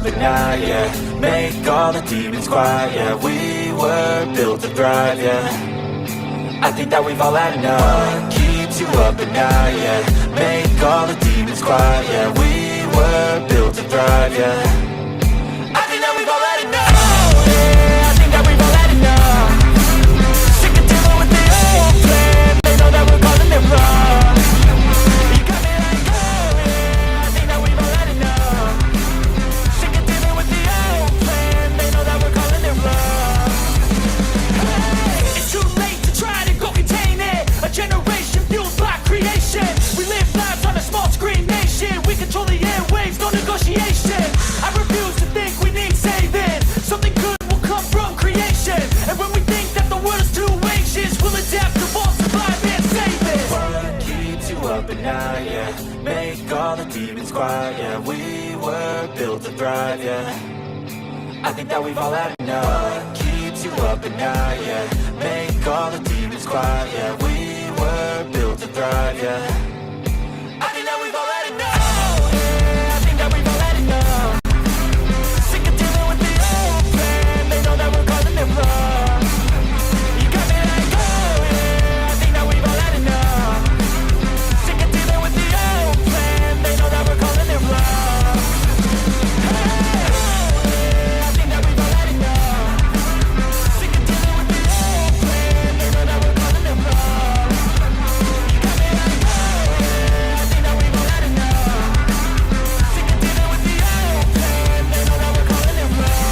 up at night, yeah. Make all the demons quiet, yeah. We were built to thrive, yeah. I think that we've all had enough. What keeps you up at night, yeah. Make all the demons quiet, yeah. We were built to thrive, yeah. I think that we've all had enough. Oh, yeah, I think that we've all had enough. Sick of dealing with the old plan. They know that we're calling it wrong. You got me like, oh, yeah, I think that we've all had enough. Sick of dealing with the old plan. They know that we're calling it wrong. Hey, it's too late to try to go contain it. A generation fueled by creation. We live lives on a small screen nation. We control the airwaves, no negotiation. I refuse to think we need saving. Something good will come from creation. And when we think that the world is too anxious, we'll adapt, evolve, survive, and save it. What keeps you up at night, yeah. Make all the demons quiet, yeah. We were built to thrive, yeah. I think that we've all had enough. What keeps you up at night, yeah. Make all the demons quiet, yeah. We were built to thrive, yeah. I think that we've all had enough. Oh, yeah, I think that we've all had enough. Sick of dealing with the old plan. They know that we're calling it wrong. You got me like, oh, yeah, I think that we've all had enough. Sick of dealing with the old plan. They know that we're calling it wrong. Hey, oh, yeah, I think that we've all had enough. Sick of dealing with the old plan. They know that we're calling it wrong. You got me like, oh, yeah, I think that we've all had enough. Sick of dealing with the old plan. They know that we're calling it wrong.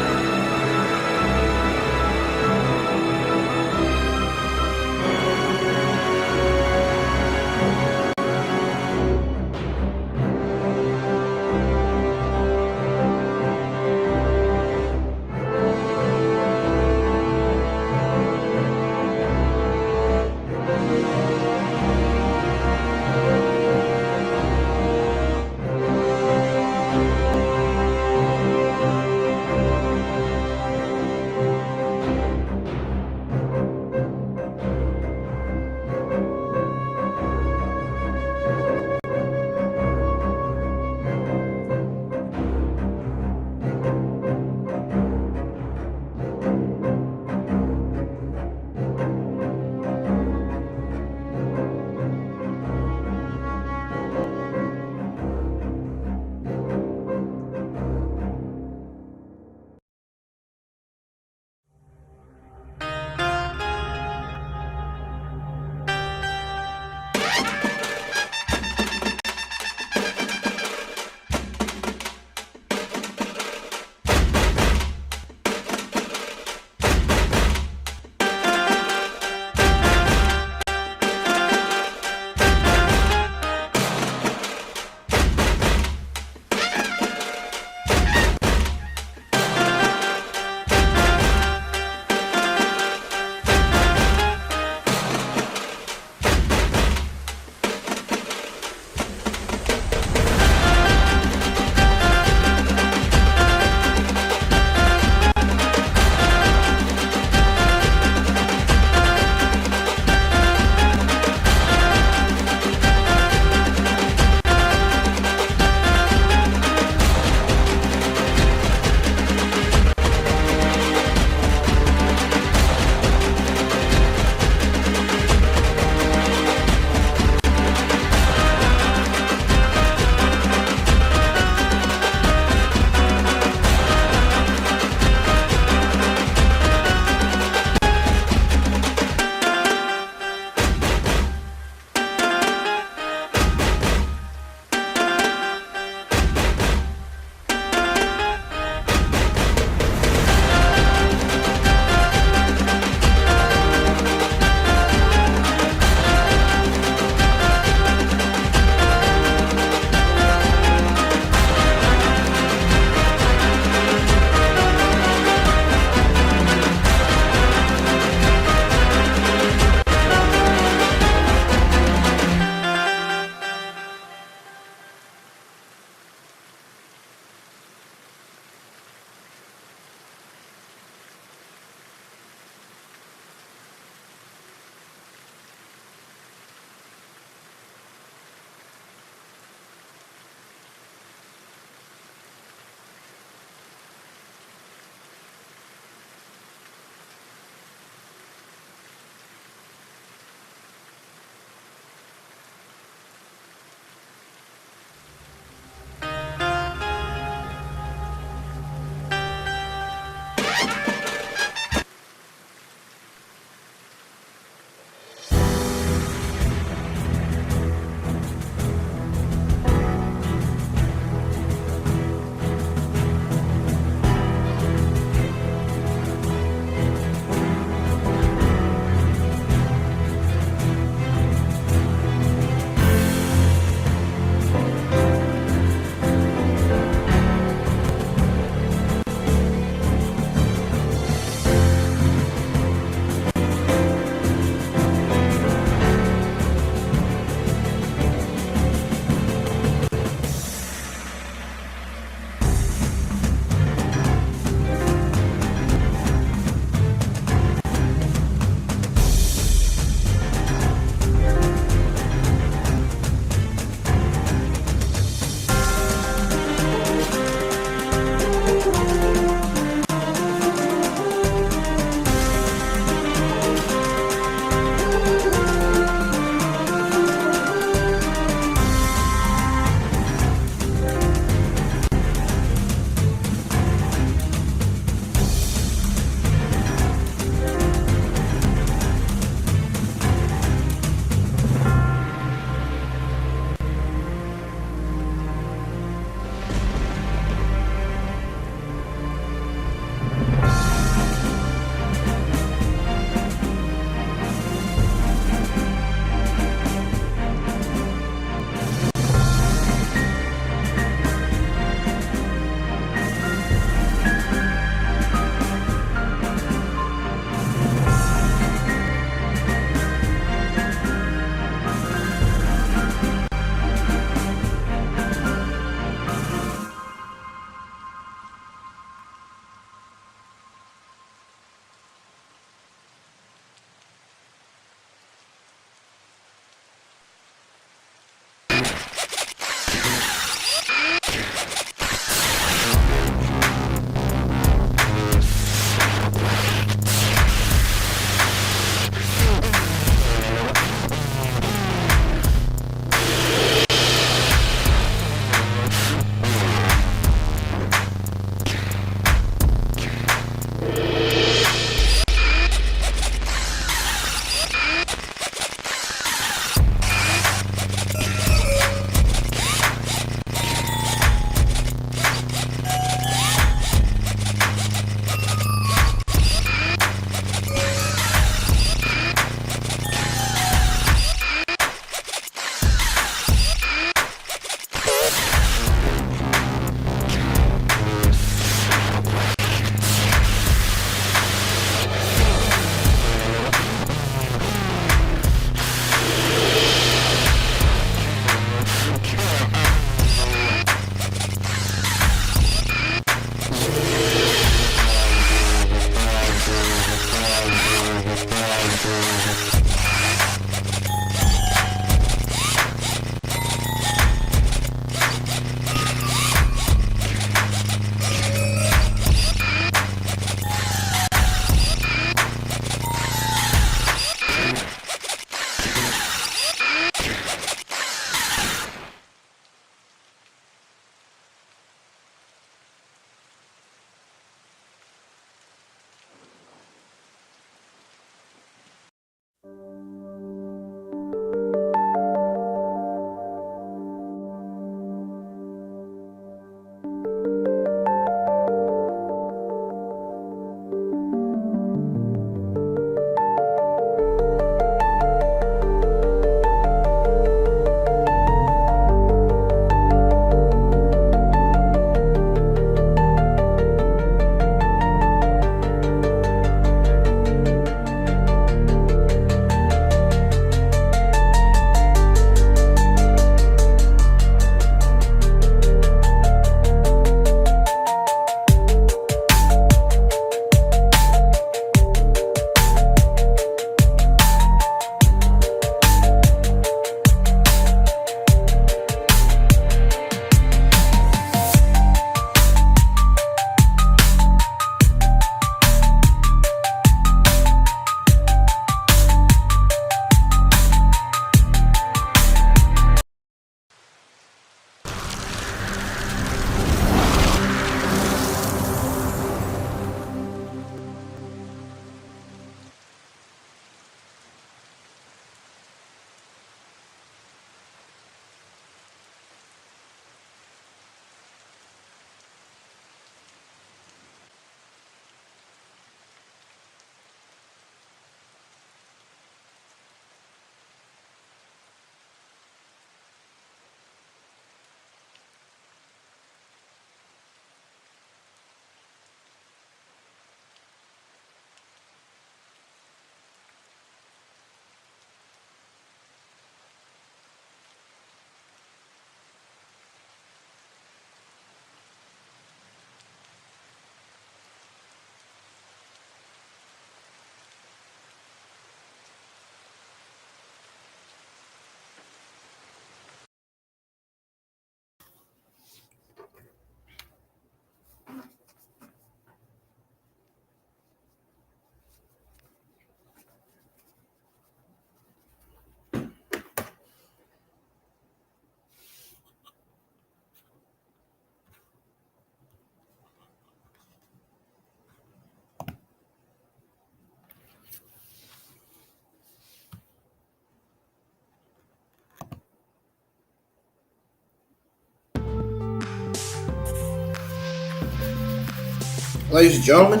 Ladies and gentlemen,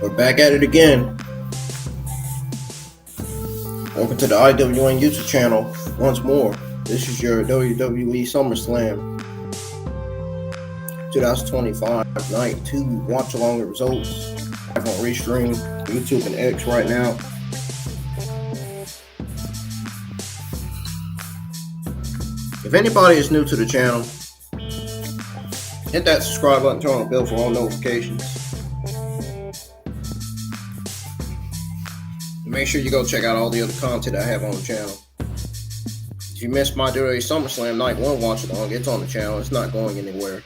we're back at it again. Welcome to the IWN YouTube channel once more. This is your WWE SummerSlam 2025 Night 2 watch along the results. I'm on Restream, YouTube, and X right now. If anybody is new to the channel, hit that subscribe button, turn on the bell for all notifications. And make sure you go check out all the other content I have on the channel. If you missed my WWE SummerSlam Night 1 watch along, it's on the channel. It's not going anywhere.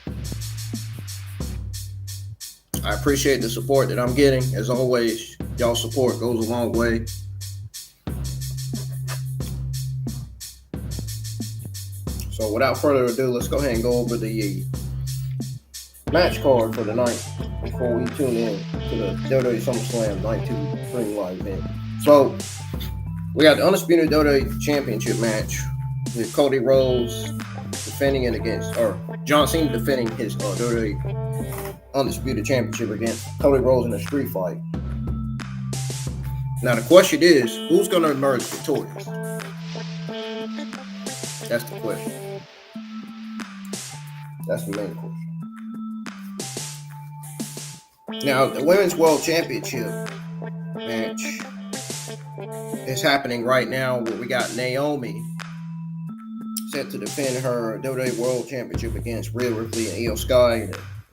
I appreciate the support that I'm getting. As always, y'all support goes a long way. So without further ado, let's go ahead and go over the match card for the night before we tune in to the WWE SummerSlam Night 2 Ring Live event. So we got the Undisputed WWE Championship match with Cody Rhodes defending it against, or John Cena defending his WWE Undisputed Championship against Cody Rhodes in a street fight. Now the question is, who's going to emerge victorious? That's the question. That's the main question. Now, the Women's World Championship match is happening right now where we got Naomi set to defend her WWE World Championship against Rhea, Ripley, and Io Sky.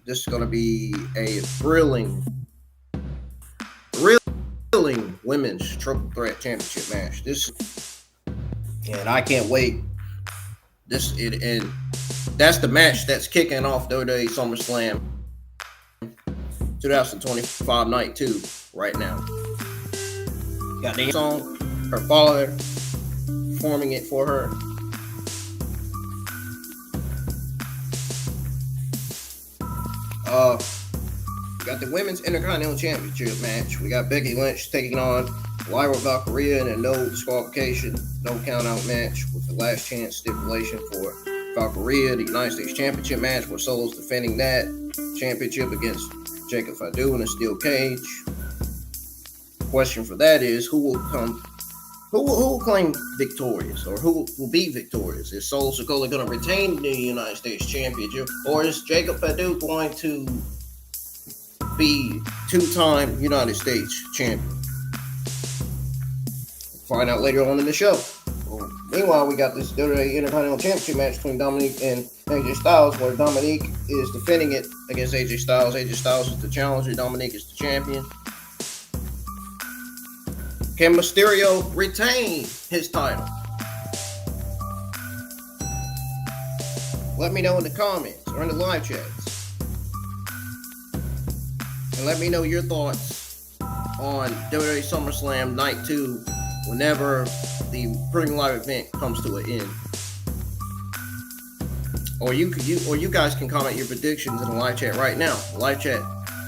This is going to be a thrilling women's triple threat championship match. And I can't wait. And that's the match that's kicking off WWE SummerSlam 2025 Night 2 right now. Got the song, her father performing it for her. Got the Women's Intercontinental Championship match. We got Becky Lynch taking on Lyra Valkyria in a no disqualification, no countout match with the last chance stipulation for Valkyria. The United States Championship match where Solo's defending that championship against Jacob Fatu in a steel cage. The question for that is, who will claim victorious, or who will be victorious? Is Solo Sikoa going to retain the United States Championship, or is Jacob Fatu going to be two-time United States champion? Find out later on in the show. Meanwhile, we got this WWE Intercontinental Championship match between Dominik and AJ Styles, where Dominik is defending it against AJ Styles. AJ Styles is the challenger, Dominik is the champion. Can Mysterio retain his title? Let me know in the comments or in the live chats. And let me know your thoughts on WWE SummerSlam Night 2 whenever the Ring Live event comes to an end. Or you guys can comment your predictions in the live chat right now. The live chat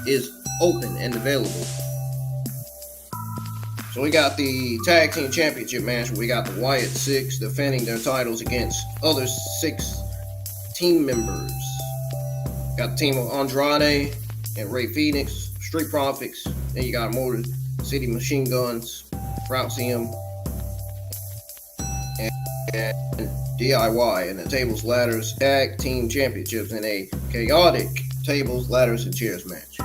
is open and available. So we got the Tag Team Championship match where we got the Wyatt Six defending their titles against other 6 team members. Got the team of Andrade and Ray Phoenix, Street Profits. Then you got Motor City Machine Guns, Rousey and DIY, and the Tables, Ladders Tag Team Championships in a chaotic Tables, Ladders, and Chairs match.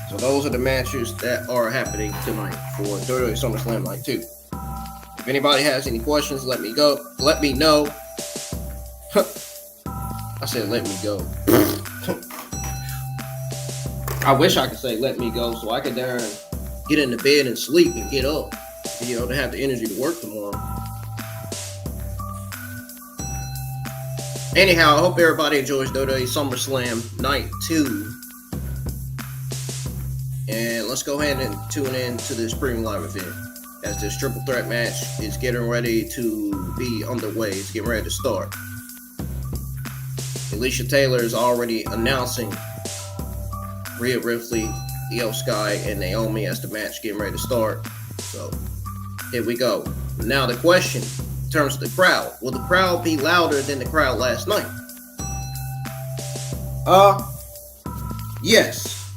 So those are the matches that are happening tonight for WWE SummerSlam Night 2. If anybody has any questions, let me know. I said let me go. I wish I could say let me go so I could there and get into bed and sleep and get up, to have the energy to work tomorrow. Anyhow, I hope everybody enjoys WWE SummerSlam Night 2. And let's go ahead and tune in to this Ring Live event as this triple threat match is getting ready to be underway. It's getting ready to start. Alicia Taylor is already announcing Rhea Ripley, Io Sky, and Naomi as the match getting ready to start. So here we go. Now the question in terms of the crowd, will the crowd be louder than the crowd last night? Yes,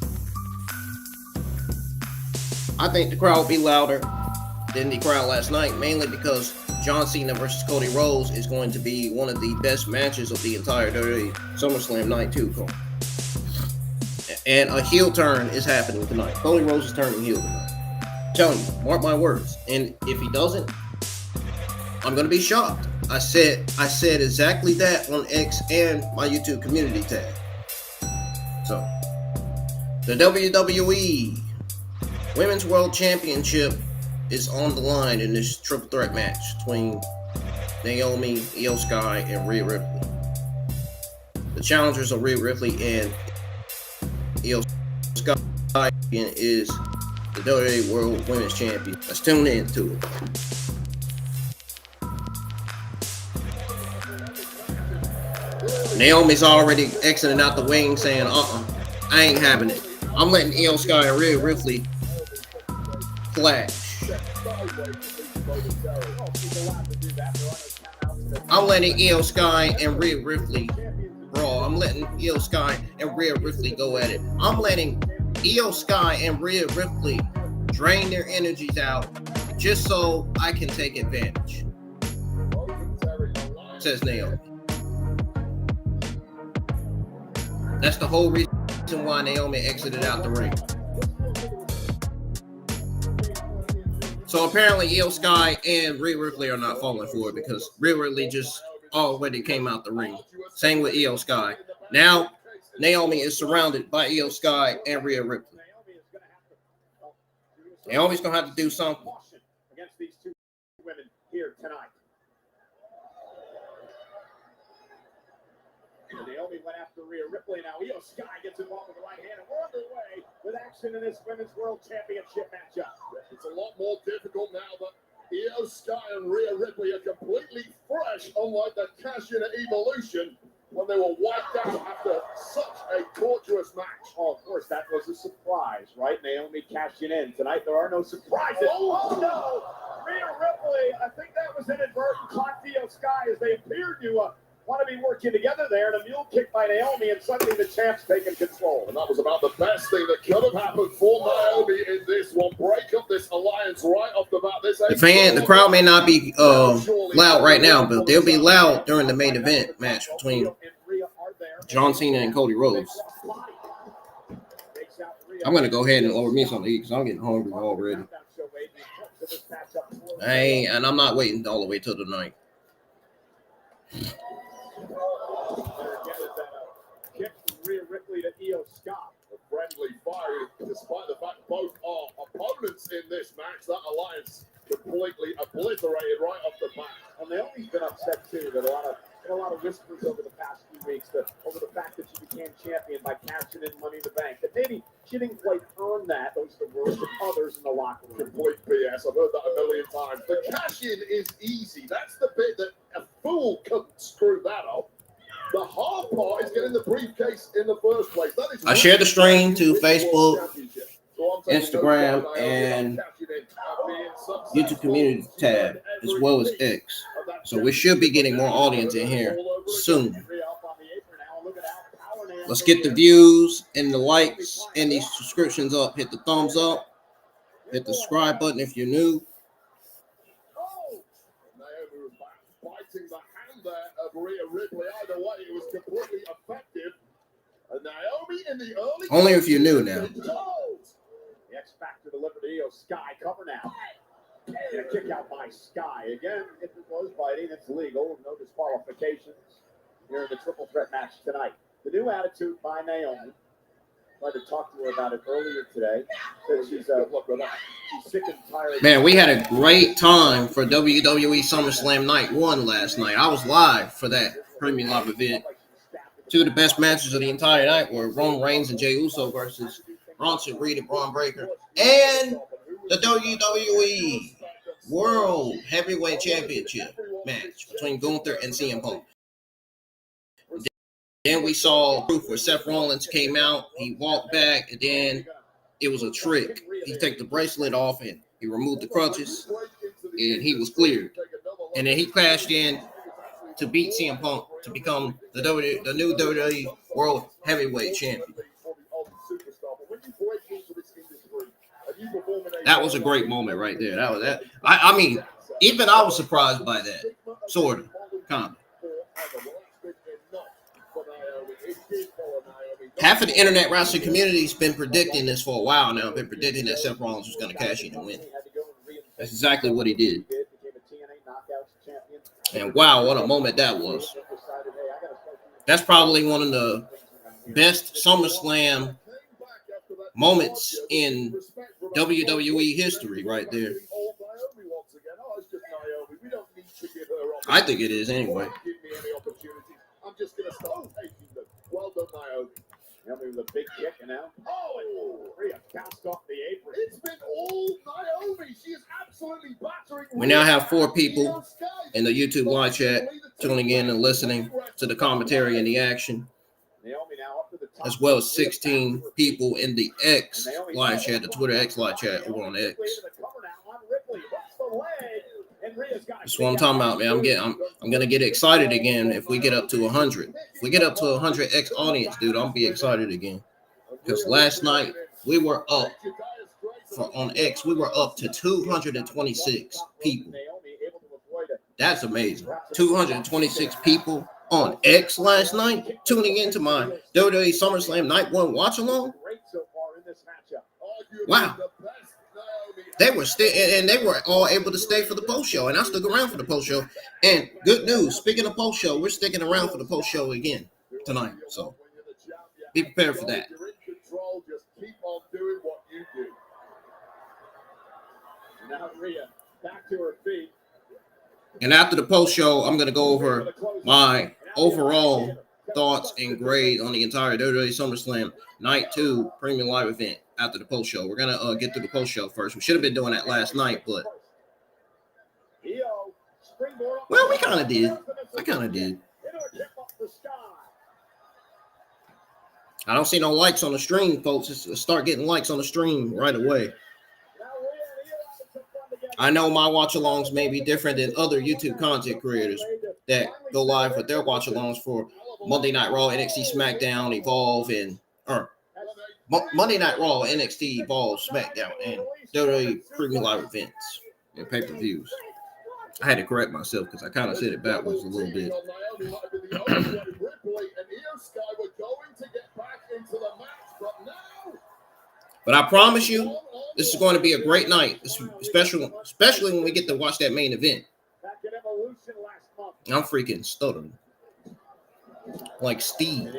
I think the crowd will be louder than the crowd last night, mainly because John Cena versus Cody Rhodes is going to be one of the best matches of the entire WWE SummerSlam Night 2 card. And a heel turn is happening tonight. Cody Rhodes is turning heel tonight. I'm telling you, mark my words. And if he doesn't, I'm going to be shocked. I said exactly that on X and my YouTube community tab. So, the WWE Women's World Championship is on the line in this triple threat match between Naomi, Io Sky, and Rhea Ripley. The challengers are Rhea Ripley and Io Sky is the WWE World Women's Champion. Let's tune in to it. Naomi's already exiting out the wing saying, I ain't having it. I'm letting Io Sky and Rhea Ripley clash. I'm letting Io Sky and Rhea Ripley brawl. I'm letting Io Sky and Rhea Ripley go at it. I'm letting Io Sky and Rhea Ripley drain their energies out just so I can take advantage, says Naomi. That's the whole reason why Naomi exited out the ring. So apparently Io Sky and Rhea Ripley are not falling for it because Rhea Ripley just already came out the ring. Same with Io Sky. Now Naomi is surrounded by Io Sky and Rhea Ripley. Naomi's gonna have to do something against these two women here tonight. Naomi went after Rhea Ripley. Now Io Sky gets involved with the right hand, and we're underway with action in this Women's World Championship matchup. It's a lot more difficult now that Io Sky and Rhea Ripley are completely fresh, unlike the cash-in at Evolution when they were wiped out after such a torturous match. Oh, of course, that was a surprise, right? Naomi cashing in. Tonight, there are no surprises. Oh, no! Rhea Ripley, I think that was inadvertent. Caught Io Sky as they appeared to want to be working together there, and a mule kick by Naomi, and suddenly the champ's taking control. And that was about the best thing that could have happened for Naomi in this one. Break up this alliance right off the bat. The crowd may not be loud right now, but they'll be loud during the main event match between John Cena and Cody Rhodes. I'm going to go ahead and order me something to eat because I'm getting hungry already. And I'm not waiting all the way till tonight. Kick from Rhea Ripley to Io Sky. A friendly fire, despite the fact both are opponents in this match. That alliance completely obliterated right off the bat. And Naomi's been upset too. That a lot of whispers over the past few weeks over the fact that she became champion by cashing in Money in the Bank. That maybe she didn't quite earn that. Those are the words of others in the locker room. Complete BS. I've heard that a million times. The cash in is easy. That's the bit that a fool couldn't screw that up. The hard part is getting the briefcase in the first place. That is I shared the stream to Facebook, Instagram, and YouTube community tab, as well as X. So we should be getting more audience in here soon. Let's get the views and the likes and these subscriptions up. Hit the thumbs up. Hit the subscribe button if you're new. Rhea Ripley. Either way, it was completely effective. Naomi in the early. Only if you're new now. The X Factor delivered to Io Sky. Cover now. And a kick out by Sky. Again, if it was biting, it's legal. No disqualifications here in the triple threat match tonight. The new attitude by Naomi. Tried to talk to her about it earlier today. Said she's sick and tired. Man, we had a great time for WWE SummerSlam Night 1 last night. I was live for that premium live event. Two of the best matches of the entire night were Roman Reigns and Jey Uso versus Bronson Reed and Braun Breaker. And the WWE World Heavyweight Championship match between Gunther and CM Punk. Then we saw proof where Seth Rollins came out, he walked back, and then it was a trick. He took the bracelet off and he removed the crutches, and he was cleared. And then he cashed in to beat CM Punk to become the new WWE World Heavyweight Champion. That was a great moment right there. That was that. I mean, even I was surprised by that. Sort of. Kind of. Half of the internet wrestling community has been predicting this for a while now. Been predicting that Seth Rollins was going to cash in and win. That's exactly what he did. And wow, what a moment that was. That's probably one of the best SummerSlam moments in WWE history right there. I think it is anyway. I'm just going to start taking them. Well done, Naomi. Naomi with a big kick now. Oh, Rhea bounced off the apron. It's been all Naomi. She is absolutely battering. We now have 4 people in the YouTube live chat tuning in and listening to the commentary and the action, as well as 16 people in the X live chat, the Twitter X live chat over on X. That's what I'm talking about, man. I'm gonna get excited again if we get up to 100. If we get up to 100 X audience, dude, I'm gonna be excited again. Because last night we were up on X, we were up to 226 people. That's amazing. 226 people on X last night tuning into my WWE SummerSlam Night 1 watch along. Wow. They were still, and they were all able to stay for the post show, and I stuck around for the post show. And good news, speaking of post show, we're sticking around for the post show again tonight. So be prepared for that. Just keep on doing what you do. Now Rhea back to her feet. And after the post show, I'm gonna go over my overall thoughts and grade on the entire WWE SummerSlam Night 2 Premium Live event. After the post show, we're gonna get through the post show first. We should have been doing that last night, but well, we kind of did. I kind of did. I don't see no likes on the stream, folks. Let's start getting likes on the stream right away. I know my watch-alongs may be different than other YouTube content creators that go live with their watch-alongs for Monday Night Raw, NXT SmackDown, Evolve, and Monday Night Raw, NXT, Evolve, SmackDown, and WWE Premium Live events and pay-per-views. I had to correct myself because I kind of said it backwards a little bit. But I promise you, this is going to be a great night, especially when we get to watch that main event. I'm freaking stuttering. Like Steve.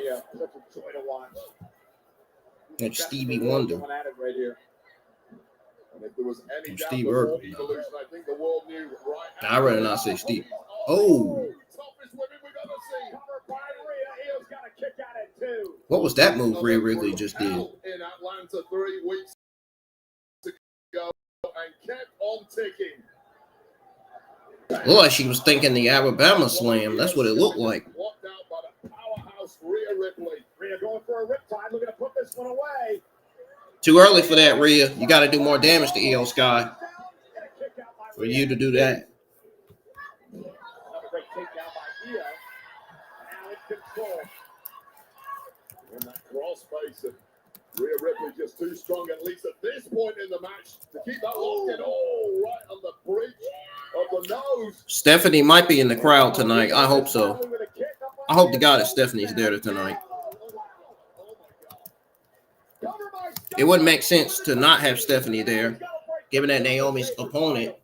Like Stevie Wonder. Steve Irwin. I'd rather not say Steve. Oh. What was that move Rhea Ripley just did? In Atlanta 3 weeks ago and kept on ticking. Looked like she was thinking the Alabama Slam. That's what it looked like. Blocked out by the powerhouse Rhea Ripley. Rhea going for a riptide, looking to put this one away. Too early for that, Rhea. You got to do more damage to EO Sky for you to do that. Another great takedown by Rhea. Now in control. In that cross face, and Rhea Ripley just too strong, at least at this point in the match, to keep that locked in. Oh, right on the bridge of the nose. Stephanie might be in the crowd tonight. I hope so. I hope to God that Stephanie's there tonight. It wouldn't make sense to not have Stephanie there, given that Naomi's opponent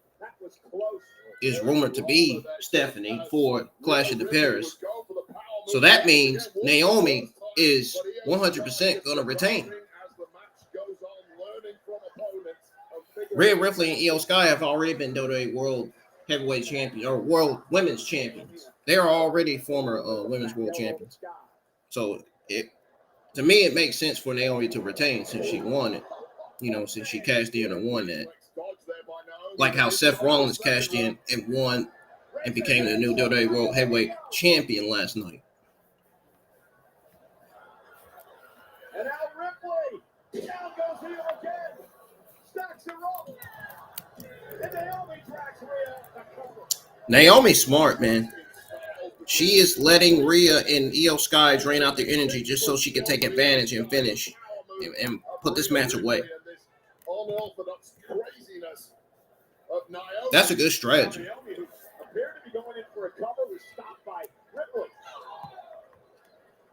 is rumored to be Stephanie for Clash of the Paris. So that means Naomi is 100% going to retain. Rhea Ripley and Io Sky have already been WWE World Heavyweight Champions or World Women's Champions. They are already former Women's World Champions. So to me, it makes sense for Naomi to retain since she won it. You know, since she cashed in and won that. Like how Seth Rollins cashed in and won and became the new WWE World Heavyweight Champion last night. And now Ripley. Down goes Rhea again. Stacks her up. And Naomi drags Rhea. Naomi's smart, man. She is letting Rhea and Io Sky drain out their energy just so she can take advantage and finish and put this match away. of Naomi. That's a good strategy. Naomi, who appeared to be going in for a cover, was stopped by Ripley.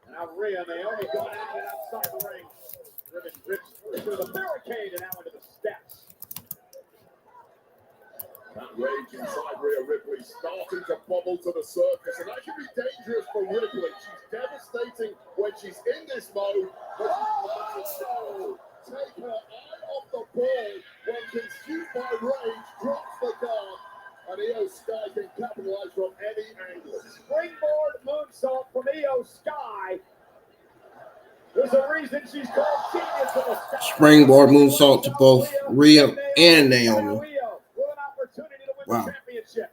And now Rhea, Naomi going at it outside the ring. Ribbon rips through the barricade and out into the steps. That rage inside Rhea Ripley starting to bubble to the surface, and that can be dangerous for Ripley. She's devastating when she's in this mode, but she's also take her eye off the ball when consumed by rage, drops the guard, and Io Sky can capitalize from any angle. Springboard moonsault from Io Sky. There's a reason she's called Genius of the Sky. Springboard moonsault to both Rhea and Naomi. Wow. Championship.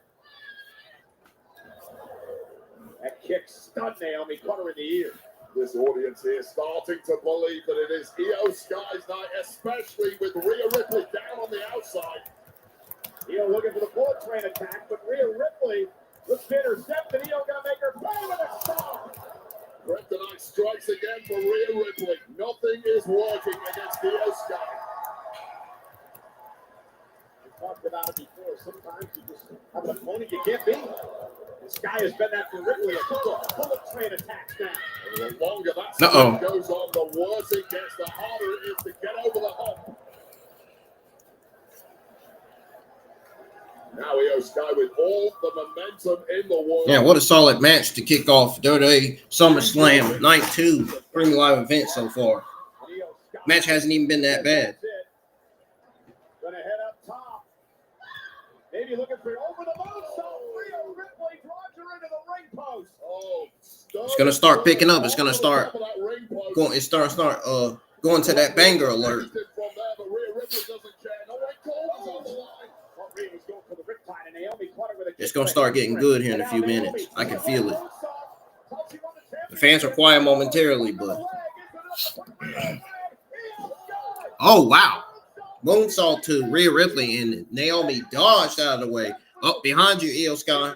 That kick stunned Naomi, caught her in the ear. This audience here starting to believe that it is Io Sky's night, especially with Rhea Ripley down on the outside. Io looking for the bullet train attack, but Rhea Ripley looks to intercept, and Io gonna make her pay with a stop. Kryptonite strikes again for Rhea Ripley. Nothing is working against Io Sky. Talked about it before. Sometimes you just have an opponent you can't beat. And Sky has been that for Ripley. A couple of bullet train attacks now. And the longer that streak goes on, the worse it gets, the harder it is to get over the hump. Now Io Sky with all the momentum in the world. Yeah, what a solid match to kick off WWE SummerSlam Night 2 premium live event so far. Match hasn't even been that bad. Gonna head up top. Maybe looking for over the moonsault. Rhea Ripley drives her into the ring post. Oh, it's gonna start picking up. It's gonna start going. It starts going to that banger alert. It's gonna start getting good here in a few minutes. I can feel it. The fans are quiet momentarily, but oh wow. Moonsault to Rhea Ripley, and Naomi dodged out of the way. Up behind you, Io Sky.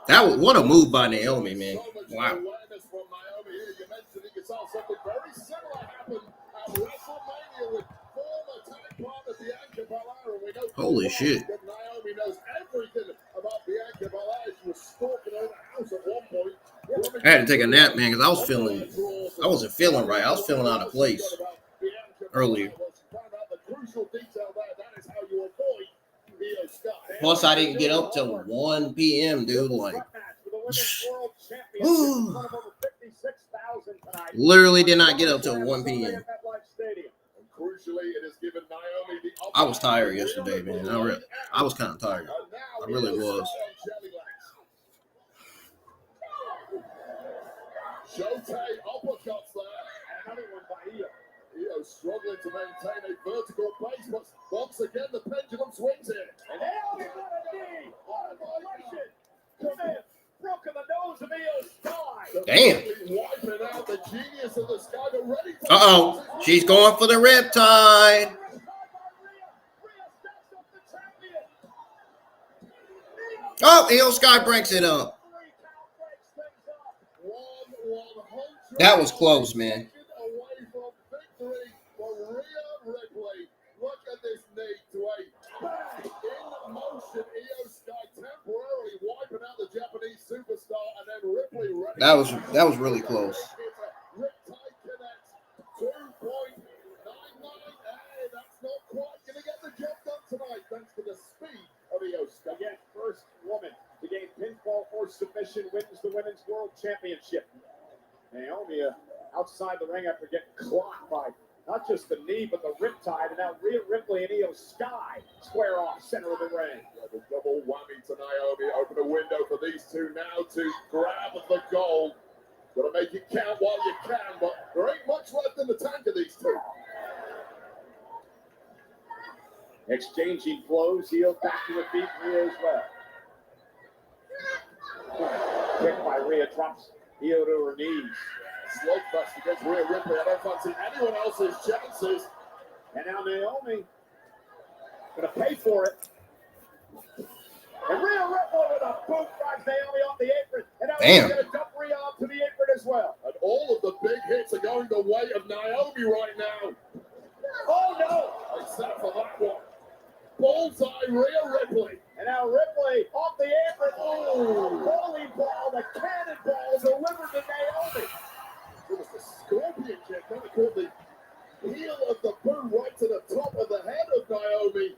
That was what a move by Naomi, man. Wow. Holy shit. Naomi knows everything about Bianca Belair. She was stalking her house at one point. I had to take a nap, man, because I wasn't feeling right. I was feeling out of place earlier. Plus, I didn't get up till 1 p.m., dude. Like, literally did not get up till 1 p.m. I was tired yesterday, man. I was kind of tired. I really was. Showtime uppercuts there. Another one by Io. Io struggling to maintain a vertical base, but once again the pendulum swings here. And now he's got a knee. What a violation. Come in. Broken the nose of Io Sky. Damn. Wiping out the genius of the Sky. They're ready for She's going for the riptide. Oh, Io Sky breaks it up. That was close, man. Away from victory for Rhea Ripley. Look at this knee to a back in motion. Io Sky temporarily wiping out the Japanese superstar, and then Ripley ready. That was really close. Riptide connects 2.99. Hey, that's not quite going to get the job done tonight, thanks to the speed of Io Sky. Again, first woman to gain pinfall or submission wins the Women's World Championship. Naomi outside the ring after getting clocked by not just the knee, but the riptide. And now Rhea Ripley and Io Sky square off center of the ring. The double whammy to Naomi. Open a window for these two now to grab the gold. Got to make it count while you can, but there ain't much left in the tank of these two. Exchanging blows. Io back to the feet. Rhea as well. Kick by Rhea drops Io to her knees. Slugfest against Rhea Ripley. I don't fancy anyone else's chances. And now Naomi gonna pay for it. And Rhea Ripley with a boot drives Naomi off the apron. And now Damn. he's going to dump Rhea onto the apron as well. And all of the big hits are going the way of Naomi right now. Oh, no. Except for that one. Bullseye Rhea Ripley. And now Ripley off the apron. Oh, holy ball. The cannonball delivered to Naomi. It was the scorpion kick. Then it caught the heel of the boot right to the top of the head of Naomi.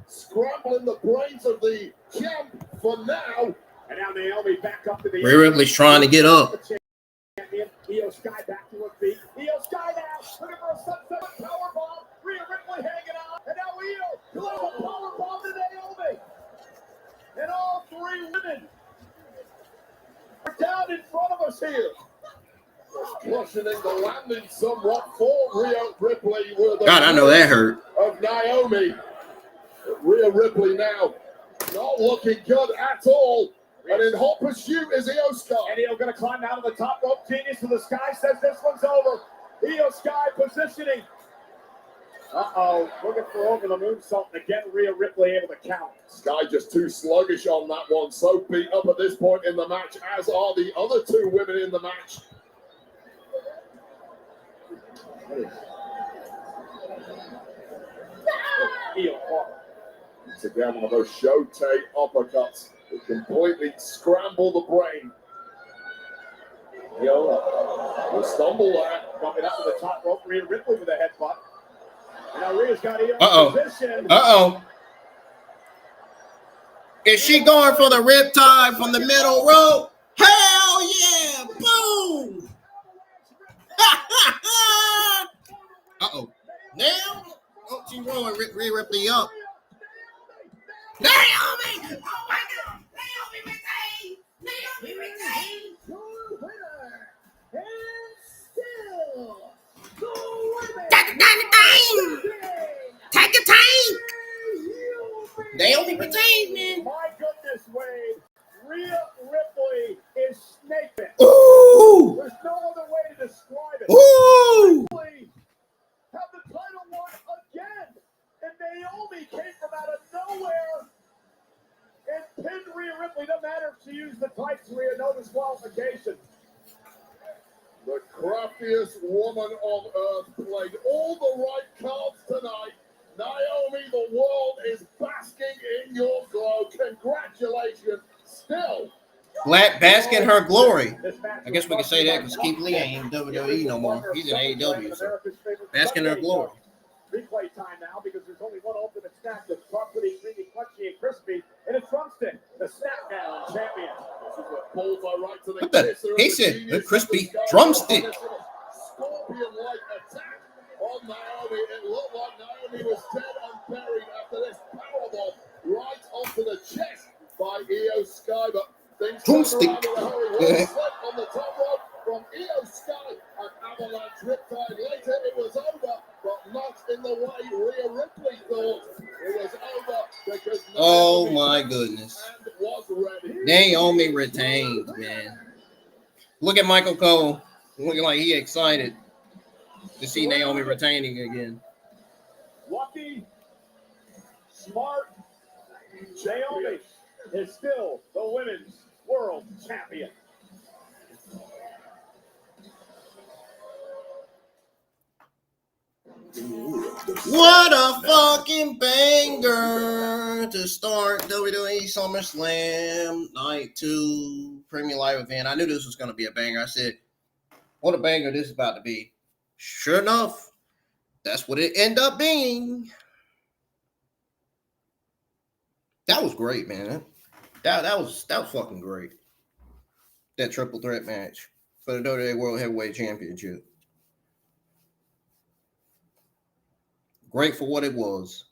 Scrambling the brains of the champ for now. And now Naomi back up to the Rhea Ripley's trying to get up. champion. Io Sky back to her feet. Io Sky now looking for a sunset powerbomb. Rhea Ripley hanging on. And now Io delivers a powerbomb to Naomi. And all three women are down in front of us here. Questioning the landing somewhat for Rhea Ripley. With God, I know that hurt. of Naomi. Rhea Ripley now not looking good at all. And in hot pursuit is Io Sky. And Io going to climb out of the top rope. Genius to the Sky says this one's over. Io Sky positioning. Uh-oh, looking for over the moonsault. And again, Rhea Ripley able to count. Sky just too sluggish on that one. So beat up at this point in the match, as are the other two women in the match. Io fought. It's again one of those show tape uppercuts that completely scramble the brain. Io will stumble there. bumping up to the top rope. Rhea Ripley with a headbutt. And now Rhea's got Io Uh-oh. in position. Uh-oh. Is she going for the riptide from the middle rope? Hell yeah! Boom! Uh-oh. Now? Oh, she's rolling Rhea Ripley up. Naomi! Oh my God! Naomi retained! Naomi retained! Your winner, and still the women. Take the Take your time! Naomi retained, man. My goodness, Wade. Rhea Ripley is snaking. Ooh! There's no other way to describe it. Ooh! Ripley have the title won again. And Naomi came from out of nowhere and pinned Rhea Ripley. No matter if she used the tights, Rhea, no disqualification. The craftiest woman on earth played all the right cards tonight. Naomi, the world is basking in your glow. Congratulations. Still. Black bask in her glory. This match I guess we can say that because Keith Lee ain't in WWE no more. He's in AEW. So bask in her glory. Replay time now because there's only one ultimate snack that's chocolatey, creamy, crunchy, and crispy, and it's drumstick, the snack down champion. This is what pulls her right to the What the? kisser of He the said genius the crispy of the Sky. drumstick. Scorpion-like attack on Naomi. It looked like Naomi was dead and buried after this powerbomb right onto the chest by Io Sky. But things Drumstick. turned around in a hurry. One slip on the top rope from Io Sky, and avalanche riptide. Later it was over, but not in the way Rhea Ripley thought. It was over because Oh Naomi my goodness. and was ready. Naomi retained, man. Look at Michael Cole. Looking like he excited to see Naomi retaining again. Lucky, smart, Naomi is still the women's world champion. What a fucking banger to start WWE SummerSlam Night 2 Premium Live event. I knew this was going to be a banger. I said, what a banger this is about to be. Sure enough, that's what it ended up being. That was great, man. That was fucking great. That triple threat match for the WWE World Heavyweight Championship. Great for what it was.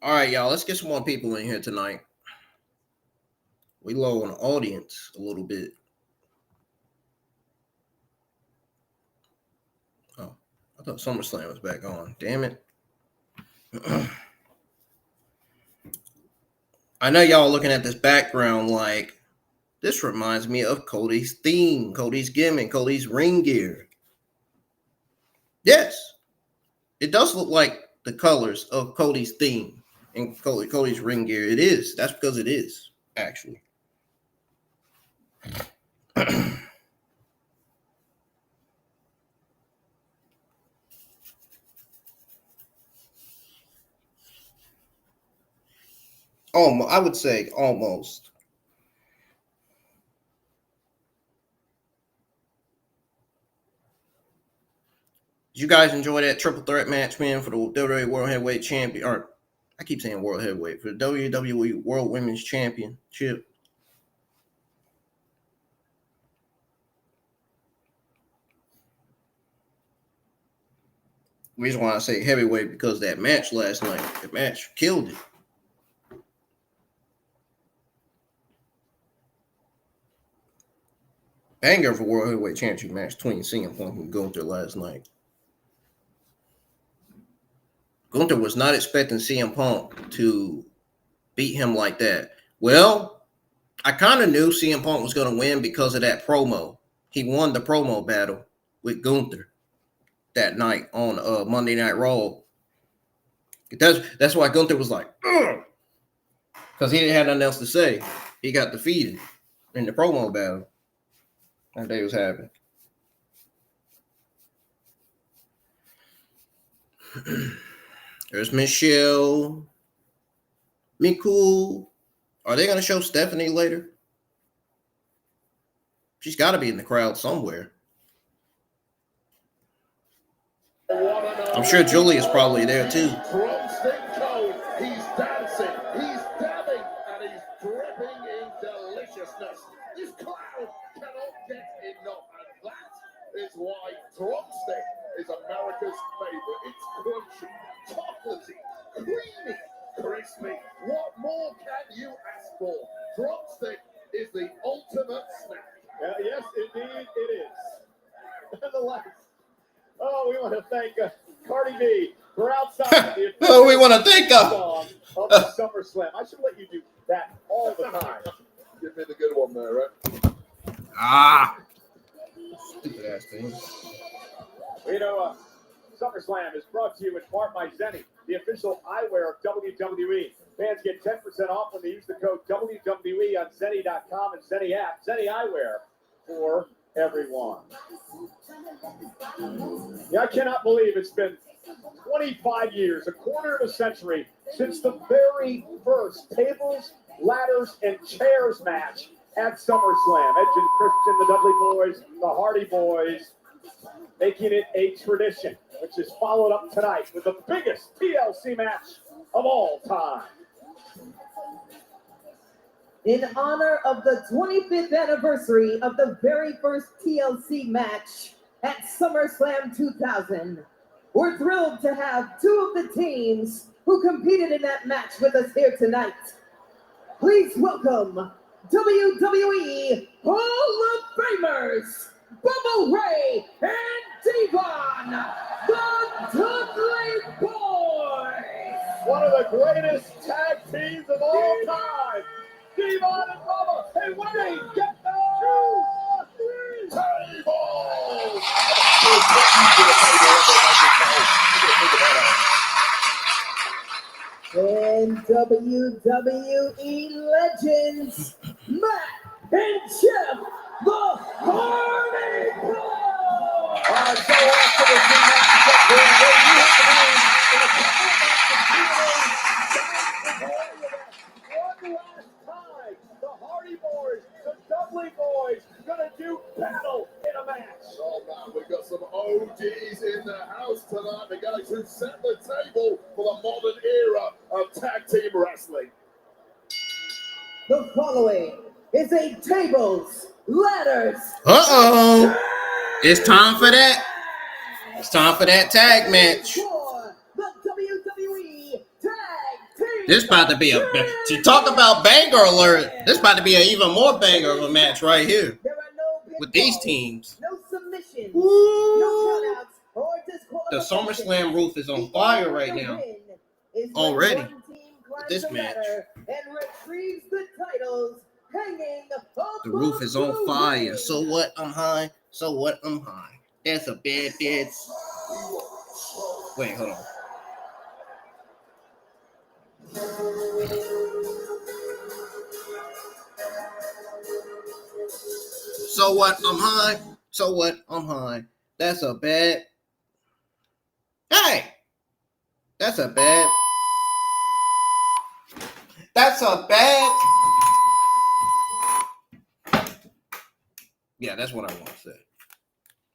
All right, y'all. Let's get some more people in here tonight. We low on the audience a little bit. Oh, I thought SummerSlam was back on. Damn it. I know y'all looking at this background like, this reminds me of Cody's theme, Cody's gimmick, Cody's ring gear. Yes, it does look like the colors of Cody's theme and Cody's ring gear. It is. That's because it is, actually. I would say almost. Did you guys enjoy that triple threat match, man, for the WWE World Heavyweight Champion? Or I keep saying World Heavyweight, for the WWE World Women's Championship. The reason why I say heavyweight because that match last night, the match killed it. Banger for World Heavyweight Championship match between CM Punk and Gunther last night. Gunther was not expecting CM Punk to beat him like that. Well, I kind of knew CM Punk was going to win because of that promo. He won the promo battle with Gunther that night on Monday Night Raw. That's why Gunther was like, because he didn't have nothing else to say. He got defeated in the promo battle that they was having. There's Michelle, Miku. Are they going to show Stephanie later? She's got to be in the crowd somewhere. I'm sure Julie is probably there too. Drumstick code. He's dancing, he's dabbing, and he's dripping in deliciousness. This crowd cannot get enough, and that is why Drumstick is America's favorite. It's crunchy, chocolatey, creamy, crispy. What more can you ask for? Drumstick is the ultimate snack. Yes, indeed it is. Nonetheless, we want to thank Cardi B for outside the We want to thank song of the SummerSlam. I should let you do that all the time. Give me the good one there, right? Stupid ass thing. You know, SummerSlam is brought to you in part by Zenni, the official eyewear of WWE. Fans get 10% off when they use the code WWE on Zenni.com and Zenni app. Zenni eyewear for everyone. Yeah, I cannot believe it's been 25 years, a quarter of a century, since the very first tables, ladders, and chairs match at SummerSlam. Edge and Christian, the Dudley Boys, the Hardy Boys, making it a tradition, which is followed up tonight with the biggest TLC match of all time. In honor of the 25th anniversary of the very first TLC match at SummerSlam 2000, we're thrilled to have two of the teams who competed in that match with us here tonight. Please welcome WWE Hall of Famers, Bubba Ray and Devon, the Dudley Boys. One of the greatest tag teams of all time. Devon and Bubba. Hey, Wayne, get the Table! And WWE legends, Matt and Jeff, the Hardy Boys. So after the two matches up there, where you have the name in a couple of matches, one last time, the Hardy Boys, the Dudley Boys, gonna do battle in a match. Oh man, we've got some OGs in the house tonight. The guys who set the table for the modern era of tag team wrestling. The following is a tables, ladders. It's time for that. It's time for that tag match. For the WWE Tag Team This about to be to talk about banger alert. This about to be an even more banger of a match right here with these teams. No submissions, Woo. no countouts, or The disqualifications. SummerSlam roof is on fire right now. Already. One team climbs This the match. ladder and retrieves the titles hanging The roof is on above the fire. ring. So what? I'm high. So what? I'm high. That's a bad bitch. Wait, hold on. So what? I'm high. So what? I'm high. That's a bad. Hey! That's a bad. That's a bad. Yeah, that's what I want to say.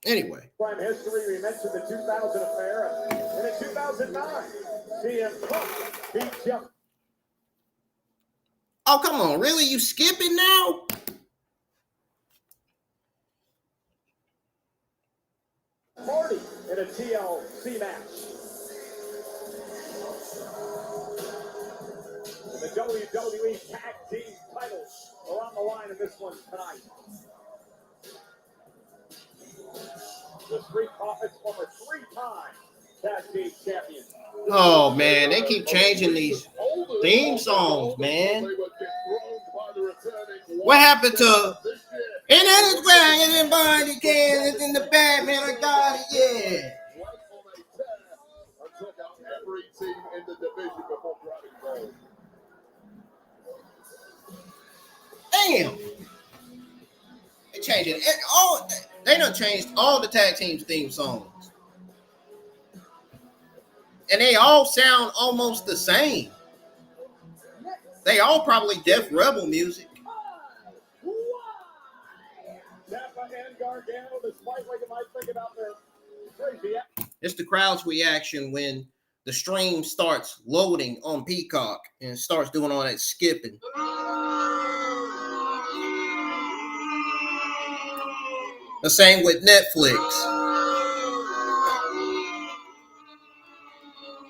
Anyway. Prime history, we mentioned the 2000 affair. And in 2009, CM Punk beat Jeff. Oh, come on. Really? You skipping now? Marty in a TLC match. The WWE Tag Team titles are on the line in this one tonight. The Street Profits former three-time Tag Team champions. Oh, man. They keep changing these theme songs, man. What happened to... And that is where anybody can. It's in the bag, man. I got it, yeah. Took out every team in the division before grabbing gold. Damn. They changing it. They done changed all the tag teams theme songs. And they all sound almost the same. They all probably Def Rebel music. Ciampa and Gargano, despite what you might think about their crazy. It's the crowd's reaction when the stream starts loading on Peacock and starts doing all that skipping. The same with Netflix.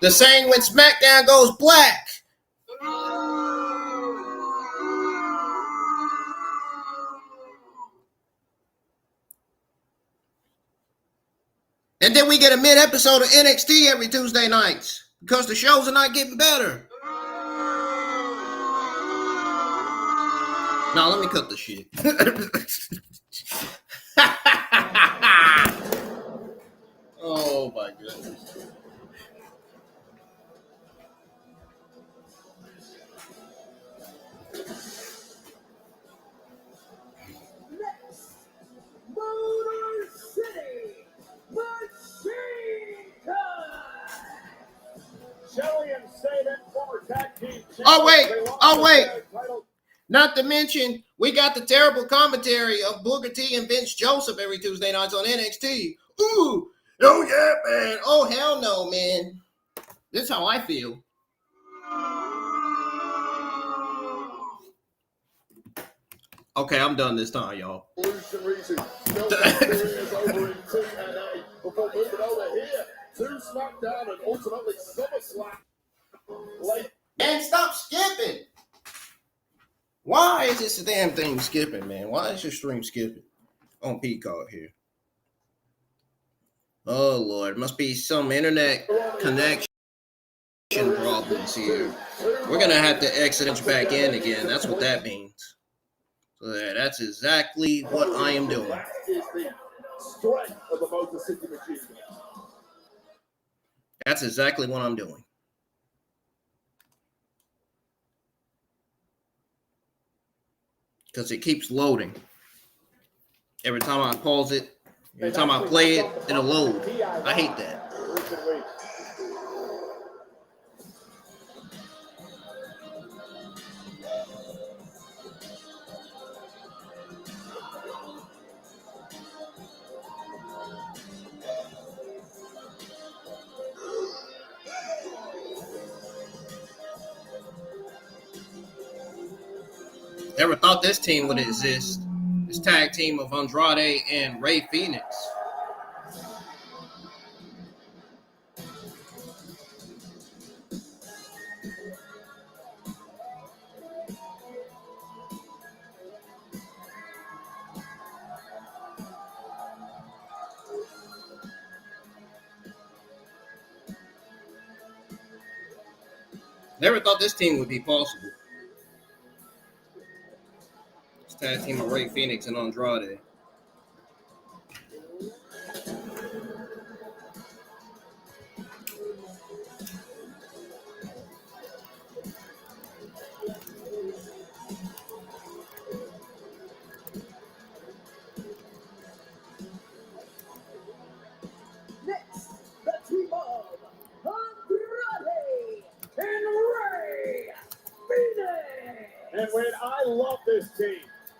The same when SmackDown goes black. And then we get a mid-episode of NXT every Tuesday nights because the shows are not getting better. Now, let me cut the shit. Oh, my goodness. Next, Motor City Machine Time. Shelly and Cena, former tag team champions. Oh, wait. Not to mention, we got the terrible commentary of Booker T and Vince Joseph every Tuesday nights on NXT. Ooh, oh yeah, man. Oh, hell no, man. This is how I feel. Okay, I'm done this time, y'all. Reason. Is over in TNA before moving over here to SmackDown and ultimately SummerSlam. Late. And stop skipping. Why is this damn thing skipping, man? Why is your stream skipping on Peacock here? Oh, Lord. Must be some internet connection problems here. We're going to have to exit back in again. That's what that means. So that's exactly what I am doing. That is the strength of the Motor City Machine. That's exactly what I'm doing. Because it keeps loading. Every time I pause it, every time I play it, it'll load. I hate that. Never thought this team would exist. This tag team of Andrade and Rey Fenix. Never thought this team would be possible. This tag team of Rey Fenix and Andrade. Next, the team of Andrade and Rey Fenix. And when I love this team,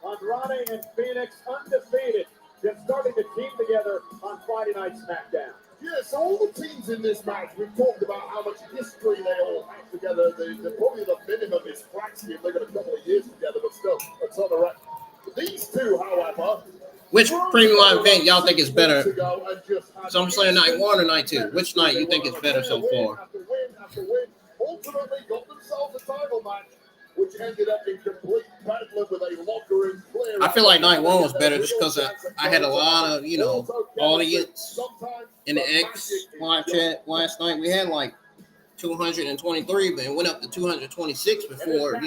Andrade and Phoenix undefeated, just starting to team together on Friday Night SmackDown. Yeah, so all the teams in this match, we've talked about how much history they all have together. Probably the minimum is Flaxty, and they've got a couple of years together, but still, that's on the record. These two, however, which premium live event y'all think is better? SummerSlam night 1 or night 2? Which night you think is better so far? After win, ultimately got themselves a title match, which ended up in complete bedlam with a locker room clear. I feel like night 1 was better just because I had a lot of, audience in the X live chat last night. We had like 223, but it went up to 226 before, I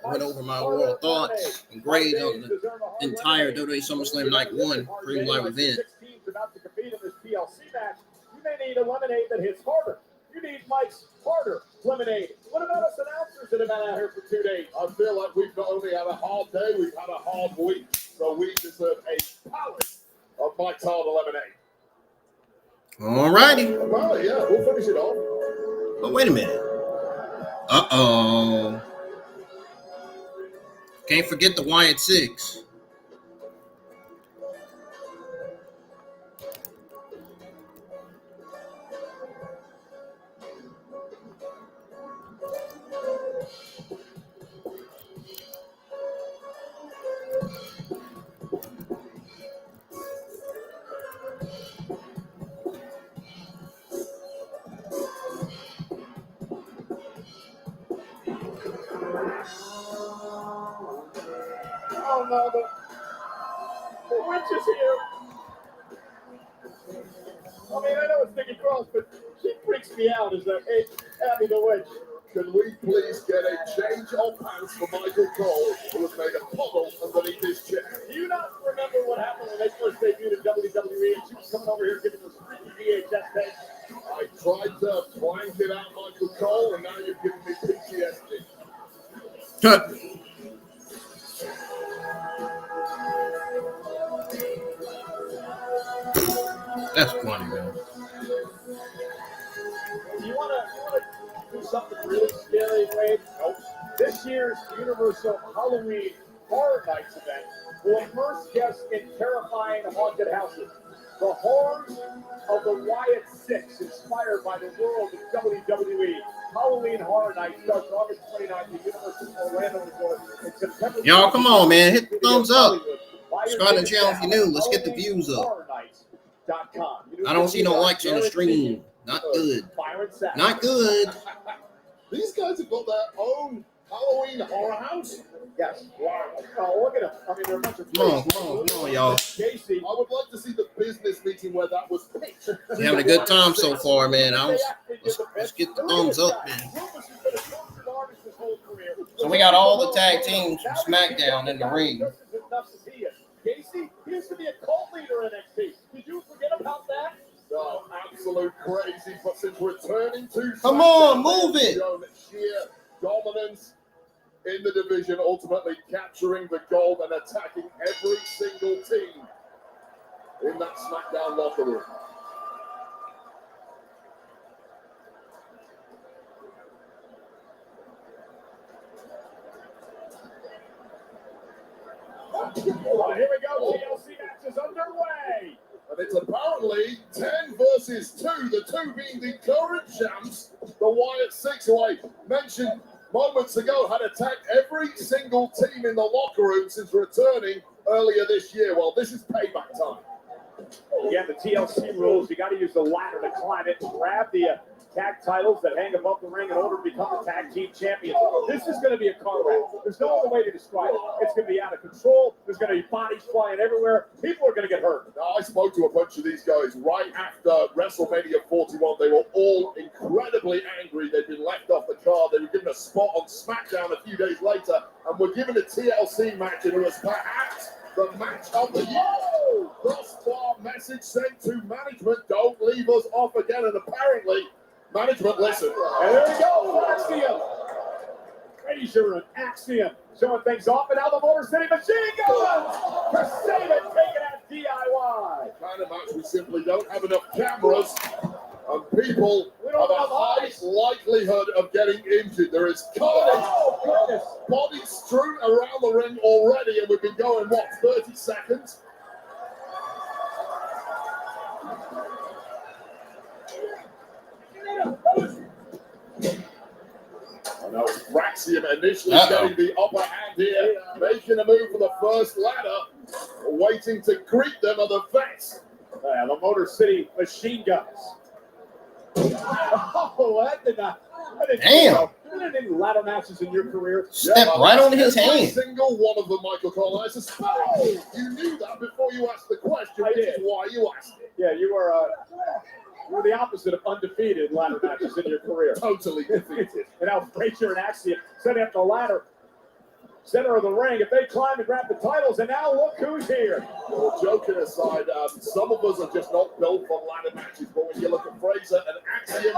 went over my overall thoughts and grades on the entire WWE SummerSlam Night 1 premium live event. About to compete in this TLC match, you may need a lemonade that hits harder. You need Mike's harder lemonade. What about us announcers that have been out here for 2 days? I feel like we've not only had a hard day, we've had a hard week. So we deserve a pallet of Mike's Harder lemonade. All righty. Well, yeah, we'll finish it off. But wait a minute. Uh-oh. Can't forget the Wyatt 6. Oh no, the witch is here. I mean, I know it's Nikki Cross, but she freaks me out as that Abby the Witch. Can we please get a change of pants for Michael Cole, who has made a puddle underneath his chair? Do you not remember what happened when they first debuted in WWE and she was coming over here giving those freaky VHS tapes? I tried to blank it out, Michael Cole, and now you've given me PTSD. That's funny, man. You want to do something really scary, Wade? Nope. This year's Universal Halloween Horror Nights event will immerse guests in terrifying haunted houses. The horrors of the Wyatt 6, inspired by the world of WWE. Halloween Horror Nights starts August 29th at Universal Orlando Resort in September. Y'all, come on, man. Hit the thumbs up. Subscribe to the channel if you're new. Let's get the views up. I don't see no likes on the stream. Not good. Not good. These guys have got their own Halloween horror house. Yes. Wow. Oh, look at them. I mean, they're a bunch of Come on, y'all. Casey, I would like to see the business meeting where that was pitched. We're having a good time so far, man. Let's get the thumbs up, man. So we got all the tag teams from SmackDown in the ring. Casey, he used to be a cult leader in NXT. Did you forget about that? No, absolute crazy. But since returning to Come on, move it. Shown sheer dominance in the division, ultimately capturing the gold and attacking every single team in that SmackDown locker room. Well, here we go. TLC match is underway. And it's apparently 10 versus 2, the 2 being the current champs, the Wyatt 6, who I mentioned moments ago had attacked every single team in the locker room since returning earlier this year. Well, this is payback time. Again, the TLC rules, you got to use the ladder to climb it, grab the tag titles that hang above the ring in order to become a tag team champion. This is going to be a car wreck. There's no other way to describe it. It's going to be out of control. There's going to be bodies flying everywhere. People are going to get hurt. Now, I spoke to a bunch of these guys right after WrestleMania 41. They were all incredibly angry. They'd been left off the card. They were given a spot on SmackDown a few days later and were given a TLC match, and it was perhaps the match of the year. Thus far, message sent to management: don't leave us off again. And apparently, management listened. And there we go, Axiom. Frazier and Axiom showing things off, and now the Motor City Machine Guns for Cena taking out DIY. Kind of match we simply don't have enough cameras, and people have a high likelihood of getting injured. There is carnage. Oh, goodness. Bodies strewn around the ring already, and we've been going, 30 seconds? I know Axiom initially getting the upper hand here, making a move for the first ladder, waiting to greet them are the vets. The Motor City Machine Guns. Oh, that did not. Damn. You didn't any ladder matches in your career? Stepped right on his Every hand. single one of them, Michael Cole. I suspect you knew that before you asked the question, which is why you asked it. Yeah, you were the opposite of undefeated in ladder matches in your career. Totally defeated. And now Frazier and Axiom setting up the ladder. Center of the ring. If they climb and grab the titles, and now look who's here. Well, joking aside, some of us are just not built for ladder matches, but when you look at Fraser and Axiom,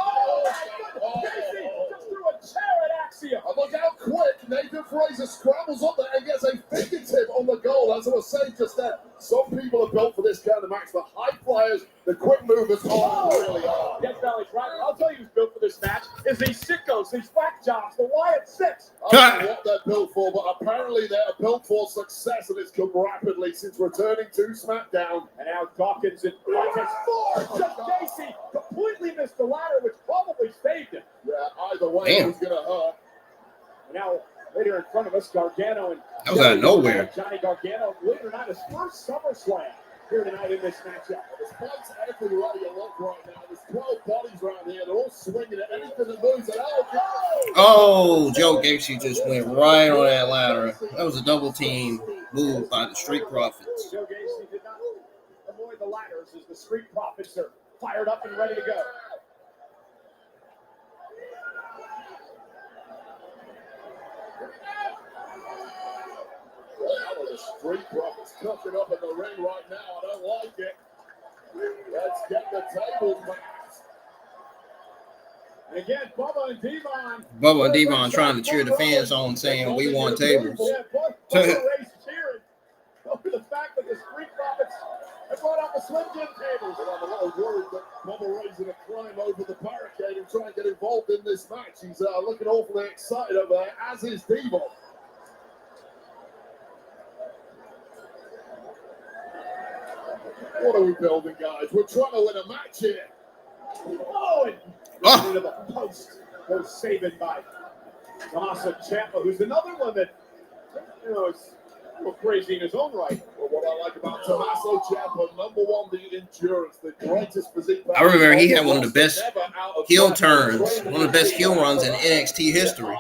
Casey just threw a chair at Axiom. and look how quick Nathan Fraser scrambles up there and gets a fingertip on the goal. As I was saying just then, some people are built for this kind of match. The high flyers, the quick movers, really are. Yes, Valley's right. I'll tell you who's built for this match is these sickos, these whack jobs, the Wyatt Six. I don't know what they're built for, but apparently they're built for success, and it's come rapidly since returning to SmackDown. And now Dawkins and just Casey completely missed the ladder, which probably saved him. Yeah, either way, Damn. it was going to hurt. And now, right here in front of us, Gargano and That was out of nowhere. Johnny Gargano, believe it or not, his first SummerSlam here tonight in this matchup. There's fights everywhere you look right now. There's 12 bodies around here. They're all swinging at anything that moves. And Oh, Joe Gacy just went right on that ladder. That was a double team move by the Street Profits. Joe Gacy did not avoid the ladders as the Street Profits are fired up and ready to go. Well, the Street Profits cooking up in the ring right now. I don't like it. Let's get the table back. And again, Bubba and Devon. Bubba and Devon trying to cheer the fans on, saying we want tables. Yeah, Bubba raised cheering over the fact that the Street Profits have brought out the Slim Jim tables. And I'm a little worried that Bubba Ray's going to climb over the barricade and try and get involved in this match. He's looking awfully excited over there, as is Devon. What are we building, guys? We're trying to win a match here. Oh, and into the post was saved by Tommaso Ciampa, who's another one that is a little crazy in his own right. Well, what I like about Tommaso Ciampa, number one, the endurance, the greatest physique. I remember he had one of the best heel turns, one of the best heel runs in NXT history.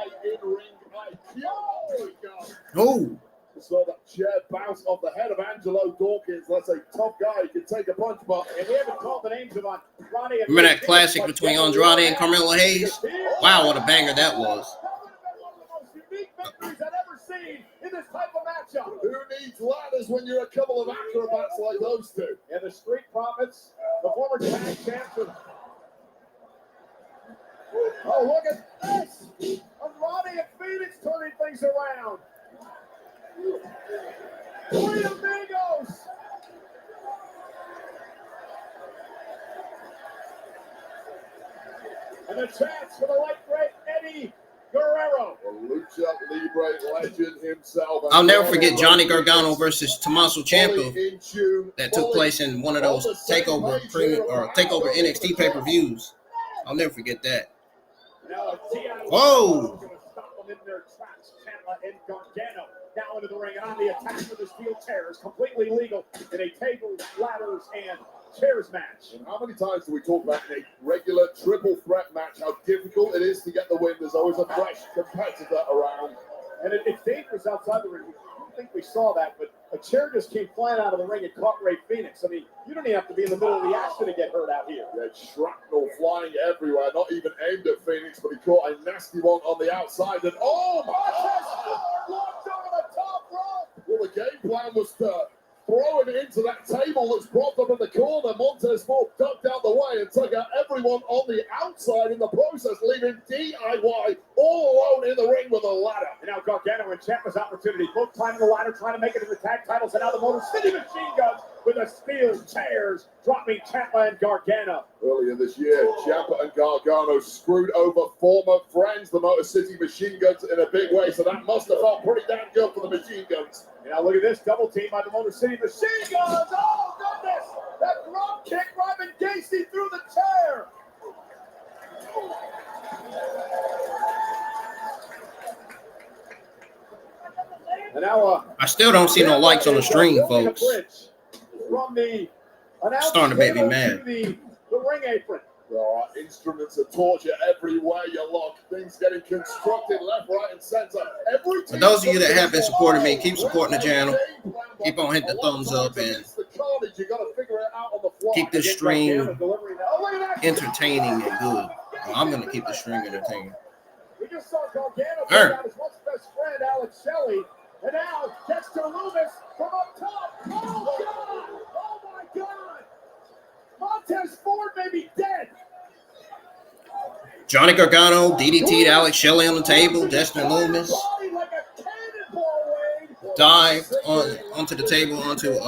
Oh, saw that chair bounce off the head of Angelo Dawkins. That's a tough guy. He can take a punch, but And we haven't called the names of Andrade. remember that classic between Andrade and Carmelo Hayes? Wow, what a banger that was. That would have been one of the most unique victories I've ever seen in this type of matchup. who needs ladders when you're a couple of acrobats like those two? And the Street Profits, the former tag champs. Oh, look at this! Andrade and Phoenix turning things around. Three amigos! And the chance for the light great Eddie Guerrero. A Lucha Libre legend himself. I'll never forget Johnny Gargano versus Tommaso Ciampa Fully in tune, that took place in one of those takeover NXT pay-per-views. I'll never forget that. Now, Whoa. going to stop them in their tracks. Ciampa and Gargano now into the ring, and on the attack with the steel chairs, completely legal in a table, ladders, and chairs match. And how many times do we talk about in a regular triple threat match how difficult it is to get the win? There's always a fresh competitor around. And it's dangerous outside the ring. I don't think we saw that, but a chair just came flying out of the ring and caught Ray Phoenix. I mean, you don't even have to be in the middle of the action to get hurt out here. Yeah, shrapnel flying everywhere, not even aimed at Phoenix, but he caught a nasty one on the outside. And oh my God! Launched over the top rope. Well, the game plan was to throw him into that table that's propped up in the corner. Montez Ford ducked out the way and took out everyone on the outside in the process, leaving DIY all alone in the ring with a ladder. And now Gargano and Ciampa's opportunity, both climbing the ladder, trying to make it to the tag titles, and now the Motor City Machine Guns with the steel chairs, dropping Ciampa and Gargano. Earlier this year, Ciampa and Gargano screwed over former friends, the Motor City Machine Guns, in a big way, so that must have felt pretty damn good for the Machine Guns. And now look at this double team by the Motor City Machine Guns. Oh, goodness! That drop kick, Robin Gacy through the chair. And now, I still don't see no lights on the stream, folks. From the Starting to make me mad. to the ring apron. There are instruments of torture everywhere you look. Things getting constructed left, right, and center. For those of you that have been supporting me, keep supporting the channel. Keep on hitting the thumbs up and keep this stream entertaining and good. I'm going to keep the stream entertaining. We just saw Gargano take out his once best friend, Alex Shelley. And now, Dexter Lumis from up top. Oh, God! Oh, my God! Montez Ford may be dead. Johnny Gargano DDT'd Alex Shelley on the table. Dexter Lumis dived onto the table onto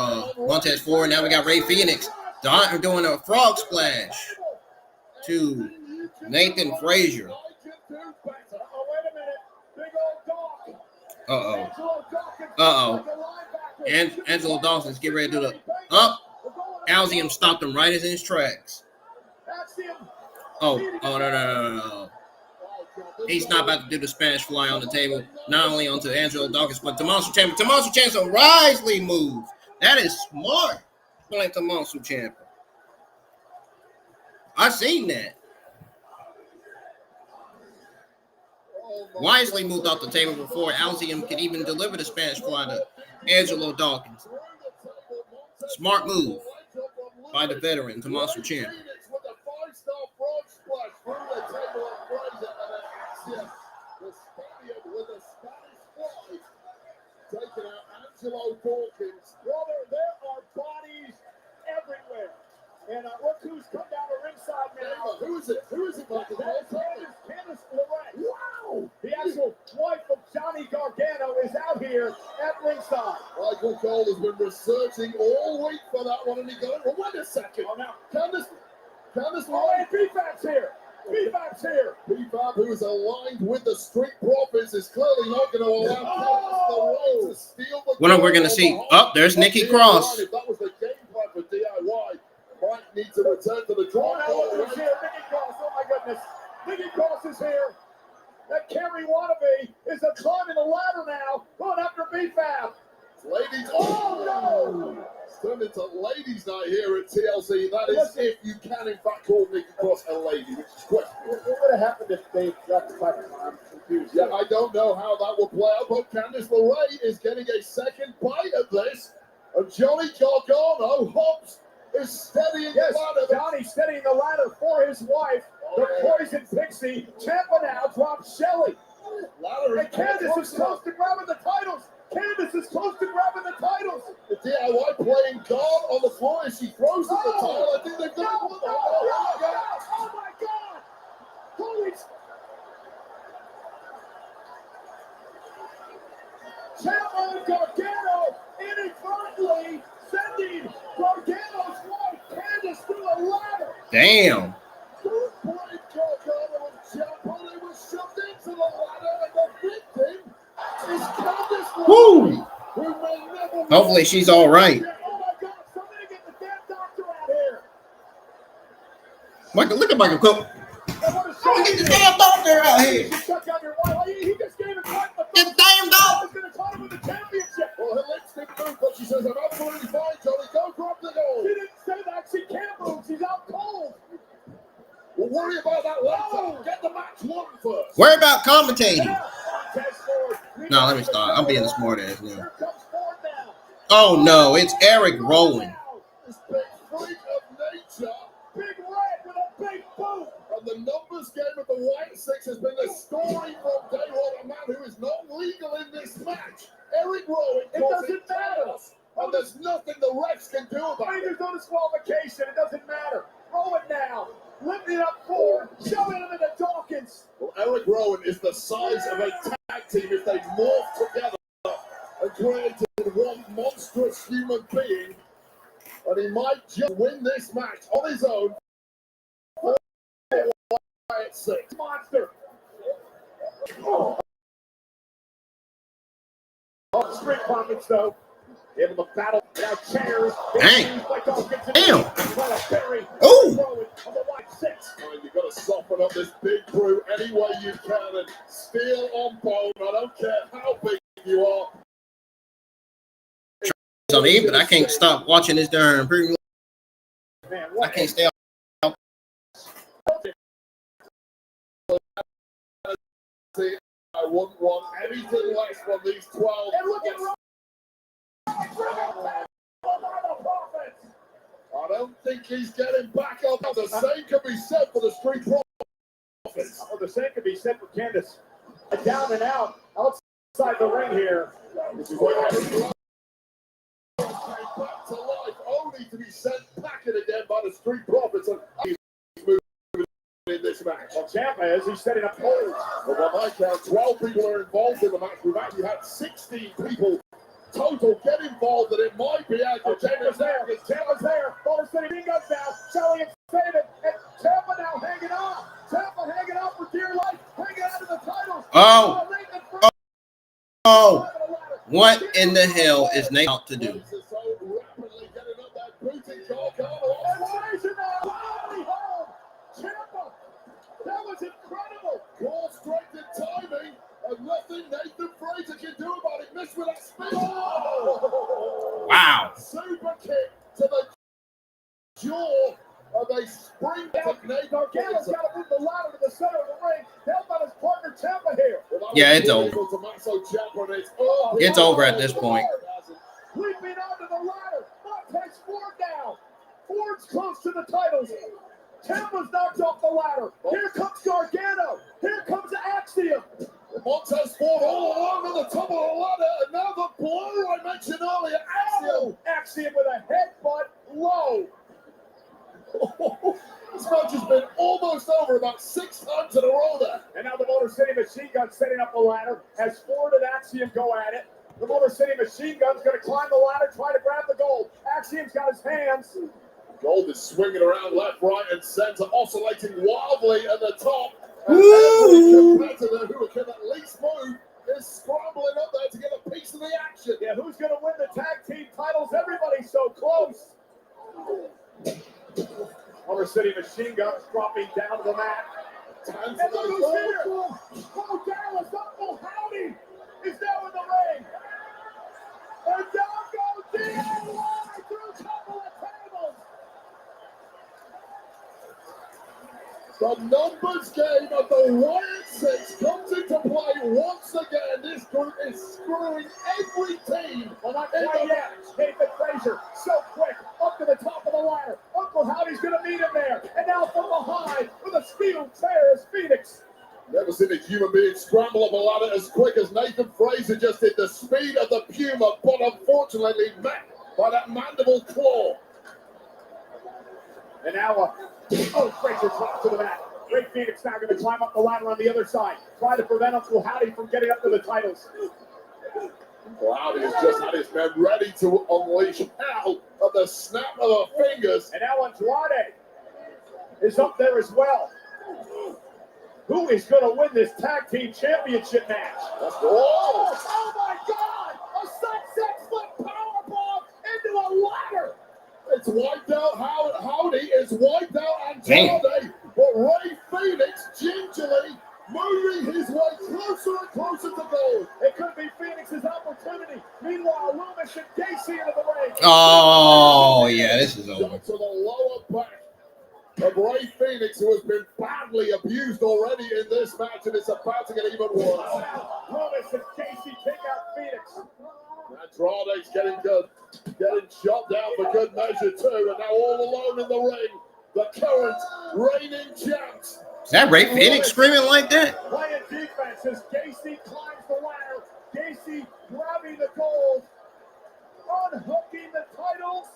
Montez Ford. Now we got Ray Phoenix doing a frog splash to Nathan Frazier. And Angelo Dawson's get ready to do the up. Alzium stopped him right in his tracks. No. He's not about to do the Spanish fly on the table, not only onto Angelo Dawkins, but Tommaso Ciampa. Tommaso Ciampa a wisely move. That is smart. Playing Tommaso Ciampa. I seen that. Wisely moved off the table before Alzium could even deliver the Spanish fly to Angelo Dawkins. Smart move by the veteran, Tommaso Ciampa. Taking out Angelo Dawkins. Brother, there are bodies everywhere. And look who's come down the ringside now. Who is it? Who is it, Michael? That is Candice LeRae. Wow! The actual wife of Johnny Gargano is out here at ringside. Michael Cole has been researching all week for that one, and he got it. Well, wait a second. Oh, now. Candice Oh, and B-Fab's here. B-Fab's here. B-Fab, who is aligned with the Street Profits, is clearly not going to allow Candice LeRae to steal the What are we going to see? Oh, there's Nikki Cross. If that was the game plan for DIY, might need to return to the Oh, drawing now look board. who's here. Nikki Cross. Oh, my goodness. Nikki Cross is here. That Carrie Wannabe is climbing the ladder now, going after B-Fab. Ladies, Oh, no. It's turned into ladies' night here at TLC. That is if you can, in fact, call Nikki Cross a lady, which is questionable. What would have happened if they got the fight? I'm confused. Yeah, I don't know how that will play out, but Candice LeRae is getting a second bite at this. And Johnny Gargano, Hobbs, is steadying Yes, the ladder. Johnny steadying the ladder for his wife, the Poison Pixie. Ciampa now drops Shelley. And Candice is close to grabbing the titles. Candice is close to grabbing the titles. The DIY playing guard on the floor as she throws at the title. I think they've got it. Oh my God! Holy! Ciampa and Gargano inadvertently sending Gargano's wife Candice through a ladder. Damn. Don't blame Gargano and Ciampa. They were shoved into the ladder, and the victim is Candice LeRae, Woo! who may never Hopefully she's all right. Oh my God! Somebody get the damn doctor out here. Michael, look at Michael Cook. Get the damn doctor out here. He just gave it right. Get the damn dog. He's gonna try Rowan with the championship. Well, her lips didn't move, but she says, I'm absolutely fine, Johnny. Go grab the gold. She didn't say that. She can't move. She's out cold. We'll worry about that later. Get the match won first. Worry about commentating. Montez Ford. No, let me start. I'm being a smart ass now. Here comes Ford now. Oh no, it's Eric Rowan. This big freak of nature. Big Red with a big boot. And the numbers game of the White Six has been the story from day one. A man who is not legal in this match. Eric Rowan. It doesn't matter. And there's nothing the refs can do about I mean, it. there's no disqualification. It doesn't matter. Rowan now. Lifting up Ford. Shoving him into Dawkins. Well, Eric Rowan is the size of a tag team if they morph together and created one monstrous human being. And he might just win this match on his own. At 6. Monster. Oh, street profits, though. Able to battle now chairs. Dang. Damn. Ooh. Ooh. On the White Six. And you've got to soften up this big crew any way you can and steel on bone. I don't care how big you are. So but I can't stop watching this darn premium. Man, I can't stay out. See, I wouldn't want anything less from these 12. And look at Rowan. I don't think he's getting back up. The same can be said for the Street Profits. Oh, the same could be said for Candace. Down and out, outside the ring here. This is what came back to life, only to be sent packing again by the Street Profits. And he's moving in this match. Well, Ciampa is. He's setting up holds. But by my count, 12 people are involved in the match. We've actually had 16 people total get involved, and it might be out. Ciampa's there. Ciampa's there. Motor City Machine Guns now. Shelley and Save it. And Ciampa now hanging on. Ciampa hanging on for dear life. Hanging on to the titles. Oh. Oh. What in the hell is Nate out to do? So rapidly getting up that booty call. And Frazier now. Finally home. Ciampa. That was incredible. Call straight in timing, and nothing Nathan Frazier can do about it. Missed with that spin. Oh! Wow. Super kick to the jaw. They spring back. Gargano's got to move the ladder to the center of the ring. Help out his partner Ciampa here. Yeah, it's over. It's over at this point. Leaping onto the ladder. Montez Ford now. Ford's close to the titles. Ciampa's knocked off the ladder. Here comes Gargano. Here comes Axiom. Montez Ford all along on the top of the ladder, and now the blow I mentioned earlier. Axiom with a headbutt low. This match has been almost over about 6 times in a row there. And now the Motor City Machine Gun setting up the ladder as Ford and Axiom go at it. The Motor City Machine Gun's going to climb the ladder, try to grab the gold. Axiom's got his hands. Gold is swinging around left, right, and center, oscillating wildly at the top. And every competitor who can at least move is scrambling up there to get a piece of the action. Yeah, who's going to win the tag team titles? Everybody's so close. Motor City Machine Guns dropping down to the mat. And look who's here. Oh, Dallas, Uncle Howdy is now in the ring. And down goes DIY through a couple of tables. The numbers game of the Wyatt Six comes into play once again. This group is screwing every team. Well, not quite yet. Nathan Frazier, so quick, up to the top of the ladder. Uncle Howdy's going to meet him there. And now from behind, with a steel chair is Phoenix. Never seen a human being scramble up a ladder as quick as Nathan Frazier just did. The speed of the Puma, but unfortunately met by that mandible claw. And now, Frazier drops to the mat. Great Phoenix now going to climb up the ladder on the other side. Try to prevent Uncle Howdy from getting up to the titles. Howdy has just had his men ready to unleash hell at the snap of the fingers. And now Andrade is up there as well. Who is going to win this tag team championship match? Oh my God! A sunset flip powerbomb into a ladder! It's wiped out. Howdy is wiped out Andrade, but Ray Phoenix gingerly moving his way closer and closer to gold. It could be Phoenix's opportunity. Meanwhile, Loomis and Gacy into the ring. Oh, yeah, this is over. To the lower back of Ray Phoenix, who has been badly abused already in this match, and it's about to get even worse. Loomis and Gacy take out Phoenix. Andrade's getting good, getting shot down for good measure too, and now all alone in the ring, the current reigning champs. Is that Ray Phoenix screaming like that? Playing defense as Gacy climbs the ladder. Gacy grabbing the gold, unhooking the titles.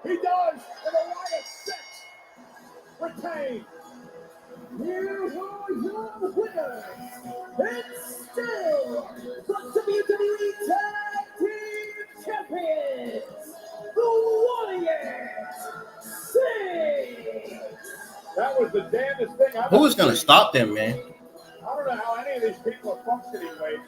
He does, and the Wyatt 6 retain. Here are your winners, and still the WWE Tag Team Champions, the Wyatt 6. That was the damnedest thing I've Who is ever going to seen. stop them, man? I don't know how any of these people are functioning, Wade.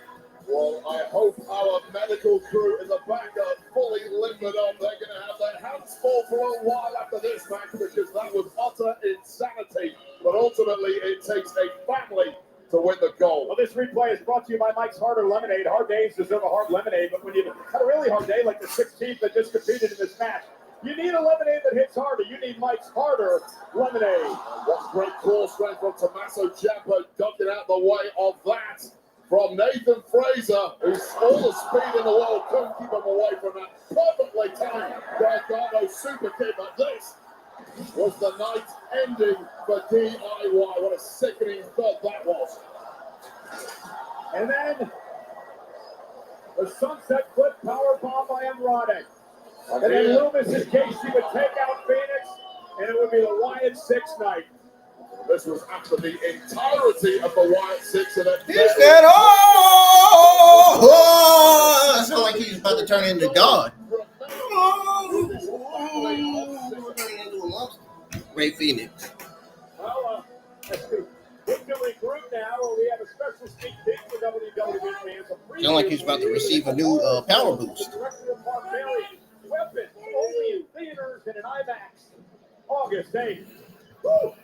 Well, I hope our medical crew in the back are fully limbered up. They're going to have their hands full for a while after this match because that was utter insanity. But ultimately, it takes a family to win the gold. Well, this replay is brought to you by Mike's Harder Lemonade. Hard days deserve a hard lemonade, but when you've had a really hard day like the 16th that just competed in this match, you need a lemonade that hits harder. You need Mike's Harder Lemonade. What great core strength from Tommaso Ciampa, ducking out the way of that. From Nathan Fraser, who's all the speed in the world, couldn't keep him away from that perfectly timed Gargano super kick. But this was the night ending for DIY. What a sickening thud that was. And then the sunset flip power bomb by Andrade. And then Loomis and Casey would take out Phoenix, and it would be the Wyatt 6 night. This was after the entirety of the Wyatt 6 and He said, oh, it sounded like he was about to turn into God. Ray Phoenix. Well, we can regroup now. We have a special sneak peek for WWE fans. Sound like he's about to receive a new power boost. Director of Barbarian Weapon, only in theaters and in IMAX, August 8th. Woo!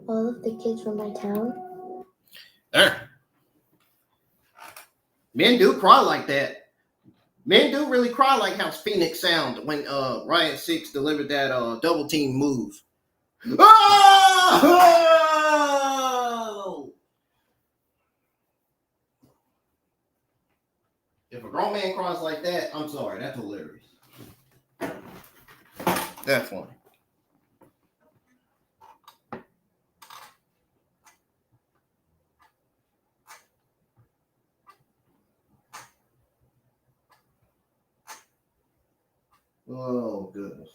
All of the kids from my town. There. Men do cry like that. Men do really cry like how Phoenix sound when Riot 6 delivered that double team move. Oh! If a grown man cries like that, I'm sorry, that's hilarious. That's funny. Oh, goodness.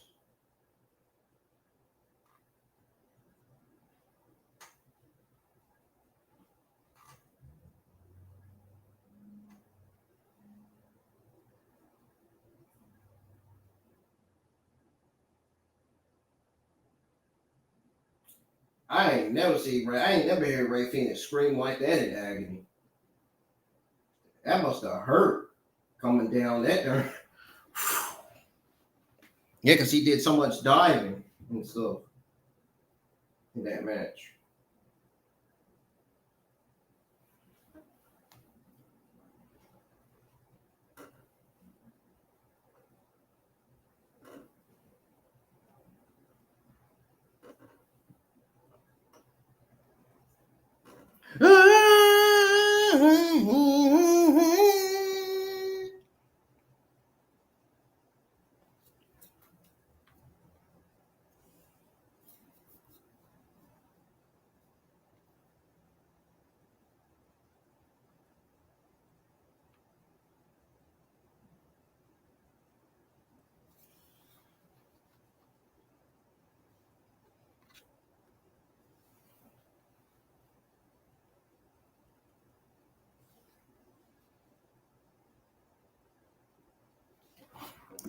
I ain't never heard Ray Phoenix scream like that in agony. That must have hurt coming down that there. Yeah, because he did so much diving and stuff in that match.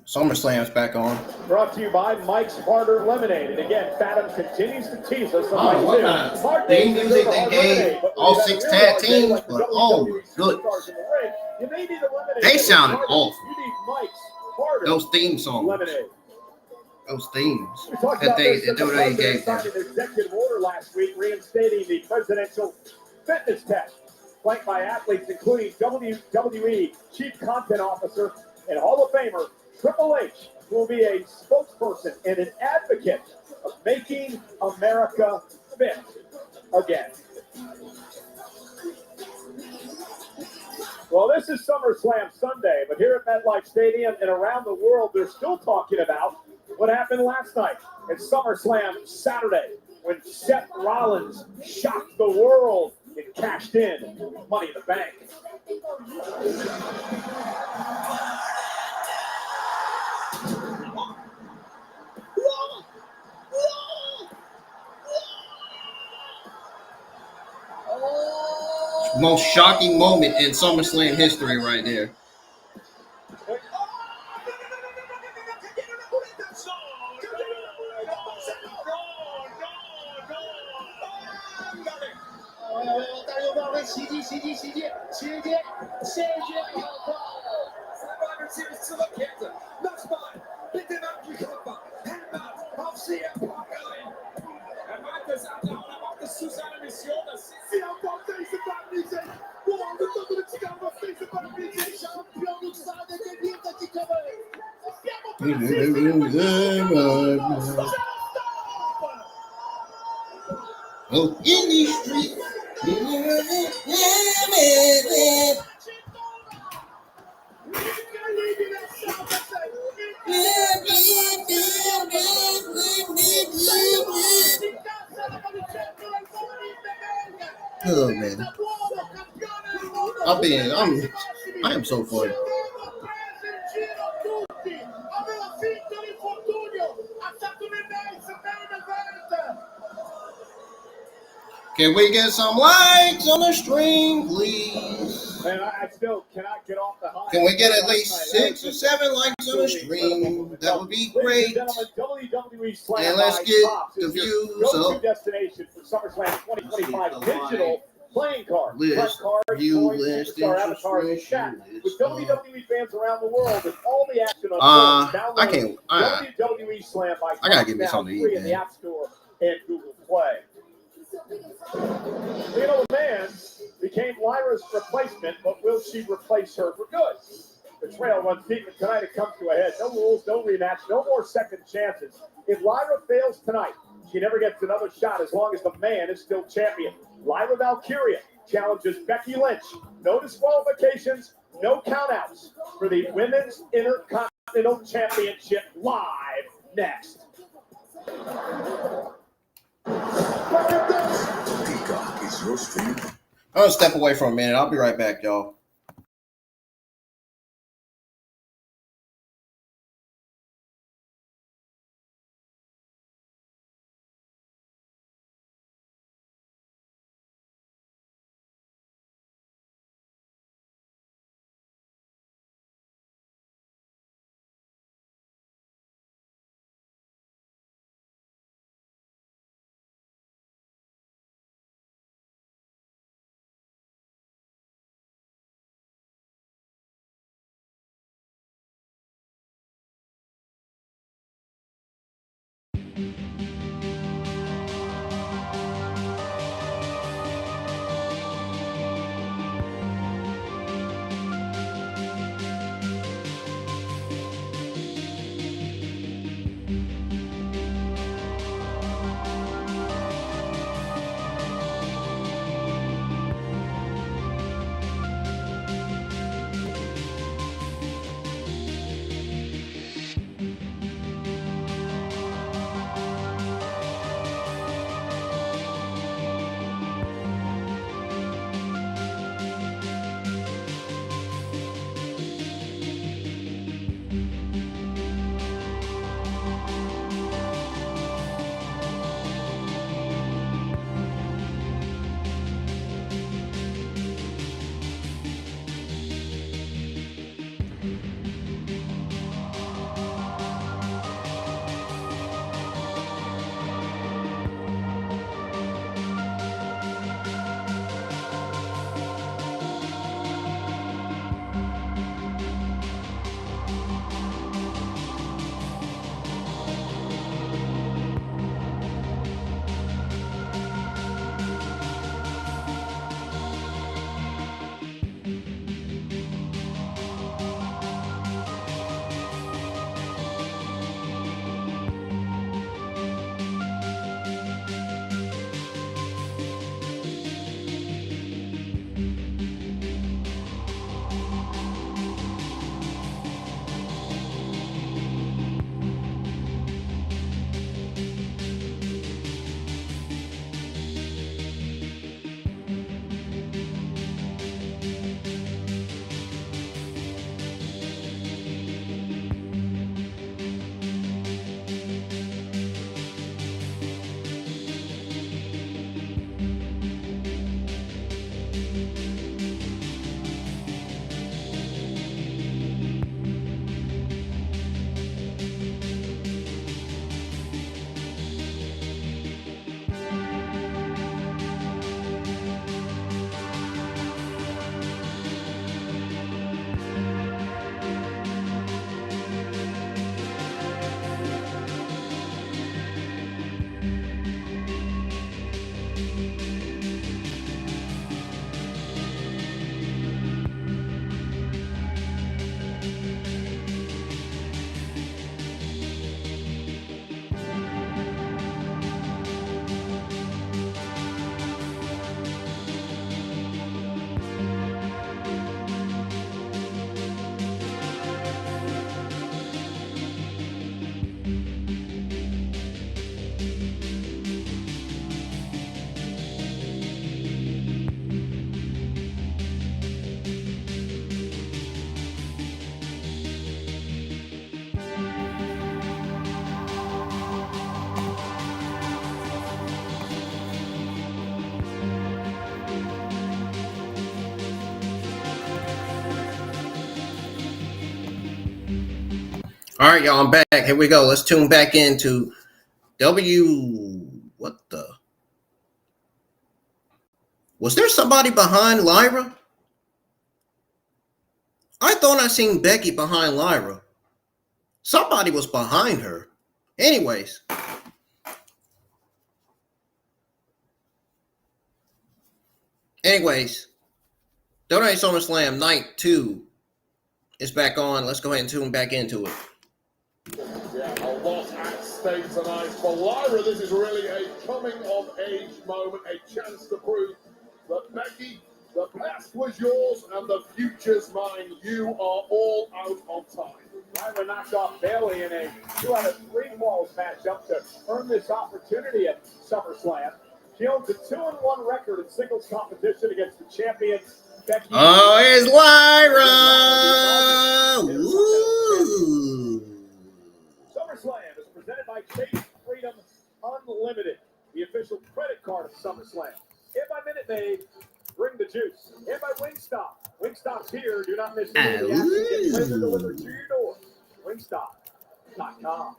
SummerSlam's back on. Brought to you by Mike's Harder Lemonade. And again, Fathom continues to tease us. Oh, what kind of theme music they gave all 6 tag teams, but oh my goodness. They sounded awful. You need Mike's Harder Those theme songs, Lemonade. those themes We talked that about they this. The gave president them. signed an executive order last week reinstating the presidential fitness test. flanked by athletes including WWE Chief Content Officer and Hall of Famer Triple H, who will be a spokesperson and an advocate of making America fit again. Well, this is SummerSlam Sunday, but here at MetLife Stadium and around the world, they're still talking about what happened last night at SummerSlam Saturday when Seth Rollins shocked the world and cashed in Money in the Bank. Most shocking moment in SummerSlam history right there. Oh, in the street. Oh man, I am so funny. Can we get some likes on the stream, please? Man, I still cannot get off the high. Can we get at least 6 or 7 likes on the stream? That would be great. And let's get the views up. Destination for SummerSlam 2025 digital playing card. List, view list, avatars, and chat with WWE fans around the world and all the action on I can't. WWE Slam by I gotta give me something to eat, in the man. App Store and Google Play. You know, the man became Lyra's replacement, but will she replace her for good? The trail runs deep, and tonight it comes to a head. No rules, no rematch, no more second chances. If Lyra fails tonight, she never gets another shot as long as the man is still champion. Lyra Valkyria challenges Becky Lynch. No disqualifications, no countouts for the Women's Intercontinental Championship live next. Peacock is your stream. I'm gonna step away for a minute. I'll be right back, y'all. All right, y'all, I'm back. Here we go. Let's tune back into Was there somebody behind Lyra? I thought I seen Becky behind Lyra. Somebody was behind her. Anyways. WWE SummerSlam Night 2 is back on. Let's go ahead and tune back into it. Yeah, a lot at stake tonight for Lyra. This is really a coming-of-age moment, a chance to prove that Becky, the past was yours and the future's mine. You are all out on time. Lyra knocked off Bayley in a 2 out of 3 falls matchup to earn this opportunity at SummerSlam. She owns a 2-1 record in singles competition against the champion Becky. Oh, it's Lyra! Woo! SummerSlam is presented by Chase Freedom Unlimited, the official credit card of SummerSlam. And by Minute Maid, bring the juice. And by Wingstop. Wingstop's here. Do not miss any of the action. Get flavor delivered to your door. Wingstop.com.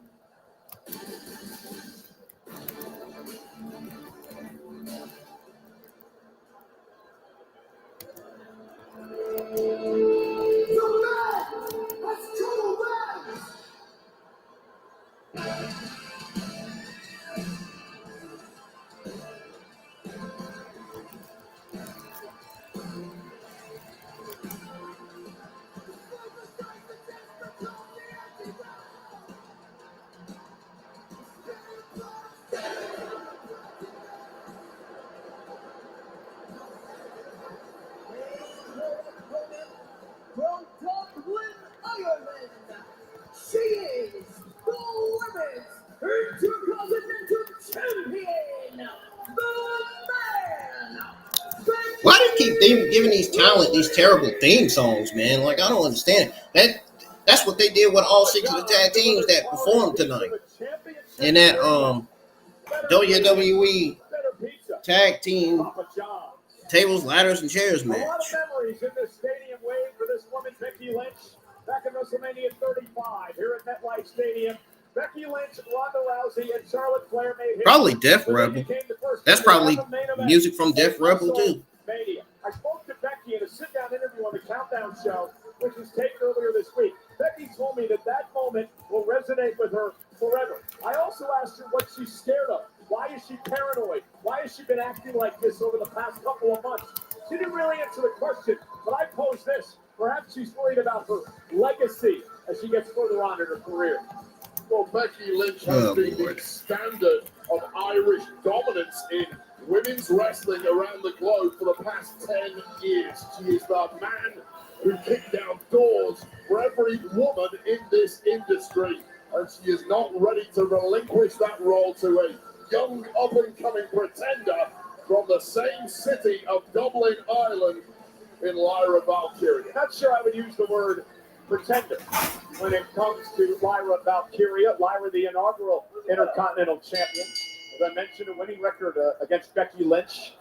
From Dublin, Ireland, she is the Women's Intercontinental Champion, the man. Why do you keep giving these talent these terrible theme songs, man? Like, I don't understand. That's what they did with all 6 of the tag teams that performed tonight. In that WWE tag team tables, ladders, and chairs A lot match. of memories in this stadium waiting for this woman, Becky Lynch. Back in WrestleMania 35 here at MetLife Stadium. Becky Lynch, Ronda Rousey, and Charlotte Flair made history. Probably Def Rebel. That's probably music from Def Rebel, too. Mania. I spoke to Becky in a sit-down interview on the Countdown show, which was taped earlier this week. Becky told me that moment will resonate with her forever. I also asked her what she's scared of. Why is she paranoid? Why has she been acting like this over the past couple of months? She didn't really answer the question, but I posed this. Perhaps she's worried about her legacy as she gets further on in her career. Well, Becky Lynch has been the standard of Irish dominance in women's wrestling around the globe for the past 10 years. She is the man who kicked down doors for every woman in this industry, and she is not ready to relinquish that role to a young up-and-coming pretender from the same city of Dublin, Ireland, in Lyra Valkyria. Not sure I would use the word pretender when it comes to Lyra Valkyria. Lyra, the inaugural Intercontinental Champion. As I mentioned, a winning record against Becky Lynch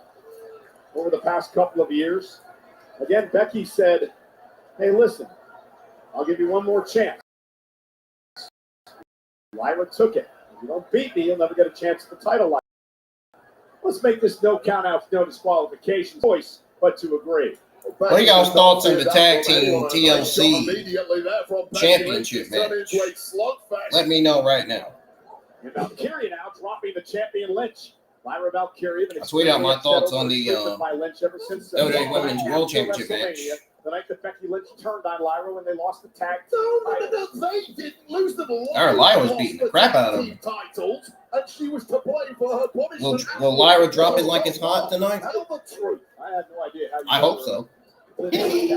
over the past couple of years. Again, Becky said, hey, listen, I'll give you one more chance. Lyra took it. If you don't beat me, you'll never get a chance at the title. Let's make this no countouts, no disqualifications choice, but to agree. What are y'all's thoughts on the tag team TLC championship match? Let me know right now. And Valkyria now dropping the champion Lynch. Lyra Valkyria. I tweet out my thoughts on the WWE Women's World Championship match. The night that Becky Lynch turned on Lyra when they lost the tag No, they didn't lose them. Lyra was beating the crap out of them. Titles, and she was to blame for her punishment. Will Lyra drop it like it's hot tonight? Tell the truth. I had no idea how you I hope so. Nobody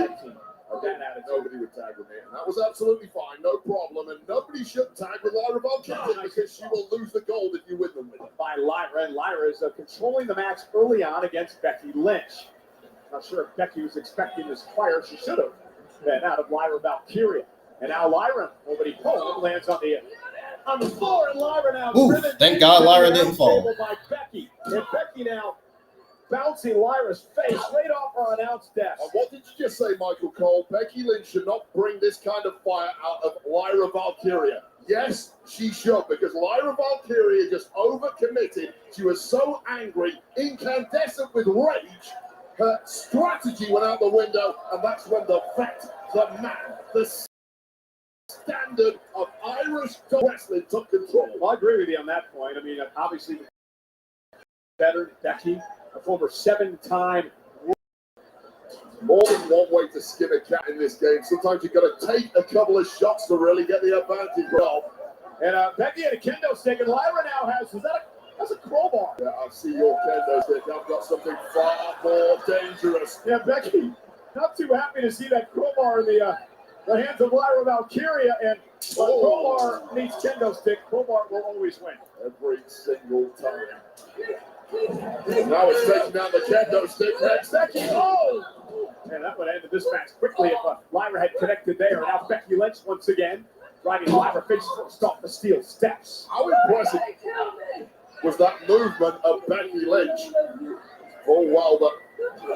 would tag with me, and that was absolutely fine, no problem. And nobody should tag with Lyra Valkyria because she will lose the gold if you win them with her. By Lyra, and Lyra is controlling the match early on against Becky Lynch. Not sure if Becky was expecting this fire. She should have been out of Lyra Valkyria. And now Lyra, nobody pulled, lands on the floor, and Lyra now. Ooh, thank God Lyra didn't fall. By Becky. And Becky now bouncing Lyra's face right off our announce desk. And what did you just say, Michael Cole? Becky Lynch should not bring this kind of fire out of Lyra Valkyria. Yes, she should, because Lyra Valkyria just overcommitted. She was so angry, incandescent with rage. Her strategy went out the window, and that's when the vet, the man, the standard of Irish wrestling took control. Well, I agree with you on that point. I mean, obviously, better Becky, a former 7-time. More than one way to skin a cat in this game. Sometimes you've got to take a couple of shots to really get the advantage. Well, and Becky had a kendo stick, and Lyra now that's a crowbar. yeah, I see your kendo stick. I've got something far more dangerous. Yeah, Becky, not too happy to see that crowbar in the hands of Lyra Valkyria, and crowbar meets kendo stick. Crowbar will always win. Every single time. Now it's taking down the kendo stick. Next, Becky, and that would have ended this match quickly if Lyra had connected there. Now Becky Lynch once again driving Lyra face first off the steel steps. how impressive was that movement of Becky Lynch? Oh, well, but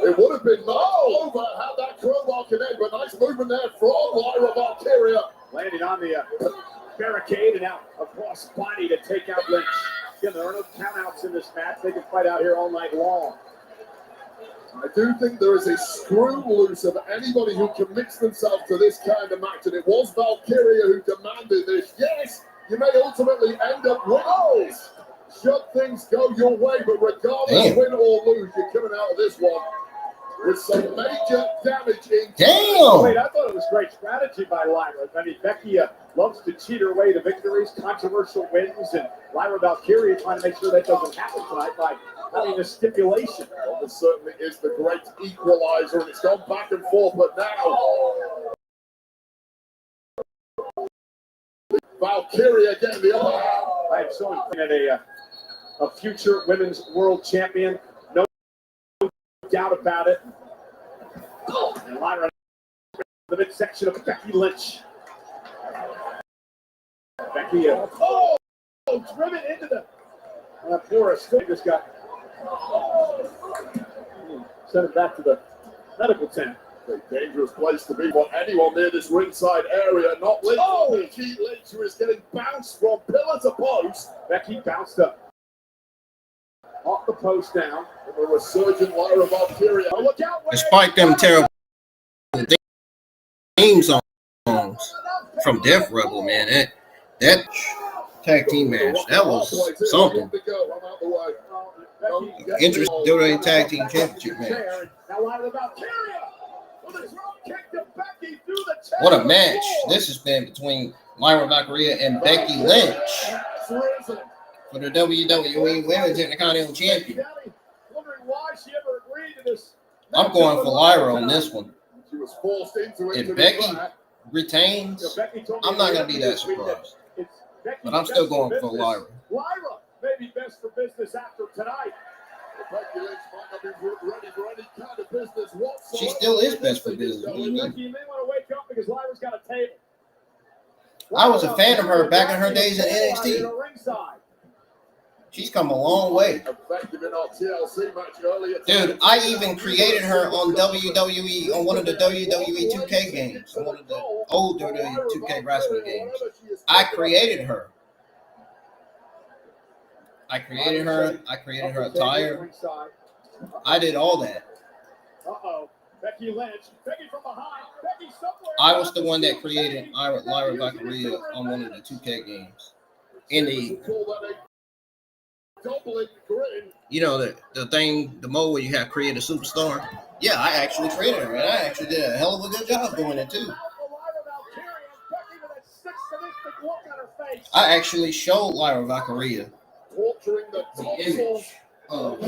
it would have been much over had that crowbar connected, but nice movement there from Lyra Valkyria. Landing on the barricade and out across body to take out Lynch. Again, there are no countouts in this match. They can fight out here all night long. I do think there is a screw loose of anybody who commits themselves to this kind of match, and it was Valkyria who demanded this. Yes, you may ultimately end up winning this. Should things go your way, but regardless, win or lose, you're coming out of this one with some major damage in. Wait, I thought it was great strategy by Lyra. I mean, Becky loves to cheat her way to victories, controversial wins, and Lyra Valkyria trying to make sure that doesn't happen tonight by having a stipulation. Well, this certainly is the great equalizer, and it's gone back and forth, but now Valkyria getting the upper hand. I am so at a future women's world champion. No doubt about it. And Lyra in the midsection of Becky Lynch. Becky, driven into the Forrest. Still just got sent it back to the medical tent. A dangerous place to be for anyone near this ringside area. Not Lynch. Becky Lynch, who is getting bounced from pillar to post. Becky bounced up off the post now. And the resurgent Lyra Valkyria. Oh, look out! Despite them terrible theme songs from Death Rebel, man, that tag team match, that was something. Interesting WWE Tag Team Championship match. Now Lyra Valkyria with a drop kick to Becky through the chair. What a match this has been between Lyra Valkyria and Becky Lynch for the WWE Women's Intercontinental Championship. Wondering why she ever agreed to this. I'm going for Lyra on this one. She was forced into it. If Becky retains, I'm not going to be that surprised. But I'm still going for Lyra. Lyra may be best for business after tonight. Becky Lynch might not be ready for any kind of business whatsoever. She still is best for business. Becky, you may want to wake up because Lyra's got a table. I was a fan of her back in her days in NXT. She's come a long way. Effective in our TLC match earlier. Dude, I even created her on WWE, on one of the WWE 2K games, on one of the older 2K wrestling games. I created her. I created her attire. I did all that. Becky Lynch. Becky from behind. Becky somewhere. I was the one that created Lyra Valkyria on one of the 2K games. In the, you know, the thing, the mode where you have create a superstar. Yeah, I actually created her, and I actually did a hell of a good job doing it too. I actually showed Lyra Valkyria the image of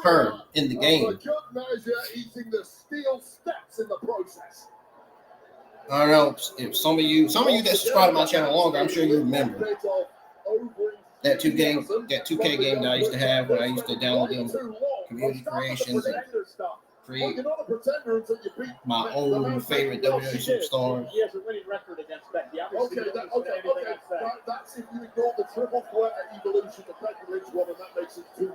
her in the game. Eating the steel steps in the process. I don't know if some of you that subscribe to my channel longer, I'm sure you remember that 2K game that I used to have when I used to download them community creations and Three. Well, you're not a pretender until you beat My the own man favorite who WWE else she did. superstars. He has a winning record against Becky. Obviously, Okay, you don't understand anything I say. that's if you ignore the triple threat evolution of Becky Lynch one, and that makes it 2-2.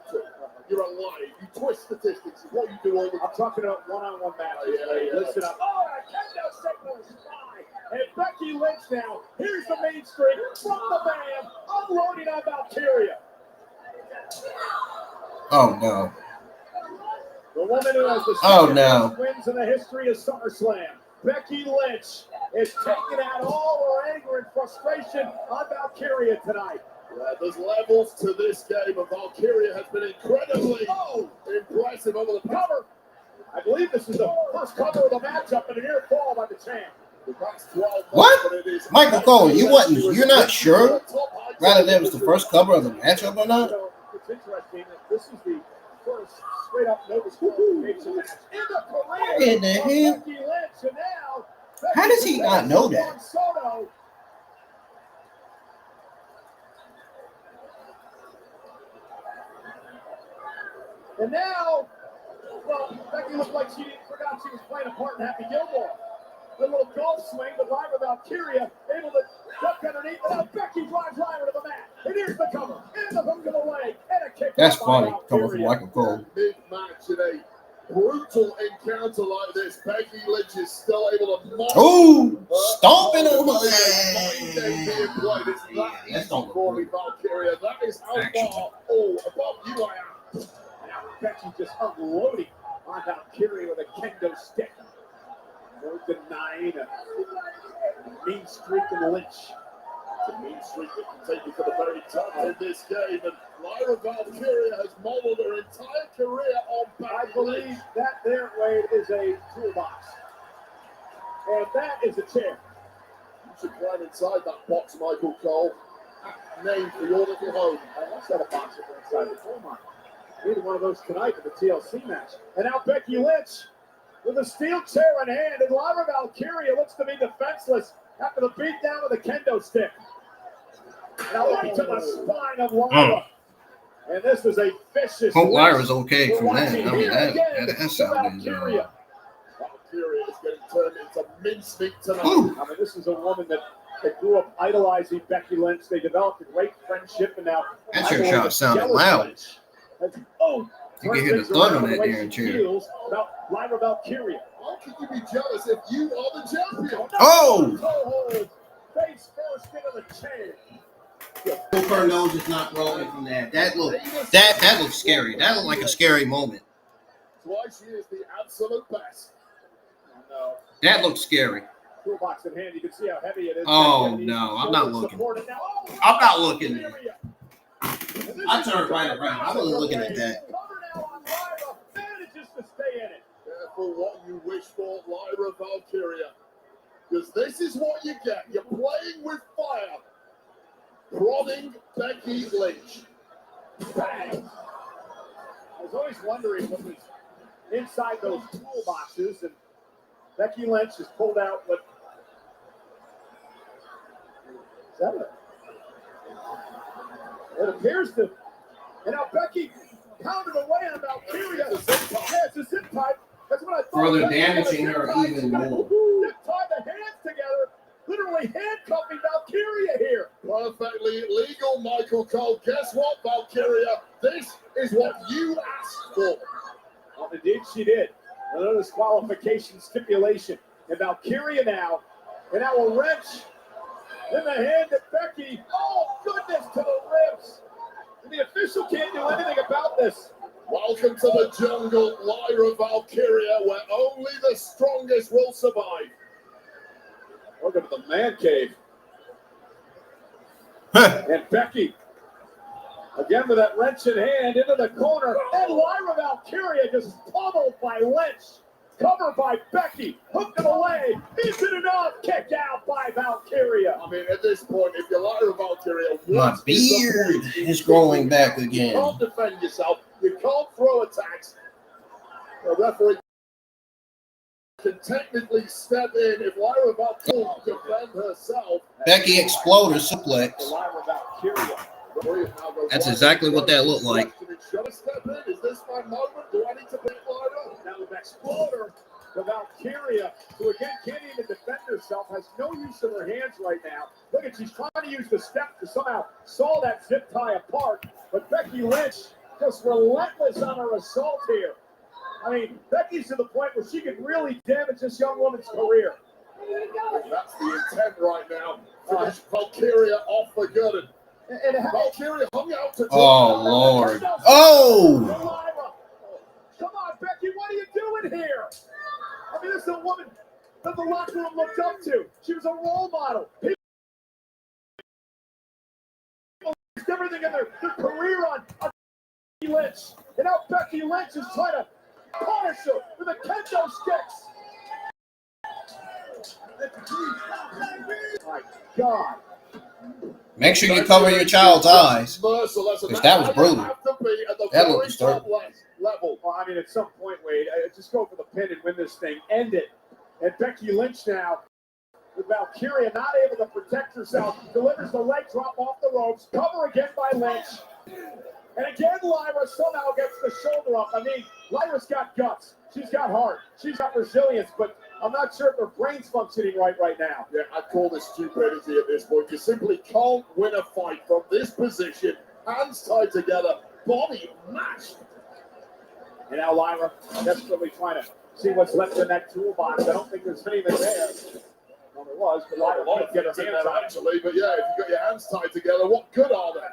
You're a liar. You twist statistics. It's what you do all the I'm talking about one-on-one matches. Yeah. Listen up. Oh, I cannot signal spy. And Becky Lynch now. Here's the main streak from the man, unloading on Valkyria. Oh no. The woman who has the Oh, no. wins in the history of SummerSlam. Becky Lynch is taking out all her anger and frustration on Valkyria tonight. Yeah, there's levels to this game, and Valkyria has been incredibly impressive over the past. Cover. I believe this is the first cover of the matchup and a near fall by the champ. The past 12 months, What? but it is Michael Cole, you're not sure top whether that was the first cover of the matchup or not? So it's interesting that this is the first straight up no disqualification match in the career In the of hell? Becky Lynch. And now, How does he not know that? Soto. And now, well, Becky looked like she forgot she was playing a part in Happy Gilmore. A little golf swing, but Lyra Valkyria able to duck underneath. And now Becky drives Lyra to the mat. And here's the cover. And the hook to the leg. And a kick. That's out by funny coming from Valkyria. Michael Cole. mid-match in a brutal encounter like this. Becky Lynch is still able to mock. Ooh, stomping on the the That's not for me, Valkyria. That is how far. Oh, above you I am. Now Becky just unloading on Valkyria with a kendo stick. No denying a mean streak in Lynch. It's a mean streak that can take you to the very top in this game. And Lyra Valkyria has modeled her entire career on I Becky believe Lynch. that there, Wade, is a toolbox. And that is a chair. You should climb inside that box, Michael Cole. Name for your little home. I once had a box inside the coal mine. Needed one of those tonight for the TLC match. And now Becky Lynch with a steel chair in hand, and Lyra Valkyria looks to be defenseless after the beatdown with a kendo stick. Now right to the spine of Lyra. And this is a vicious. Hope lynch. Lyra's okay We're from that. watching I mean, here again that to sounded Valkyria. Valkyria is getting turned into mincemeat tonight. Ooh. I mean, this is a woman that grew up idolizing Becky Lynch. They developed a great friendship, and now That I chair believe shot the sounded jealous loud. Lynch has- Oh, You can turns hear the things thud around on the that way damn she chair. feels about Lyra Valkyria. How can you be jealous if you are the champion? Oh! Toe face first into the chair. Her nose is not rolling from that. That looks scary. That looked like a scary moment. Twice she is the absolute best. No. That looked scary. Toolbox in hand, you can see how heavy it is. Oh, Becky no, I'm shoulder not looking. support, and now- oh, I'm not looking. Valkyria. And this I is turned a right around. I wasn't looking at that. Cover now on Lyra. Manages to stay in it. Careful what you wish for, Lyra Valkyria. Because this is what you get. You're playing with fire. Prodding Becky Lynch. Bang. I was always wondering what was inside those toolboxes, and Becky Lynch has pulled out what is that it appears to, and now Becky pounded away on Valkyria. Yeah, it's a zip tie. That's what I thought. Further Becky had a damaging zip her tie. even She's got more. Zip tie the hands together, literally handcuffing Valkyria here. Perfectly legal, Michael Cole. Guess what, Valkyria? This is what you asked for. Well, indeed she did. Another disqualification stipulation. And Valkyria now, and now a wrench in the hand of Becky. Oh, goodness, to the ribs. And the official can't do anything about this. Welcome to the jungle, Lyra Valkyria, where only the strongest will survive. Welcome to the man cave. Huh. And Becky, again with that wrench in hand, into the corner. And Lyra Valkyria just pummeled by Lynch. Covered by Becky. Hook to the leg. Is it enough? Kick out by Valkyria. I mean, at this point, if you're Lyra Valkyria, My what is the beard point? is growing back You again. can't defend yourself. You can't throw attacks. The referee can technically step in if Lyra Valkyria can defend herself. Becky exploder suplex. Lyra Valkyria. That's exactly what that looked like. Should I step in? Is this my moment? Do I need to beat Lyra? Now with exploder. The Valkyria, who again can't even defend herself, has no use of her hands right now. Look at, she's trying to use the step to somehow saw that zip tie apart. But Becky Lynch just relentless on her assault here. I mean, Becky's to the point where she could really damage this young woman's career. That's the intent right now. Finish Valkyria off the gutted. Valkyria hung out to Oh, Lord. Oh! Come on, Becky, what are you doing here? I mean, this is a woman that the locker room looked up to. She was a role model. People used everything in their career on Becky Lynch. And now Becky Lynch is trying to punish her with a kendo sticks. My God. Make sure you cover your child's eyes. Because that was brutal. That looked disturbing. Level. Well, I mean, at some point, Wade, just go for the pin and win this thing. End it. And Becky Lynch now, with Valkyria not able to protect herself, delivers the leg drop off the ropes. Cover again by Lynch. And again, Lyra somehow gets the shoulder up. I mean, Lyra's got guts. She's got heart. She's got resilience. But I'm not sure if her brain's functioning right now. Yeah, I'd call this stupidity at this point. You simply can't win a fight from this position. Hands tied together, body mashed. And now Lyra desperately trying to see what's left in that toolbox. I don't think there's anything there. Well, there was, but Lyra couldn't get her hands on it. Actually, but yeah, if you've got your hands tied together, what good are they?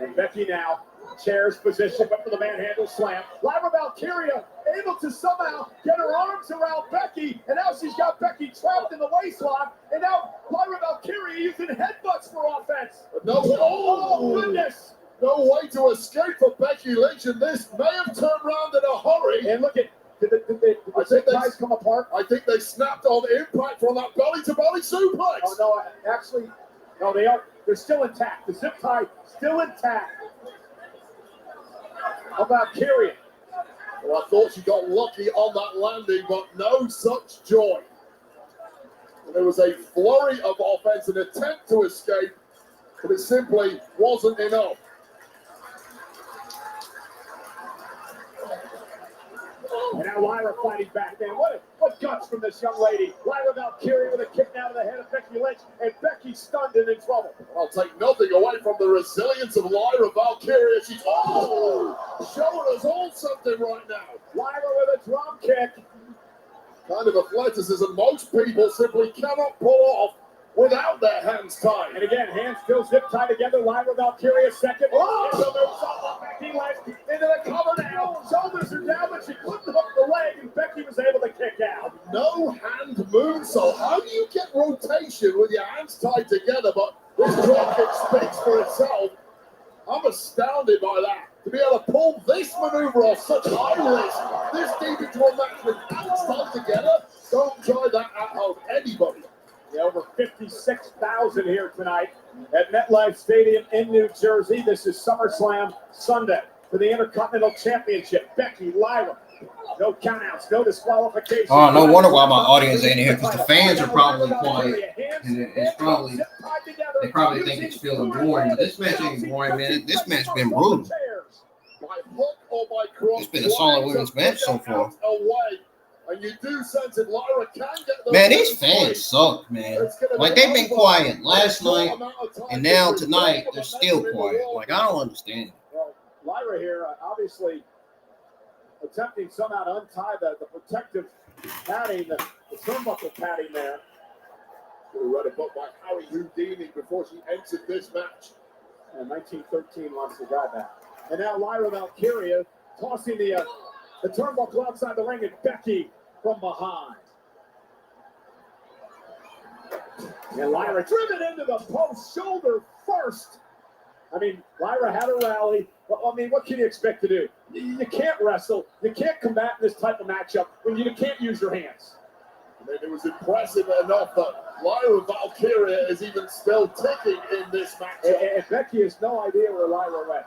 And Becky now, chairs position, but for the manhandle slam. Lyra Valkyria able to somehow get her arms around Becky, and now she's got Becky trapped in the waistlock, and now Lyra Valkyria using headbutts for offense. Oh, goodness. No way to escape for Becky Lynch, and this may have turned around in a hurry. And look at, did the zip ties come apart? I think they snapped on impact from that belly-to-belly suplex. Oh, no, actually, no, they are. They're still intact. The zip tie still intact. How about Valkyria? Well, I thought she got lucky on that landing, but no such joy. There was a flurry of offense, an attempt to escape, but it simply wasn't enough. And now Lyra fighting back, man. What guts from this young lady. Lyra Valkyria with a kick down to the head of Becky Lynch, and Becky stunned and in trouble. I'll take nothing away from the resilience of Lyra Valkyria. She's showing us all something right now. Lyra with a drum kick. Kind of athleticism most people simply cannot pull off without their hands tied. And again, hands still zip tied together. Lyra Valkyria second. Oh, Becky Lynch into the cover now. Shoulders are down, but she couldn't hook the leg, and Becky was able to kick out. No hand moonsault. How do you get rotation with your hands tied together? But this drop kick speaks for itself. I'm astounded by that. To be able to pull this maneuver off such high risk, this deep into a match with hands tied together, don't try that at home, anybody. Yeah, over 56,000 here tonight at MetLife Stadium in New Jersey. This is SummerSlam Sunday for the Intercontinental Championship. Becky, Lyra, no countouts, no disqualifications. Oh, no wonder why my audience ain't here, because the fans are probably quiet. And it's probably, they probably think it's feeling boring. But this match ain't boring, man. This match been brutal. It's been a solid women's match so far. And you do sense that Lyra can get Man, these fans suck, man. Like, they've been quiet last night, and now tonight, they're still quiet. Like, I don't understand. Well, Lyra here, obviously attempting somehow to untie the protective padding, the turnbuckle padding there. We read a book by Harry Houdini before she entered this match. And 1913 once they got that. And now Lyra Valkyria tossing the turnbuckle outside the ring, and Becky from behind. And Lyra driven into the post, shoulder first. I mean, Lyra had a rally. Well, I mean, what can you expect to do? You can't wrestle. You can't combat in this type of matchup when you can't use your hands. I mean, it was impressive enough that Lyra Valkyria is even still ticking in this match. And Becky has no idea where Lyra went.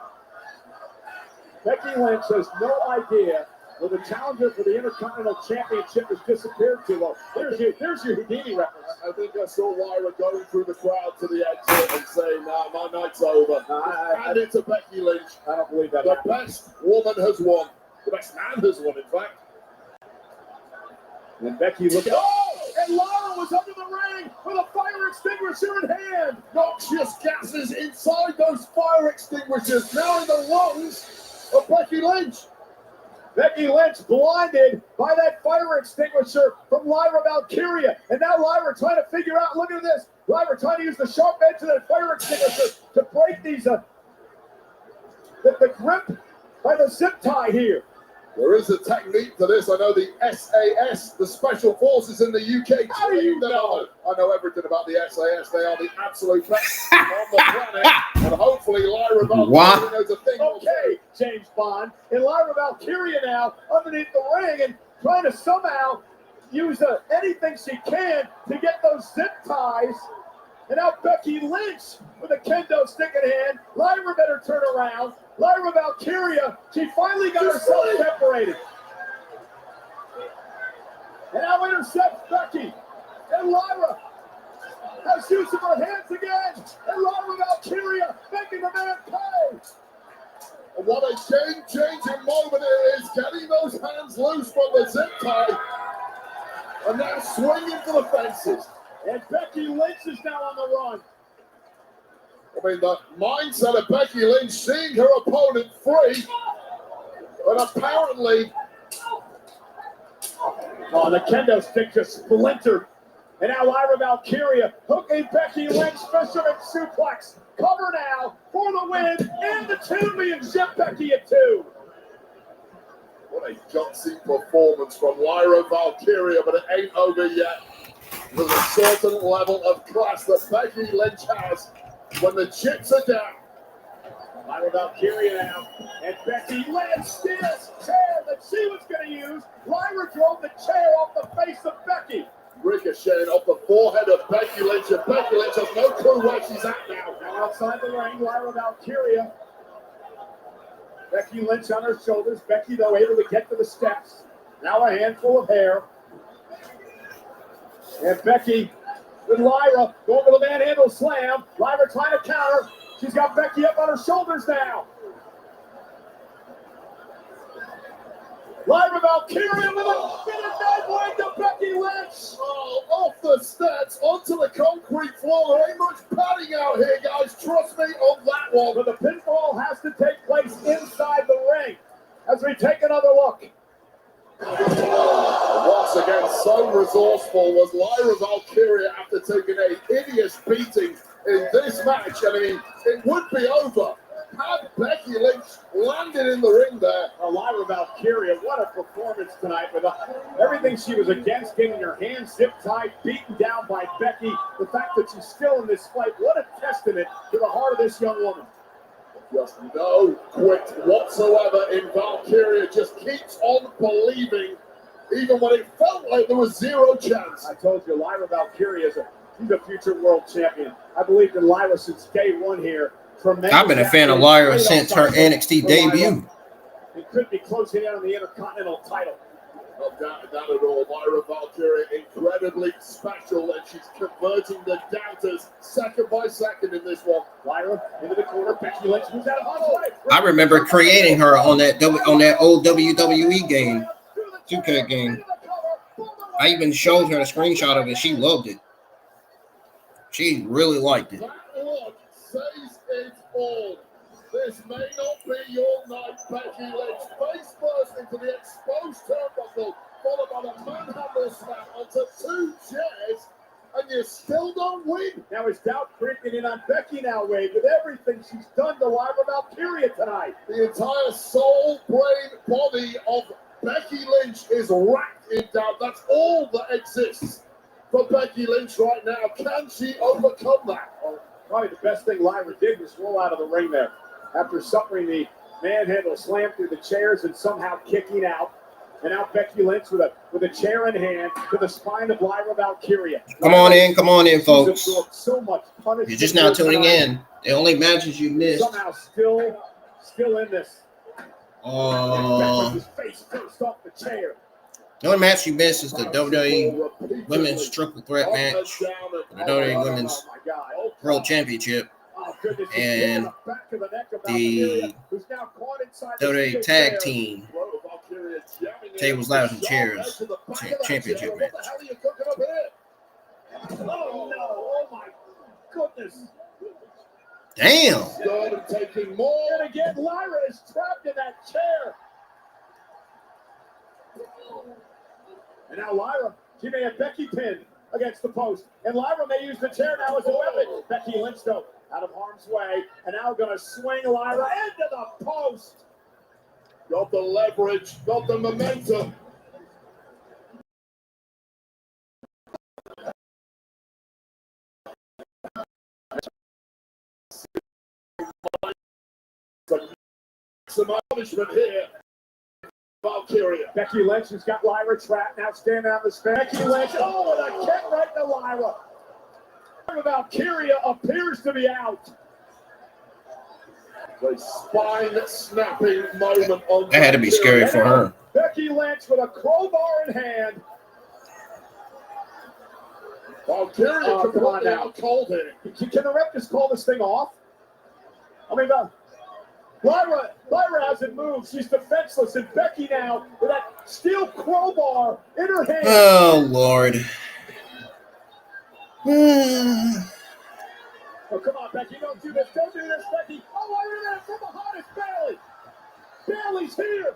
Becky Lynch has no idea where the challenger for the Intercontinental Championship has disappeared to. Well, there's your Houdini reference. I think I saw Lyra going through the crowd to the exit and saying, "Nah, my night's over." And it's a Becky Lynch. I don't believe that. The best woman has won. The best man has won, in fact. And Becky looked. Oh! And Lyra was under the ring with a fire extinguisher in hand. Noxious gases inside those fire extinguishers, now in the lungs of Becky Lynch. Becky Lynch blinded by that fire extinguisher from Lyra Valkyria. And now Lyra trying to figure out, look at this. Lyra trying to use the sharp edge of that fire extinguisher to break these, the grip by the zip tie here. There is a technique to this. I know the SAS, the Special Forces in the UK. How do you know? I know everything about the SAS. They are the absolute best on the planet. And hopefully Lyra Valkyria knows a thing. Okay, James Bond. And Lyra Valkyria now underneath the ring and trying to somehow use anything she can to get those zip ties. And now Becky Lynch with a kendo stick in hand. Lyra better turn around. Lyra Valkyria, she finally got herself separated. And now intercepts Becky. And Lyra has use of her hands again. And Lyra Valkyria making the man pay. And what a game-changing moment it is, getting those hands loose from the zip tie. And now swinging for the fences. And Becky Lynch is now on the run. I mean, the mindset of Becky Lynch seeing her opponent free, but apparently... Oh, the kendo stick just splintered. And now Lyra Valkyria hooking Becky Lynch, fisherman suplex. Cover now for the win and the 2 being zip Becky at 2. What a gutsy performance from Lyra Valkyria, but it ain't over yet. There's a certain level of class that Becky Lynch has when the chips are down. Lyra Valkyria now, and Becky Lynch steals chair that she was going to use. Lyra drove the chair off the face of Becky. Ricocheting off the forehead of Becky Lynch, and Becky Lynch has no clue where she's at now. Now outside the ring, Lyra Valkyria. Becky Lynch on her shoulders. Becky, though, able to get to the steps. Now a handful of hair. And Becky with Lyra going for the manhandle slam. Lyra trying to counter. She's got Becky up on her shoulders now. Lyra Valkyria with a spinning bad leg to Becky Lynch. Oh, off the steps, onto the concrete floor. There ain't much padding out here, guys. Trust me on that one. But the pinfall has to take place inside the ring as we take another look. Once again, so resourceful was Lyra Valkyria after taking a hideous beating in this match. I mean, it would be over had Becky Lynch landed in the ring there. Lyra Valkyria, what a performance tonight with everything she was against, getting her hands zip-tied, beaten down by Becky. The fact that she's still in this fight, what a testament to the heart of this young woman. Just no quit whatsoever in Valkyria. Just keeps on believing, even when it felt like there was zero chance. I told you, Lyra Valkyria she's a future world champion. I believed in Lyra since day one here. I've been a fan of Lyra since her NXT debut. It could be closing in on the Intercontinental title. No doubt at all. Lyra Valkyria incredibly special, and she's converting the doubters second by second in this one. Lyra into the corner. Becky Lynch moves out of harm's way. I remember creating her on that old WWE game, 2K game. I even showed her a screenshot of it. She loved it. She really liked it. That look says it all. This may not be your night, Becky Lynch. Face first into the exposed turnbuckle, followed by the manhandle slam onto 2 chairs, and you still don't win. Now is doubt creeping in on Becky now, Wade, with everything she's done to Lyra Valkyria tonight. The entire soul, brain, body of Becky Lynch is racked in doubt. That's all that exists for Becky Lynch right now. Can she overcome that? Well, probably the best thing Lyra did was roll out of the ring there after suffering the manhandle slam through the chairs and somehow kicking out. And now Becky Lynch with a chair in hand to the spine of Lyra Valkyria. Come on in, folks. So much punishment. You're just now tuning in. The only matches you missed. Somehow still in this. Face first off the chair. The only match you missed is the WWE Women's Triple Threat match, the WWE Women's World Championship, and the WWE Tag Team Valkyria jamming in. Tables, ladders, and chairs. Out to the back of that Championship chair. match. What the hell are you cooking up here? Oh, no. Oh, my goodness. Damn. Started taking more. And again, Lyra is trapped in that chair. And now Lyra, she may have Becky pinned against the post. And Lyra may use the chair now as a weapon. Becky Lynch, though, out of harm's way. And now going to swing Lyra into the post. Got the leverage, got the momentum. Some punishment here. Valkyria. Becky Lynch has got Lyra trapped. Now standing on the spin. Becky Lynch, oh, and a kick right to Lyra. Valkyria appears to be out. A spine-snapping moment on That had to be scary for her. Becky Lynch with a crowbar in hand. Valkyria Come on now. out cold here. Can the ref just call this thing off? I mean, Lyra hasn't moved. She's defenseless. And Becky now with that steel crowbar in her hand. Oh, Lord. Oh, come on, Becky. Don't do this. Don't do this, Becky. Oh, Lyra there from behind is Bayley. Bayley's here.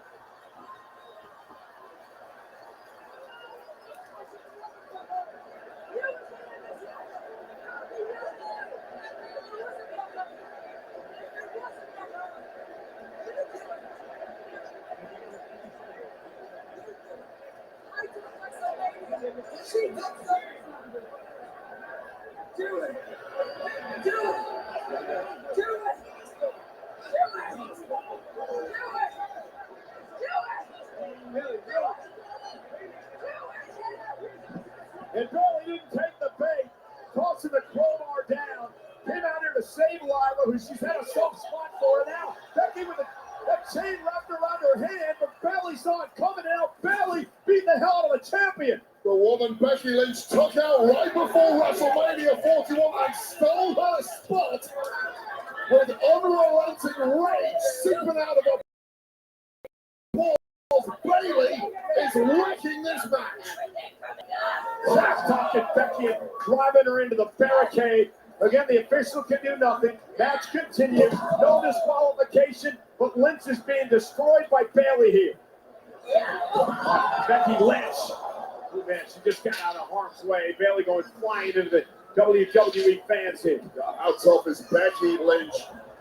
And Bayley didn't take the bait, tossing the crowbar down. Came out here to save Lyra, who she's had a soft spot for. Now Becky with that chain wrapped around her hand, but Bayley saw it coming out. Bayley beat the hell out of the champion. The woman Becky Lynch took out right before WrestleMania 41 and stole her spot with unrelenting rage seeping out of her balls. Bayley is wrecking this match. Trash talking Becky and driving her into the barricade. Again, the official can do nothing. Match continues. No disqualification, but Lynch is being destroyed by Bayley here. Becky Lynch. Oh, man, she just got out of harm's way. Bayley going flying into the WWE fans here. How tough is Becky Lynch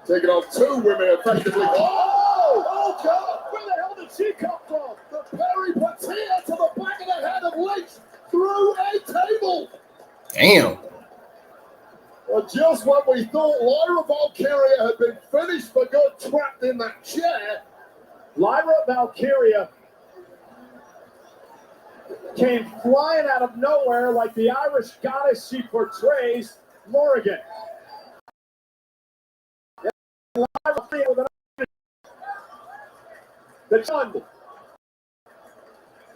taking on two women effectively? Oh, God! Where the hell did she come from? The peripatetia to the back of the head of Lynch through a table. Damn. Well, just when we thought Lyra Valkyria had been finished for good, trapped in that chair, Lyra Valkyria came flying out of nowhere like the Irish goddess she portrays, Morrigan. The Chund.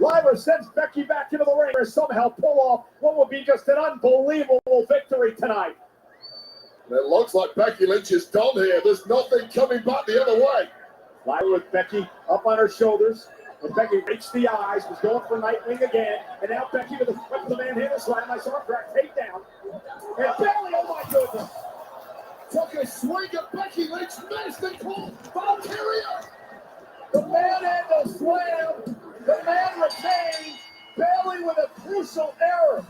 Lyra sends Becky back into the ring and somehow pull off what will be just an unbelievable victory tonight. it looks like Becky Lynch is done here. There's nothing coming back the other way. Lyra with Becky up on her shoulders. And Becky reached the eyes, was going for Nightwing again. And now Becky with the manhandle slam. I saw her crack takedown. And Bayley, oh my goodness. Took a swing at Becky Lynch, missed and called Valkyria. The manhandle slam. The man retained. Bayley with a crucial error.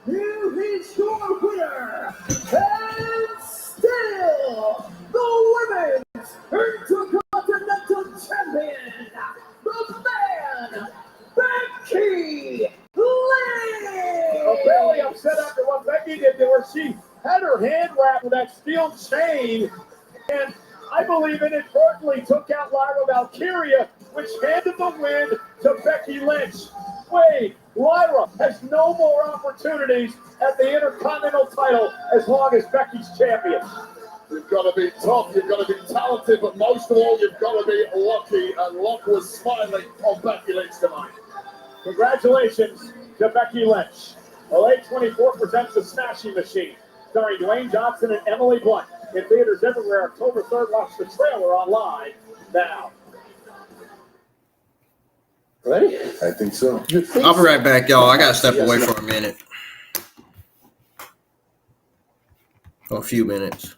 Here is your winner. And still the Women's Intercontinental Champion. The man, Becky Lynch. Bayley upset after what Becky did to her. She had her hand wrapped with that steel chain, and I believe inadvertently took out Lyra Valkyria, which handed the win to Becky Lynch. Wait, Lyra has no more opportunities at the Intercontinental title as long as Becky's champion. You've got to be tough, you've got to be talented, but most of all, you've got to be lucky. And luck was smiling on Becky Lynch tonight. Congratulations to Becky Lynch. LA 24 presents The Smashing Machine, starring Dwayne Johnson and Emily Blunt. In theaters everywhere, October 3rd. Watch the trailer online now. Ready? I think so. I'll be right back, y'all. I gotta step away for a minute. For a few minutes.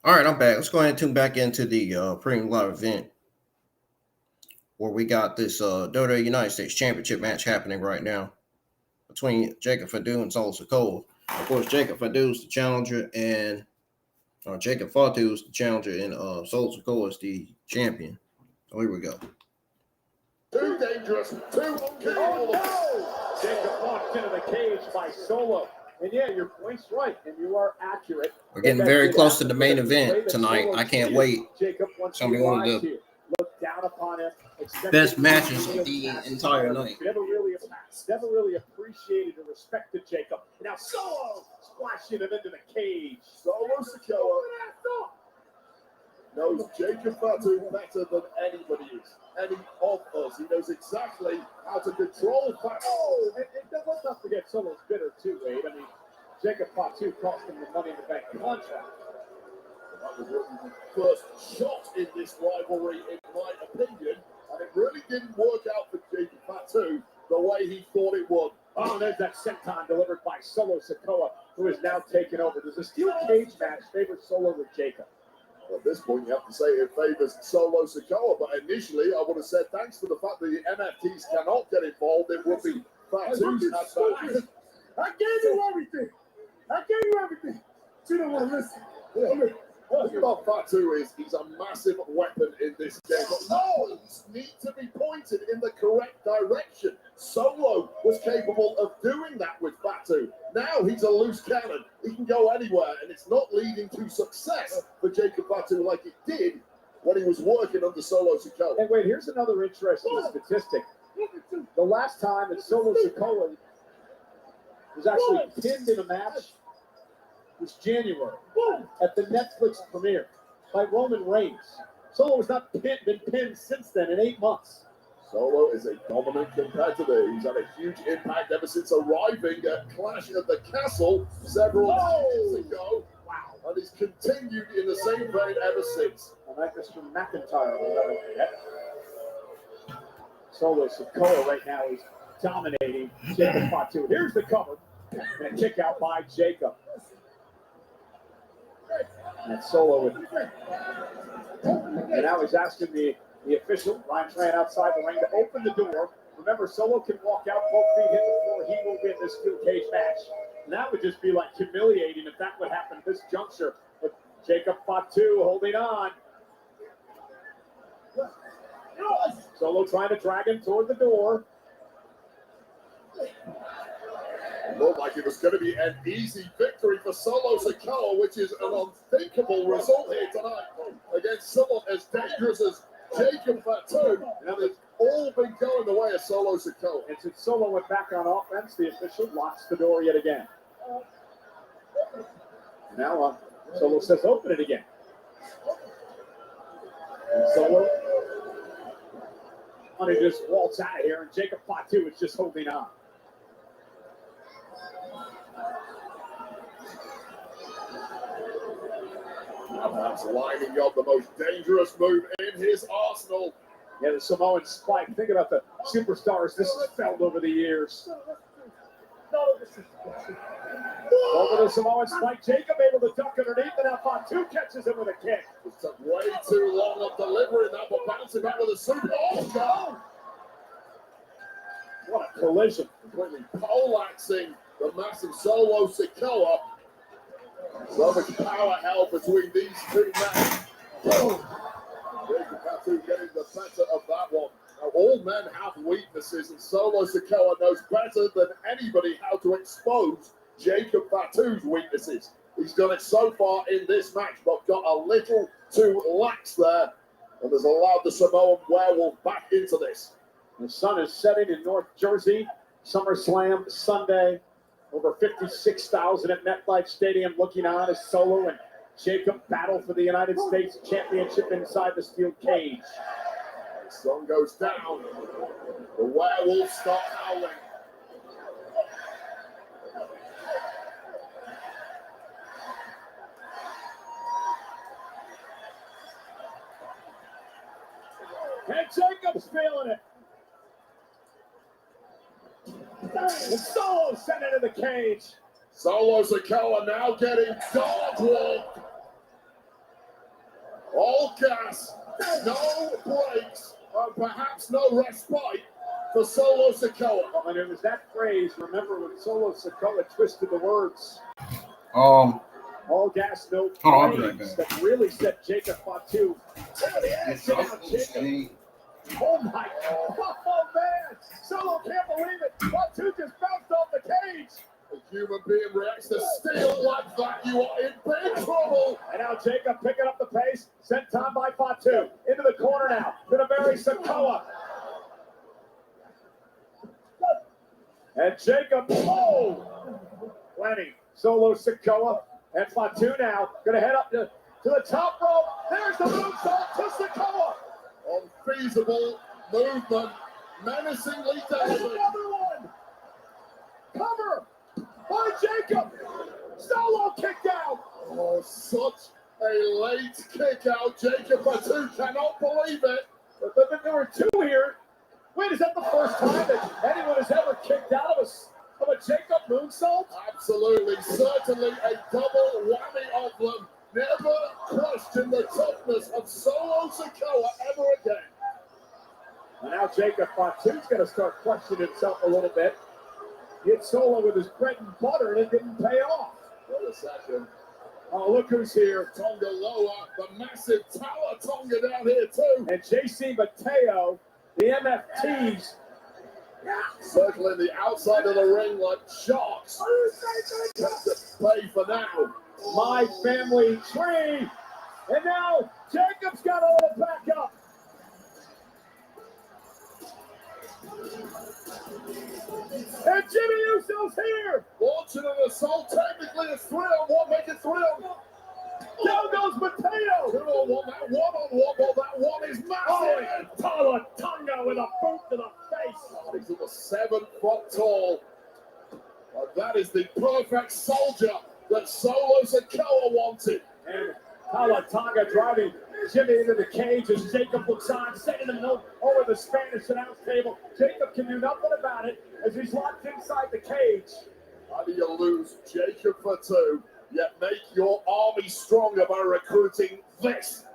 All right, I'm back. Let's go ahead and tune back into the premium live event where we got this WWE United States Championship match happening right now between Jacob Fatu and Solo Sikoa. Of course, Jacob Fatu is the challenger, and Jacob Fatu is the challenger, and Solo Sikoa is the champion. So here we go. Too dangerous, too uncapable. Oh, no! Jacob walked into the cage by Solo. And yeah, your point's right, and you are accurate. We're getting very close to the main event tonight. I can't wait. Jacob, once Somebody one of the down upon him, best matches of the entire night. Never really appreciated or respected Jacob. Now Solo splashing him into the cage. Solo Sikoa knows Jacob Fatu better than anybody is. Any of us. He knows exactly how to control Fatu. Oh, and let's not forget Solo's bitter too, Wade. I mean, Jacob Fatu cost him the Money in the Bank contract. That was the first shot in this rivalry, in my opinion, and it really didn't work out for Jacob Fatu the way he thought it would. Oh, and there's that senton delivered by Solo Sikoa, who is now taken over. Does a steel cage match favor Solo with Jacob? Well, at this point, you have to say it favors Solo Sikoa, but initially I would have said thanks for the fact that the MFTs cannot get involved. It would be Fatu's advantage. I gave you everything. You don't want to listen. The thing about Fatu is he's a massive weapon in this game, but balls need to be pointed in the correct direction. Solo was capable of doing that with Fatu. Now he's a loose cannon. He can go anywhere, and it's not leading to success for Jacob Fatu like it did when he was working under Solo Sikoa. And wait, here's another interesting statistic. The last time that Solo Sikoa was actually pinned in a match was January at the Netflix premiere by Roman Reigns. Solo has not been pinned since then in 8 months. Solo is a dominant competitor. He's had a huge impact ever since arriving at Clash at the Castle several years ago. Wow. And he's continued in the same vein ever since. And like Mr. McIntyre will never forget. Solo Sikoa right now is dominating Jacob Fatu. Here's the cover. And a kick out by Jacob. And Solo with, and now he's asking the official, Ryan Tran, outside the ring, to open the door. Remember, Solo can walk out, both feet hit the floor. He will win this steel cage match. And that would just be like humiliating if that would happen at this juncture. But Jacob Fatu holding on. Solo trying to drag him toward the door. It looked like it was going to be an easy victory for Solo Sikoa, which is an unthinkable result here tonight against someone as dangerous as Jacob Fatu. And it's all been going the way of Solo Sikoa. And since Solo went back on offense, the official locks the door yet again. And now Solo says, open it again. And Solo wanted to just waltz out of here, and Jacob Fatu is just holding on. Perhaps lining up the most dangerous move in his arsenal. Yeah, the Samoan spike. Think about the superstars this has felt over the years. Over the Samoan spike. Jacob able to duck underneath, and now Fatu catches him with a kick. It took way too long of delivering that, but bouncing back with a super. Oh, God! What a collision. Completely poleaxing the massive Solo Sikoa. So much power held between these two men. Jacob Fatu getting the better of that one. Now, all men have weaknesses, and Solo Sikoa knows better than anybody how to expose Jacob Fatu's weaknesses. He's done it so far in this match, but got a little too lax there, and has allowed the Samoan werewolf back into this. The sun is setting in North Jersey. SummerSlam Sunday. Over 56,000 at MetLife Stadium looking on as Solo and Jacob battle for the United States Championship inside the steel cage. The sun goes down. The werewolves start howling. And Jacob's feeling it. And Solo sent into the cage. Solo Sikoa now getting dog walked. all gas, no brakes, and perhaps no respite for Solo Sikoa. And it was that phrase, remember when Solo Sikoa twisted the words, all gas, no I'll be right brakes, back. that really set Jacob Fatu. Oh my God! Oh man! Solo can't believe it. Fatu just bounced off the cage. A human being reacts to steel like that, you are in big trouble. And now Jacob picking up the pace. Sent time by Fatu. Into the corner now. Gonna bury Sikoa. And Jacob, plenty. Solo Sikoa and Fatu now gonna head up to the top rope. There's the moonsault to Sikoa. Unfeasible movement, menacingly There's delivered. another one. Cover by Jacob. Solo kicked out. Oh, such a late kick out. Jacob Fatu cannot believe it. But there were two here. Wait, is that the first time that anyone has ever kicked out of a Jacob moonsault? Absolutely, certainly a double whammy of them. Never question the toughness of Solo Sikoa ever again. And now Jacob Fatu's going to start questioning himself a little bit. Hit Solo with his bread and butter, and it didn't pay off. Wait a second. Oh, look who's here. Tonga Loa, the massive Tower Tonga down here too. And JC Mateo, the MFTs. Circling the outside of the ring like sharks. Have to pay for now. My family tree. And now Jacob's got all the back up. And Jimmy Uso's here. Launching an assault, technically it's 3-on-1, make it 3-on-1. Down goes Mateo. 2-on-1, that 1-on-1, but that one is Oh, massive. and Tala Tonga with a boot to the face. He's over 7 foot tall. And that is the perfect soldier that Solo Sikoa wanted. And Tala Tonga driving Jimmy into the cage as Jacob looks on, sending him over the Spanish announce table. Jacob can do nothing about it as he's locked inside the cage. How do you lose Jacob Fatu, yet make your army stronger by recruiting this?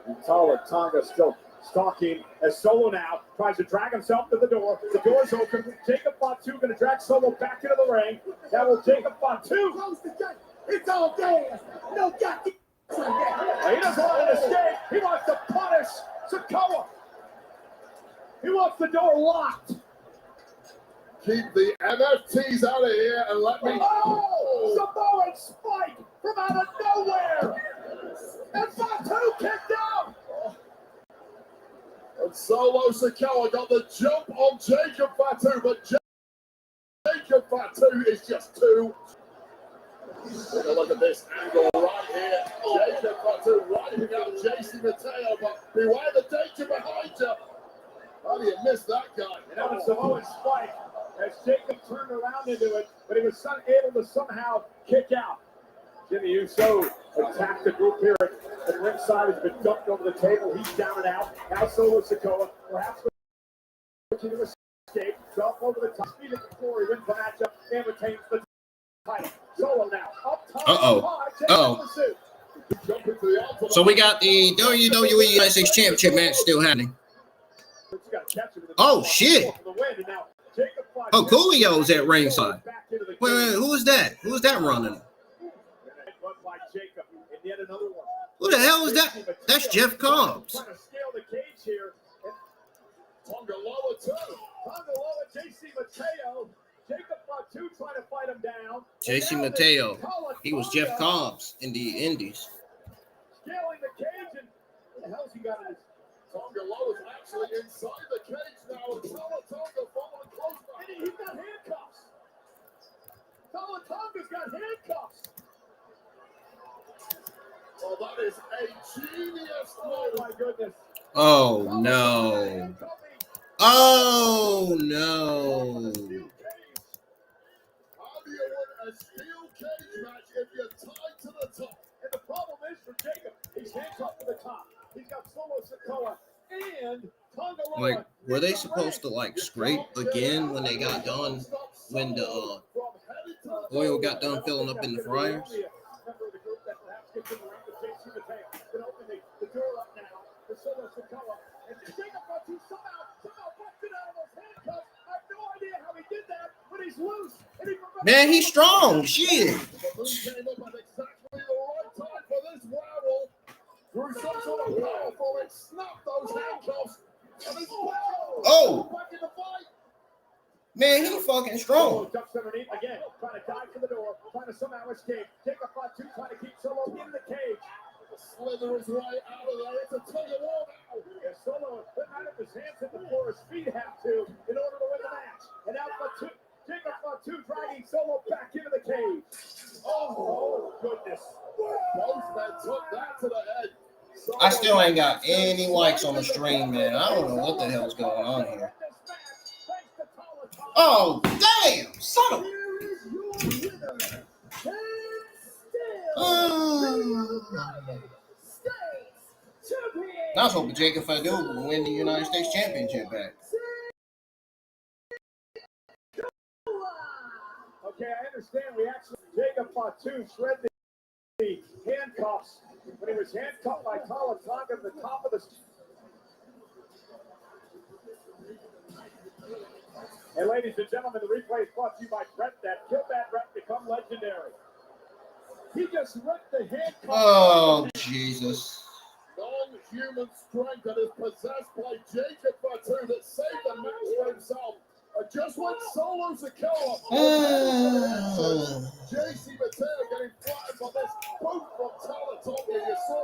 And Tala Tonga still stalking as Solo now tries to drag himself to the door. The door's open. Jacob Fatu going to drag Solo back into the ring. Now will Jacob Fatu? Close the gate. It's all gas. No goddamn. He doesn't want an escape. He wants to punish Sikoa. He wants the door locked. Keep the MFTs out of here and let me... Oh! Samoan spike from out of nowhere. And Fatu kicked out. And Solo Sikoa got the jump on Jacob Fatu, but Jacob Fatu is just too... Take a look at this angle right here. Jacob Fatu wiping out JC Mateo, but beware the danger behind you. How do you miss that guy? And now the Samoan spike as Jacob turned around into it, but he was able to somehow kick out. Jimmy Uso attacked the group here at ringside, has been dumped over the table. He's down and out. Now Solo Sikoa, perhaps looking to escape. Jump over the top, speed at the floor. He wins the matchup and retains the title. Solo now up top. Jumping to the outside. So we got the WWE United States Championship match still happening. Oh, shit. Oh, Coolio's at ringside. Wait, who is that? Who is that running? Who the hell is that? That's Jeff Cobbs. Trying to scale the cage here. Tonga Loa too. Tonga Loa, JC Mateo. Jacob Fatu trying to fight him down. JC Mateo. He was Jeff Cobbs in the Indies. Scaling the cage, and what the hell's he got in his... Tonga Loa is actually inside the cage now, and Tonga following close by. And he's got handcuffs. Tonga's got handcuffs. Oh, that is a genius Oh move. my goodness. Oh, no. Oh, no. How do you win a steel cage match if you're tied to the top? And the problem is for Jacob, he's handcuffed to the top. He's got Solo Sikoa and Tonga Loa. Like, were they supposed to, like, scrape again when they got done, when the oil got done filling up in the fryers? Sikoa. And Jacob Fatu somehow busted out of those handcuffs. I have no idea how he did that, but he's loose. And he Man, he's strong. Shit. The move came up at exactly the right time for this werewolf. Through some sort of powerful, it snapped those handcuffs. And he's back in the fight. Man, he fucking strong. Ducks underneath again, trying to dive for the door, trying to somehow escape. Jacob Fatu trying to keep Solo in the cage. Slither his way out of there. It's a tug of war now. Yeah, Solo putting out of his hands at the floor, his feet have to, in order to win the match. And now Fatu, Jacob Fatu dragging Solo back into the cage. Oh goodness. Both men took that to the head. I still ain't got any likes on the stream, man. I don't know what the hell's going on here. Oh, damn! Son of I was hoping Jacob Fatu would win the United States Championship back. Okay, I understand we actually, Jacob Fatu shred the handcuffs when he was handcuffed by Tonga at the top of the. And ladies and gentlemen, the replay is brought to you by Brett. That Kill That Brett become legendary. He just ripped the handcuffs. Oh, Jesus. Non-human strength that is possessed by Jacob Fatu that saved the match for himself. Just when Solo Sikoa, JC Mateo getting flattened by this boot from Tonga. You saw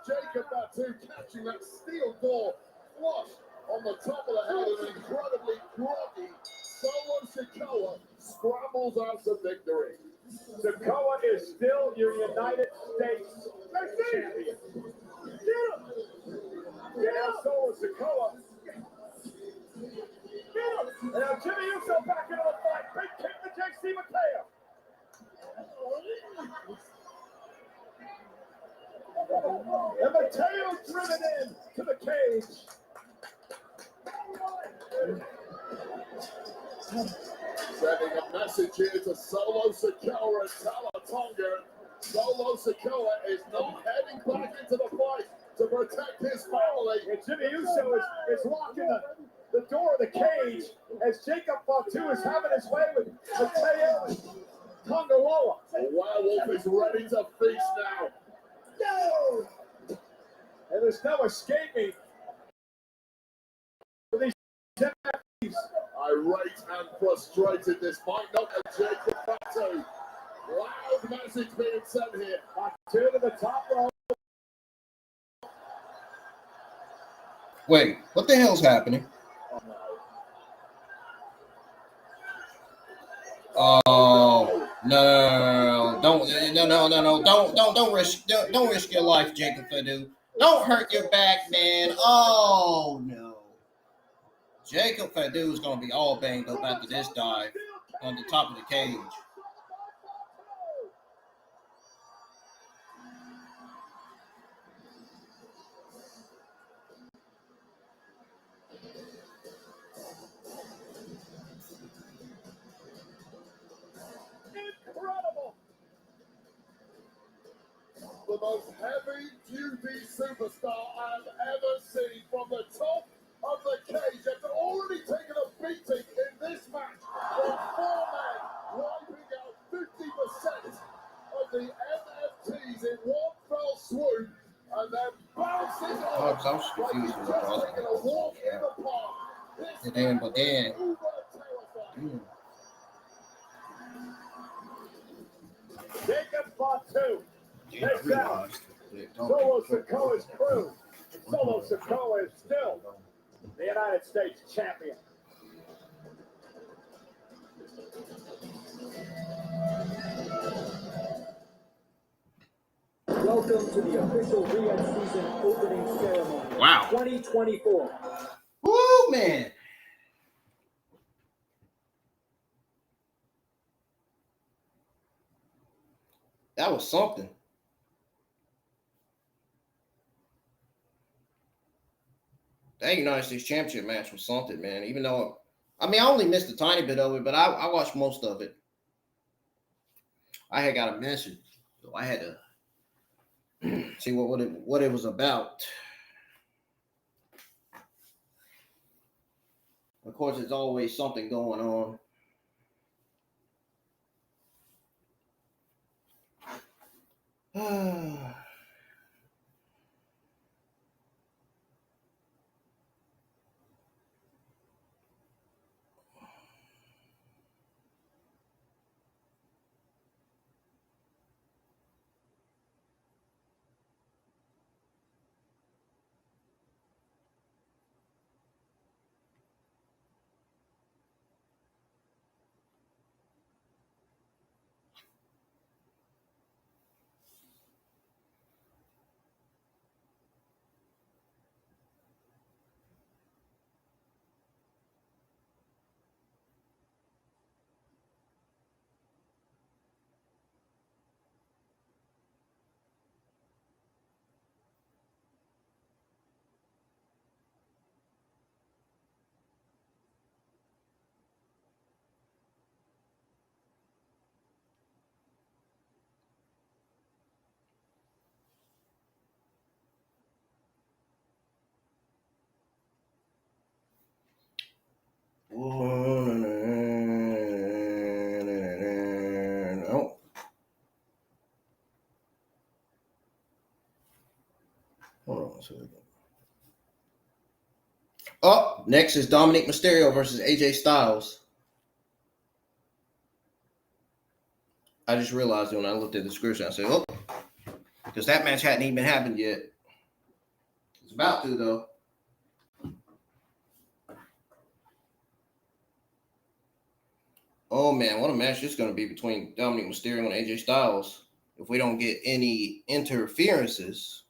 Jacob Fatu catching that steel door flush on the top of the head and an incredibly groggy Solo Sikoa scrambles out to victory. Sikoa is still your United States champion. Now Solo Sikoa. And now Jimmy Uso back into the fight. Big kick to JC Mateo. And Mateo driven in to the cage. Sending a message here to Solo Sikoa and Tonga. Solo Sikoa is not heading back into the fight to protect his family. And Jimmy Uso is locking the door of the cage as Jacob Fatu is having his way with Mateo and Tongaloa. The werewolf is ready to feast now. No! And there's no escaping these MFs. Irate and frustrated, this might not be Jacob Fatu. Loud message being sent here. Fatu to the top rope. Wait, what the hell's happening? Oh no! Don't risk your life, Jacob Fatu. Don't hurt your back, man. Oh no! Jacob Fatu is gonna be all banged up after this dive on the top of the cage. Incredible! The most heavy-duty superstar I've ever seen from the top of the cage after already taking a beating in this match from four men, wiping out 50% of the MFTs in one fell swoop, and then bouncing off I was confused with what I was taking a walk in the park. This But then, uber terrifying. Jacob Fatu yeah, I takes out realized. Solo Sikoa's crew. Solo Sikoa is still the United States champion. Welcome to the official Rhea season opening ceremony. Wow. 2024. Woo, man. That was something. That United States Championship match was something, man. Even though, I only missed a tiny bit of it, but I watched most of it. I had got a message, so I had to see what it was about. Of course, there's always something going on. No. Hold on a second. Oh, next is Dominik Mysterio versus AJ Styles. I just realized when I looked at the description, I said, oh, because that match hadn't even happened yet. It's about to, though. Oh, man, what a match this is going to be between Dominik Mysterio and AJ Styles. If we don't get any interferences.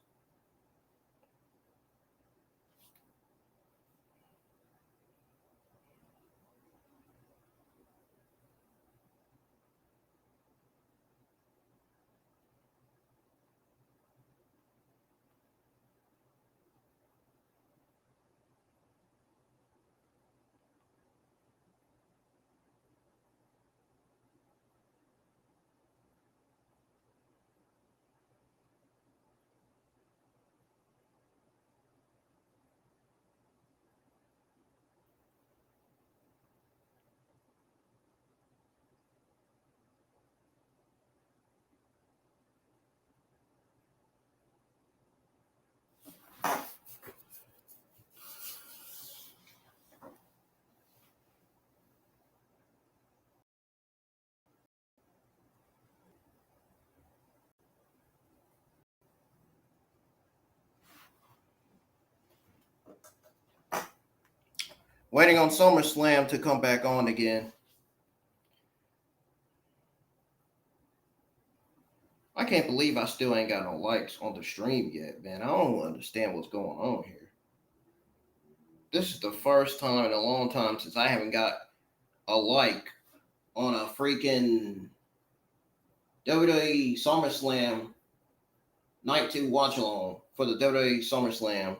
Waiting on SummerSlam to come back on again. I can't believe I still ain't got no likes on the stream yet, man. I don't understand what's going on here. This is the first time in a long time since I haven't got a like on a freaking WWE SummerSlam Night 2 watch along for the WWE SummerSlam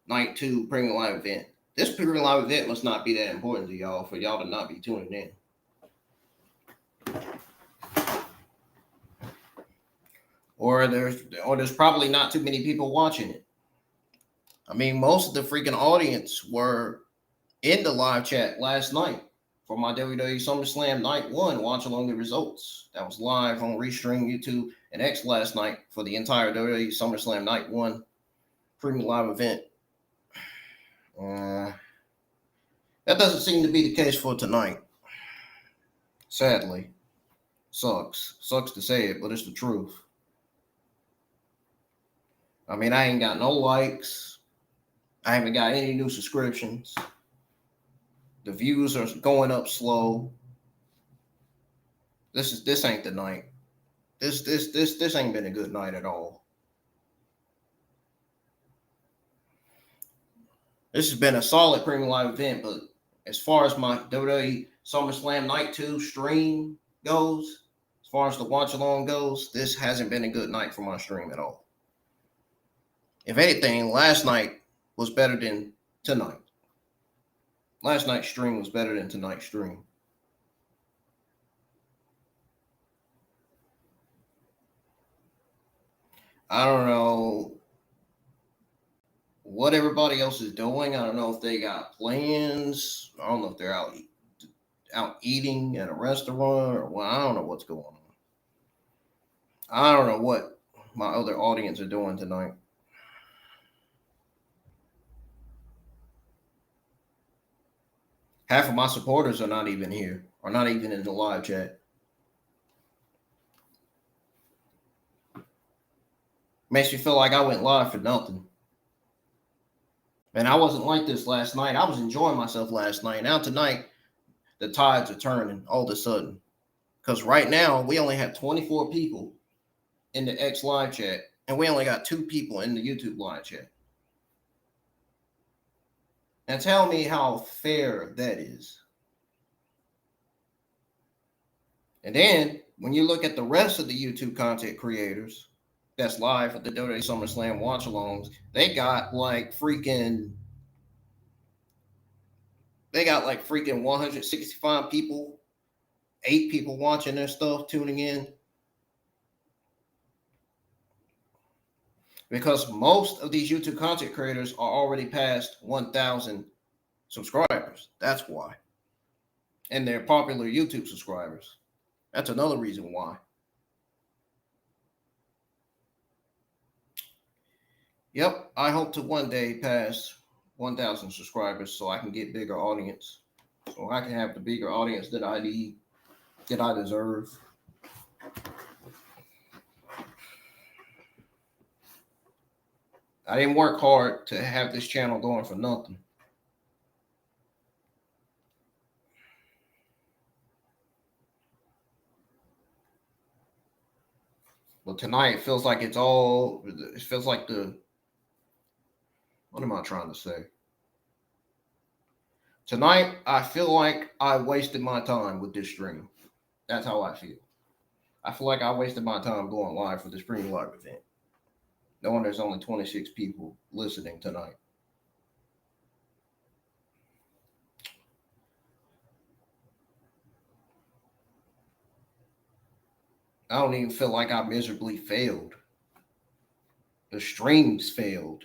Night 2 Premium Live event. This Premium Live event must not be that important to y'all for y'all to not be tuning in. Or there's probably not too many people watching it. I mean, most of the freaking audience were in the live chat last night for my WWE SummerSlam Night 1 watch along the results. That was live on Restream, YouTube, and X last night for the entire WWE SummerSlam Night 1 Premium Live event. That doesn't seem to be the case for tonight. Sadly. Sucks. Sucks to say it, but it's the truth. I mean, I ain't got no likes. I haven't got any new subscriptions. The views are going up slow. This ain't the night. This ain't been a good night at all. This has been a solid Premium Live event, but as far as my WWE SummerSlam Night 2 stream goes, as far as the watch along goes, this hasn't been a good night for my stream at all. If anything, last night was better than tonight. Last night's stream was better than tonight's stream. I don't know what everybody else is doing. I don't know if they got plans. I don't know if they're out eating at a restaurant or well, I don't know what's going on. I don't know what my other audience are doing tonight. Half of my supporters are not even here, or not even in the live chat. Makes me feel like I went live for nothing. And I wasn't like this last night. I was enjoying myself last night. Now tonight, the tides are turning all of a sudden. Because right now, we only have 24 people in the X live chat, and we only got 2 people in the YouTube live chat. And tell me how fair that is. And then, when you look at the rest of the YouTube content creators that's live at the WWE SummerSlam watch-alongs, they got like freaking 165 people, 8 people watching their stuff, tuning in. Because most of these YouTube content creators are already past 1,000 subscribers. That's why. And they're popular YouTube subscribers. That's another reason why. Yep, I hope to one day pass 1,000 subscribers so I can get bigger audience. So I can have the bigger audience that I need, that I deserve. I didn't work hard to have this channel going for nothing. But tonight it feels like it feels like what am I trying to say? Tonight, I feel like I wasted my time with this stream. That's how I feel. I feel like I wasted my time going live for the Stream Live event, knowing there's only 26 people listening tonight. I don't even feel like I miserably failed. The streams failed.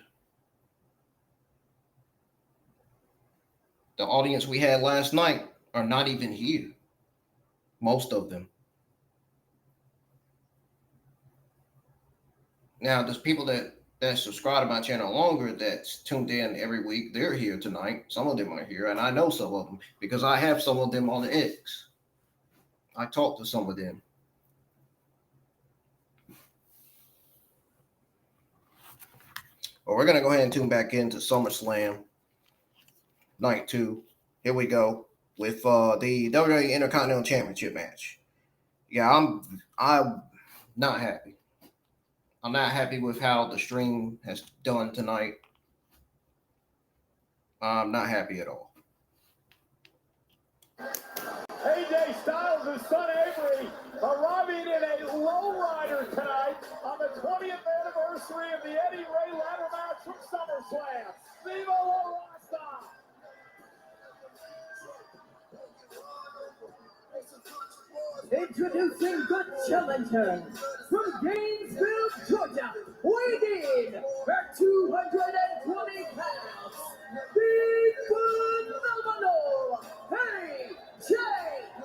The audience we had last night are not even here. Most of them. Now, there's people that subscribe to my channel longer that's tuned in every week. They're here tonight. Some of them are here, and I know some of them because I have some of them on the X. I talked to some of them. Well, we're going to go ahead and tune back into SummerSlam Night 2. Here we go with the WWE Intercontinental Championship match. Yeah, I'm not happy. I'm not happy with how the stream has done tonight. I'm not happy at all. AJ Styles and Son Avery arriving in a lowrider tonight on the 20th anniversary of the Eddie Ray ladder match from SummerSlam. Viva la Raza! Introducing the challenger from Gainesville, Georgia, weighing in at 220 pounds, the phenomenal AJ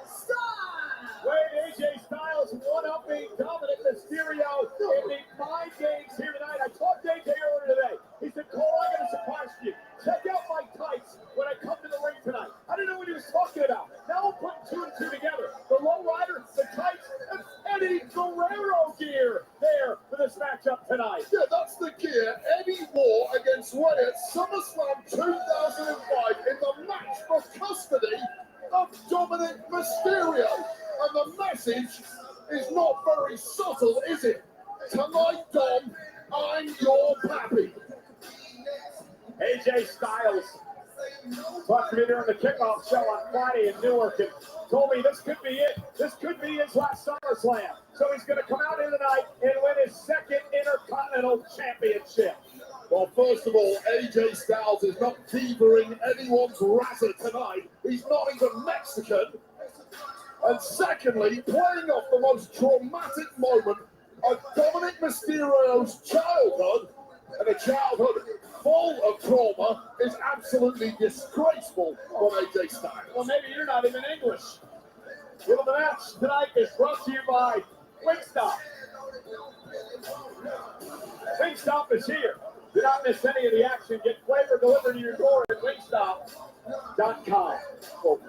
Styles. Wait, AJ Styles one-upping Dominik Mysterio in the mind games here tonight. I talked to AJ earlier today. He said, Cole, I'm going to surprise you. Check out my tights when I come to the ring tonight. I didn't know what he was talking about. Now I'm putting 2 and 2 together. The lowrider, the tights, and Eddie Guerrero gear there for this matchup tonight. Yeah, that's the gear Eddie wore against Rhea at SummerSlam 2005 in the match for custody of Dominik Mysterio. And the message is not very subtle, is it? Tonight, Dom, I'm your pappy. AJ Styles talked to me during the kickoff show on Friday in Newark and told me this could be it. This could be his last SummerSlam. So he's going to come out here tonight and win his 2nd Intercontinental Championship. Well, first of all, AJ Styles is not fevering anyone's razor tonight. He's not even Mexican. And secondly, playing off the most traumatic moment of Dominik Mysterio's childhood, and a childhood full of absolutely disgraceful from AJ Styles. Well, maybe you're not even English. Well, the match tonight is brought to you by Wingstop. Wingstop is here. Do not miss any of the action. Get flavor delivered to your door at wingstop.com. Well,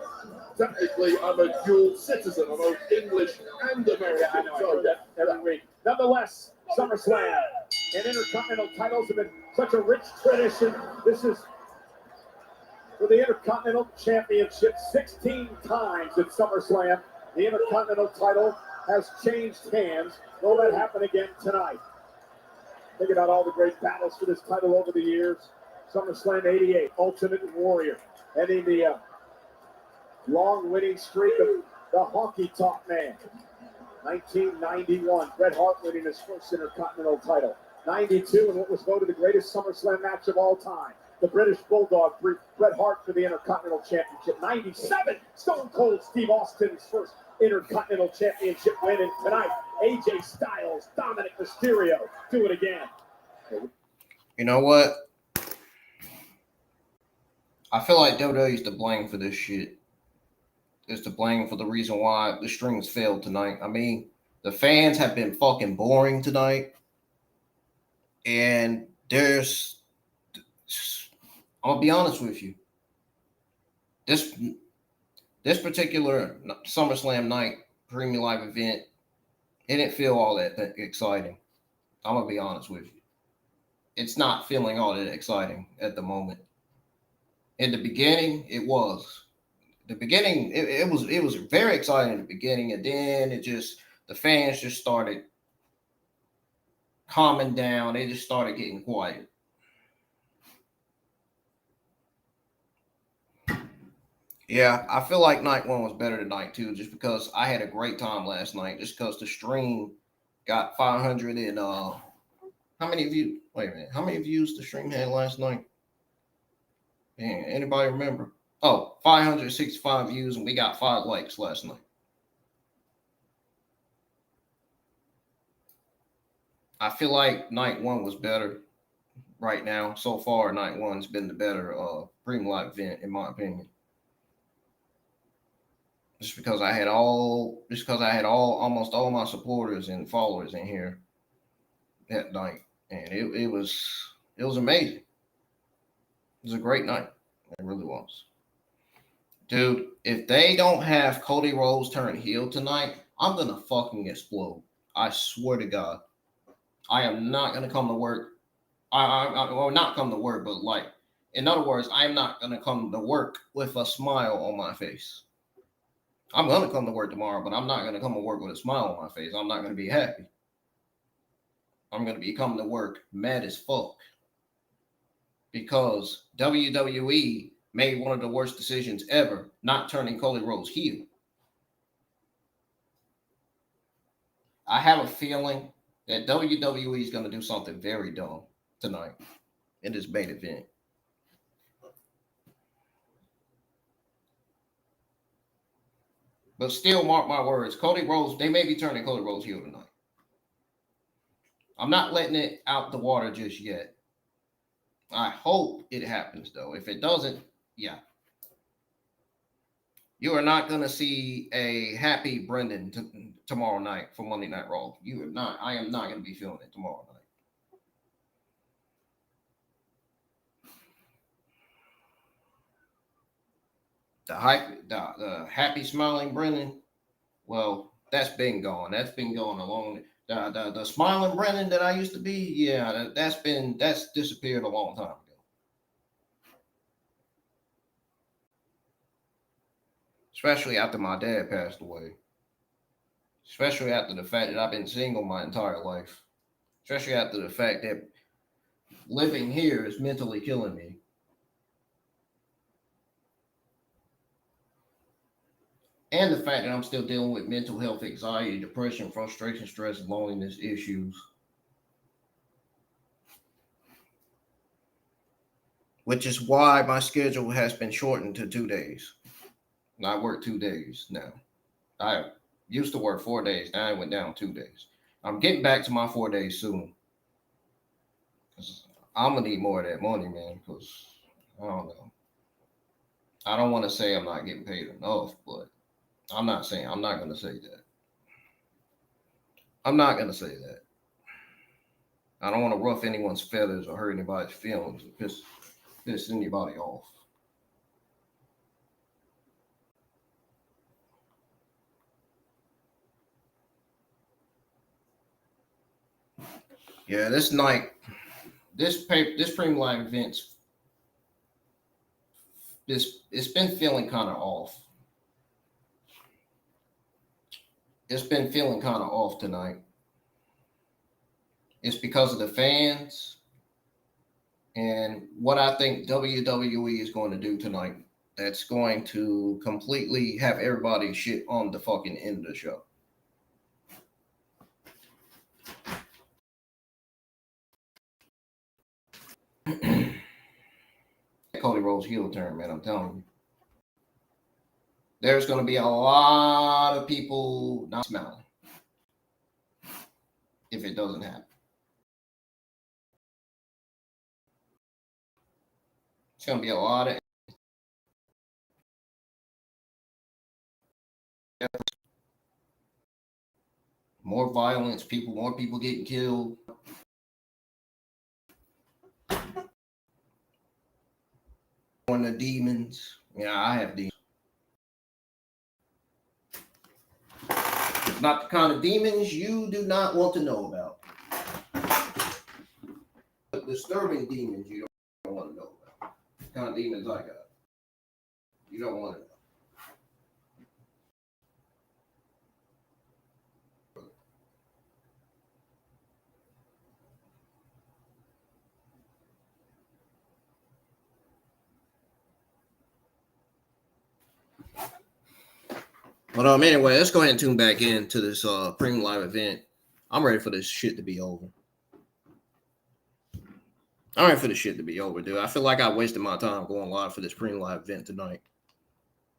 technically, I'm a dual citizen. I'm both English and American. Yeah, I know. I heard that every week. Nonetheless, SummerSlam and Intercontinental titles have been such a rich tradition. This is for the Intercontinental Championship 16 times at SummerSlam. The Intercontinental title has changed hands. Will that happen again tonight? Think about all the great battles for this title over the years. SummerSlam 88, Ultimate Warrior, ending the long winning streak of the Honky Tonk Man. 1991, Bret Hart winning his first Intercontinental title. 92, and what was voted the greatest SummerSlam match of all time. The British Bulldog, Bret Hart for the Intercontinental Championship. 97, Stone Cold Steve Austin's first Intercontinental Championship win. And tonight, AJ Styles, Dominik Mysterio, do it again. You know what? I feel like WWE is to blame for this shit. It's to blame for the reason why the strings failed tonight. I mean, the fans have been fucking boring tonight. And I'm gonna be honest with you. This particular SummerSlam night premium live event, it didn't feel all that exciting. I'm gonna be honest with you. It's not feeling all that exciting at the moment. In the beginning, it was. The beginning, it was very exciting in the beginning, and then the fans just started calming down. They just started getting quiet. Yeah, I feel like night one was better than night two, just because I had a great time last night, just because the stream got 500 and how many views? Wait a minute, how many views the stream had last night? Man, anybody remember? Oh, 565 views, and we got 5 likes last night. I feel like night one was better right now. So far, night one's been the better premium live event, in my opinion. Just because I had almost all my supporters and followers in here that night, and it was amazing. It was a great night. It really was. Dude, if they don't have Cody Rhodes turn heel tonight, I'm gonna fucking explode. I swear to God. I am not gonna come to work. Well, not come to work, but like, in other words, I'm not gonna come to work with a smile on my face. I'm gonna come to work tomorrow, but I'm not gonna come to work with a smile on my face. I'm not gonna be happy. I'm gonna be coming to work mad as fuck. Because WWE made one of the worst decisions ever, not turning Cody Rhodes heel. I have a feeling that WWE is going to do something very dumb tonight in this main event. But still, mark my words, Cody Rhodes, they may be turning Cody Rhodes heel tonight. I'm not letting it out the water just yet. I hope it happens, though. If it doesn't, yeah. You are not going to see a happy Brendan tomorrow night for Monday Night Raw. You are not. I am not going to be feeling it tomorrow night. The happy smiling Brendan, well, that's been gone. That's been going along. The smiling Brendan that I used to be, yeah, that's disappeared a long time ago. Especially after my dad passed away. Especially after the fact that I've been single my entire life. Especially after the fact that living here is mentally killing me. And the fact that I'm still dealing with mental health, anxiety, depression, frustration, stress, loneliness issues. Which is why my schedule has been shortened to 2 days. I work 2 days now. I used to work 4 days. Now I went down 2 days. I'm getting back to my 4 days soon. I'm going to need more of that money, man, because I don't know. I don't want to say I'm not getting paid enough, but I'm not going to say that. I'm not going to say that. I don't want to ruff anyone's feathers or hurt anybody's feelings or piss anybody off. Yeah, this night, this premium live events, it's been feeling kind of off. It's been feeling kind of off tonight. It's because of the fans and what I think WWE is going to do tonight. That's going to completely have everybody shit on the fucking end of the show. Cody Rhodes heel turn, man, I'm telling you. There's going to be a lot of people not smiling if it doesn't happen. It's going to be a lot of more violence, more people getting killed. On the demons. Yeah, I have demons. Not the kind of demons you do not want to know about. Disturbing demons you don't want to know about. The kind of demons I got. You don't want to know. But anyway, let's go ahead and tune back into this premium live event. I'm ready for this shit to be over. I'm ready for this shit to be over, dude. I feel like I wasted my time going live for this premium live event tonight.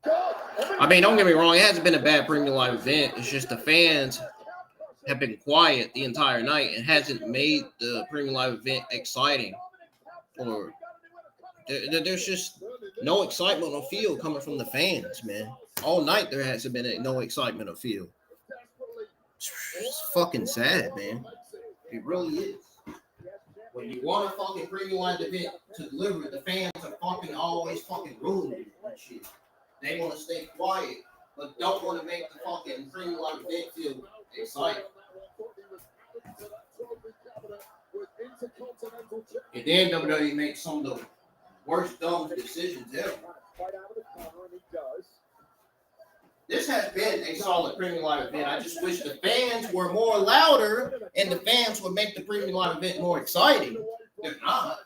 I mean, don't get me wrong, it hasn't been a bad premium live event. It's just the fans have been quiet the entire night and hasn't made the premium live event exciting. Or there's just no excitement or feel coming from the fans, man. All night there hasn't been no excitement or feel. It's fucking sad, man. It really is. When you want a fucking premium live event to deliver, the fans are fucking always fucking ruining it and shit. They want to stay quiet, but don't want to make the fucking premium live event feel exciting. And then WWE makes some of the worst dumb decisions ever. This has been a solid premium live event. I just wish the fans were more louder and the fans would make the premium live event more exciting. They're not.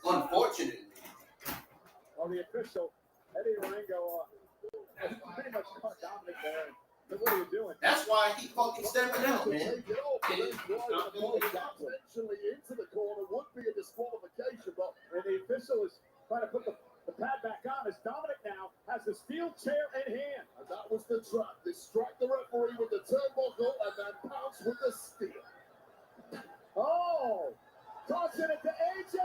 Unfortunately. Well, the official, Eddie Rango, pretty much caught Dominik there. But what are you doing? That's why I keep fucking stepping out, man. Potentially into the corner would be a disqualification, but and the official is trying to put the pad back on as Dominik now has the steel chair in hand. And that was the trap. Distract the referee with the turnbuckle and then pounce with the steel. Oh, tossing it to AJ.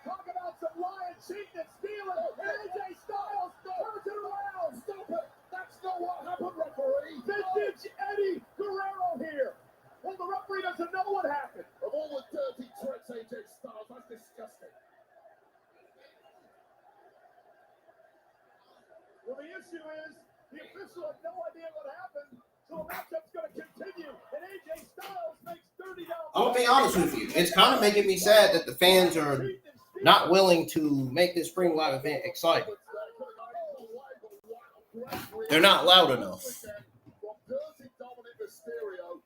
Talk about some lying, cheating, and stealing. AJ Styles turns it around. Stop it. That's not what happened, referee. Vintage Eddie Guerrero here. Well, the referee doesn't know what happened. Of all the dirty tricks, AJ Styles, that's disgusting. Well, the issue is the official had no idea what happened, so the matchup's going to continue, and AJ Styles makes $30. I'm gonna be honest with you. It's kind of making me sad that the fans are not willing to make this spring live event exciting. They're not loud enough. Dirty Dominik Mysterio.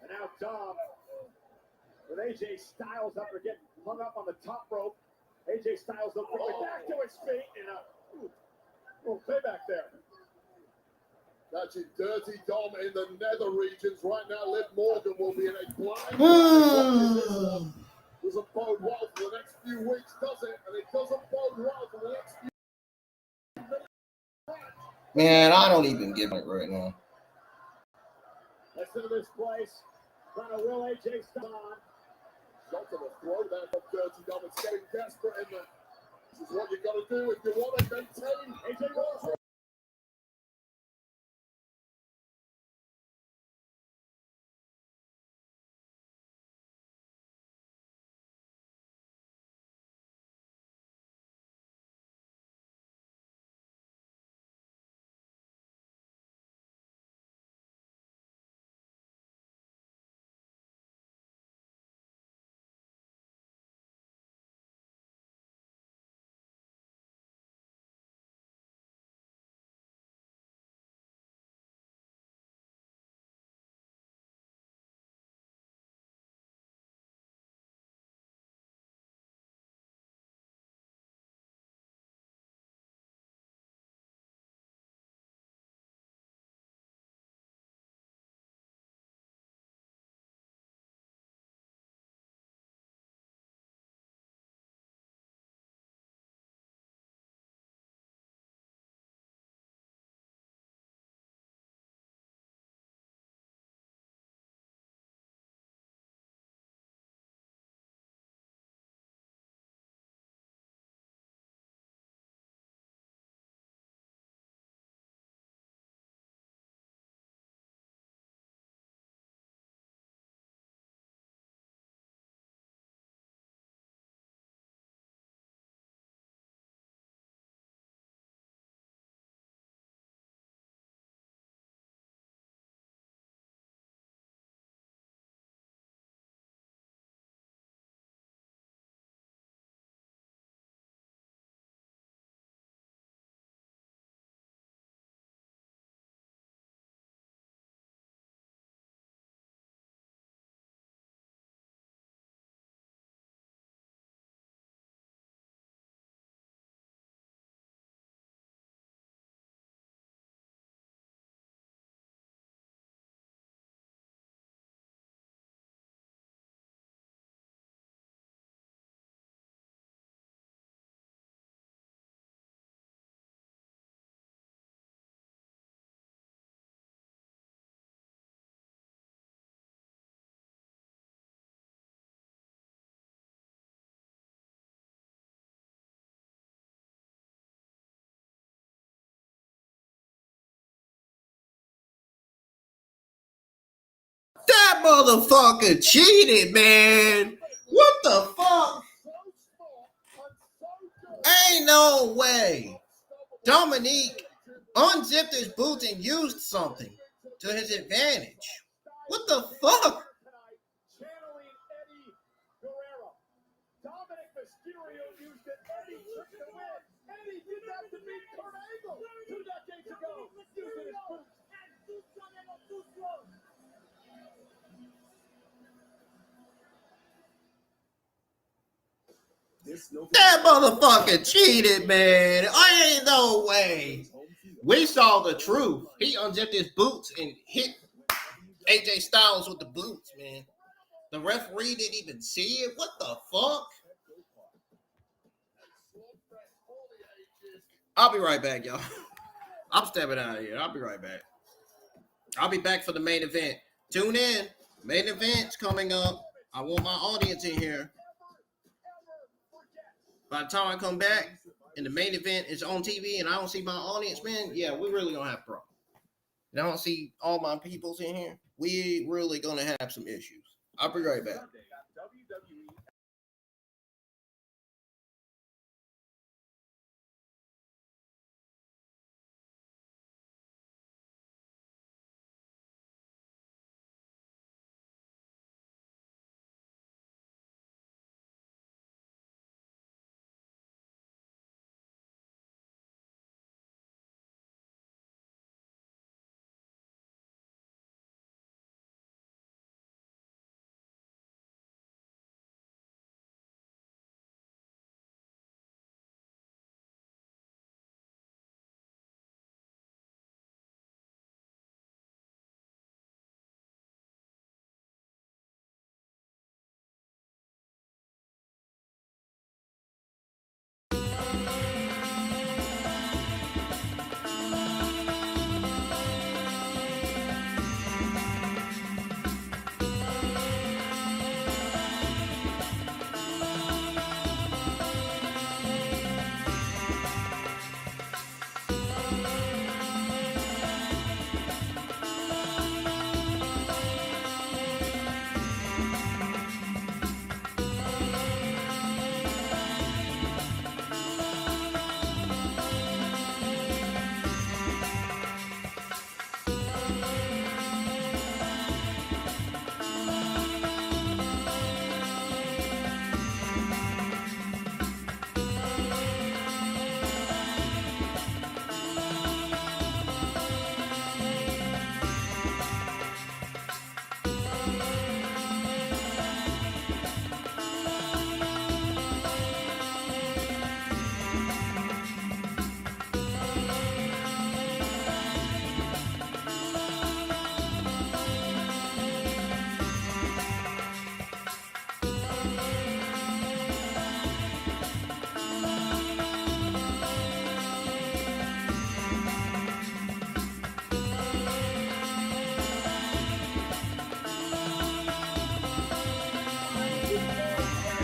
And now Dom with AJ Styles up again, hung up on the top rope. AJ Styles up back to his feet and a little payback there. Catching Dirty Dom in the nether regions right now. Liv Morgan will be in a blind. Doesn't bode well for the next few weeks, does it? And it doesn't bode well for the next few weeks. Man, I don't even give it right now. Let's into this place. Trying to will AJ Styles on. Shot to the throat there from Dirty Dom. It's getting desperate in there. This is what you got to do if you want to maintain. AJ Rollins. That motherfucker cheated, man. What the fuck? Ain't no way. Dominik unzipped his boots and used something to his advantage. What the fuck? Channeling Eddie Guerrero. Dominik Mysterio used an Eddie trick to win. Eddie did that to beat Kurt Angle 2 decades ago. Using his boots. That motherfucker cheated, man. Ain't no way. We saw the truth. He unzipped his boots and hit AJ Styles with the boots, man. The referee didn't even see it. What the fuck? I'll be right back, y'all. I'm stepping out of here. I'll be right back. I'll be back for the main event. Tune in. Main event's coming up. I want my audience in here. By the time I come back and the main event is on TV and I don't see my audience, man, yeah, we really gonna have a problem. And I don't see all my peoples in here. We really gonna have some issues. I'll be right back.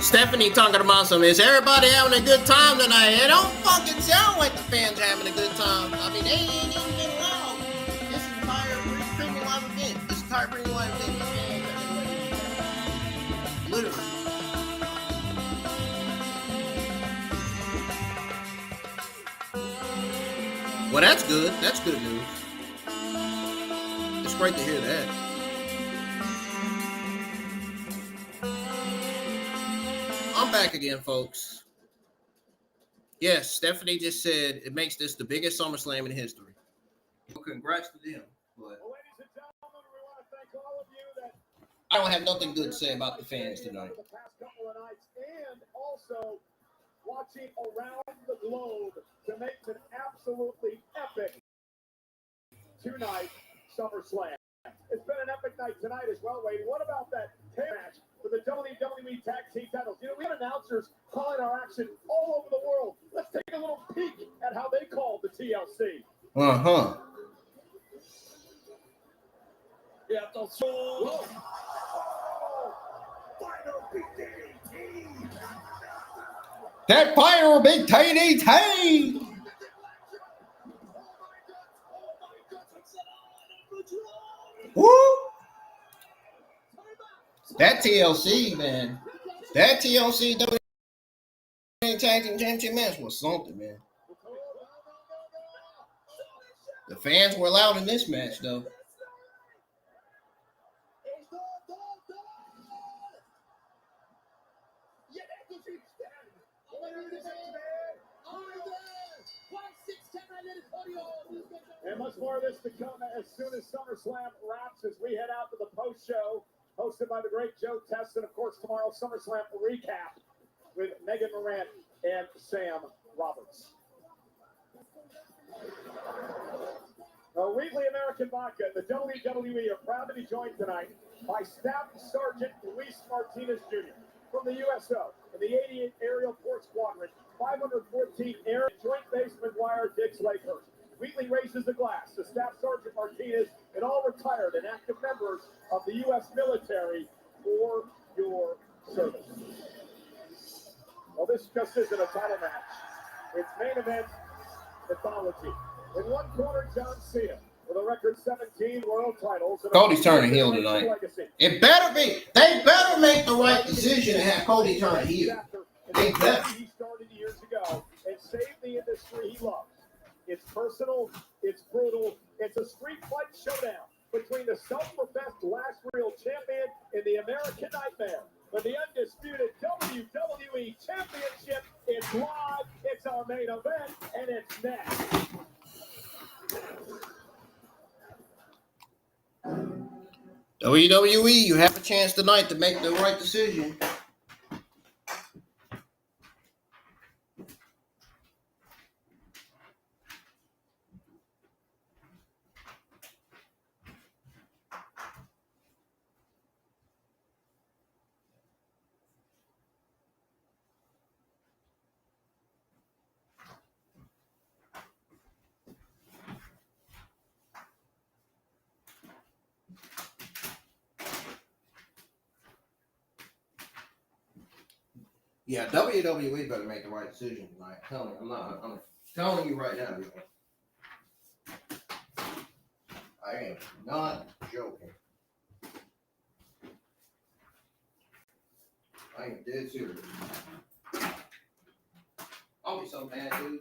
Stephanie talking about some, is everybody having a good time tonight? It don't fucking sound like the fans having a good time. I mean, they ain't even been loud. This entire premium live event. This entire premium live event. Literally. Well, that's good. That's good news. It's great to hear that. I'm back again, folks. Yes, Stephanie just said it makes this the biggest SummerSlam in history. Well, congrats to them. But Well, ladies and gentlemen, we want to thank all of you that I don't have nothing good to say about the fans tonight. the past couple of nights, and also watching around the globe to make an absolutely epic two-night SummerSlam. It's been an epic night tonight as well, Wade. What about that match for the WWE Tag Team titles? You know, we have announcers calling our action all over the world. Let's take a little peek at how they called the TLC. Uh-huh. Yeah, so That fire will be TDT. Woo! That TLC, man. That TLC WWE Tag Team Championship match was something, man. The fans were loud in this match, though. And much more of this to come as soon as SummerSlam wraps as we head out to the post show hosted by the great Joe Test, and of course tomorrow SummerSlam recap with Megan Morant and Sam Roberts. Wheatley American Vodka and the WWE are proud to be joined tonight by Staff Sergeant Luis Martinez Jr. from the USO and the 88th Aerial Port Squadron, 514 Air Joint Base McGuire Dix Lakehurst. Wheatley raises the glass to Staff Sergeant Martinez and all retired and active members of the U.S. military for your service. Well, this just isn't a title match. It's main event mythology. In one corner, John Cena with a record 17 world titles. Cody's turning heel tonight. It better be. They better make the right decision and have Cody turn heel. They better. He started years ago and saved the industry he loves. It's personal, it's brutal, it's a street fight showdown between the self-professed last real champion and the American Nightmare. But the undisputed WWE Championship is live, it's our main event, and it's next. WWE, you have a chance tonight to make the right decision. Yeah, WWE better make the right decision tonight. I'm telling you right now, yo. I am not joking. I am dead serious. I'll be so mad, dude.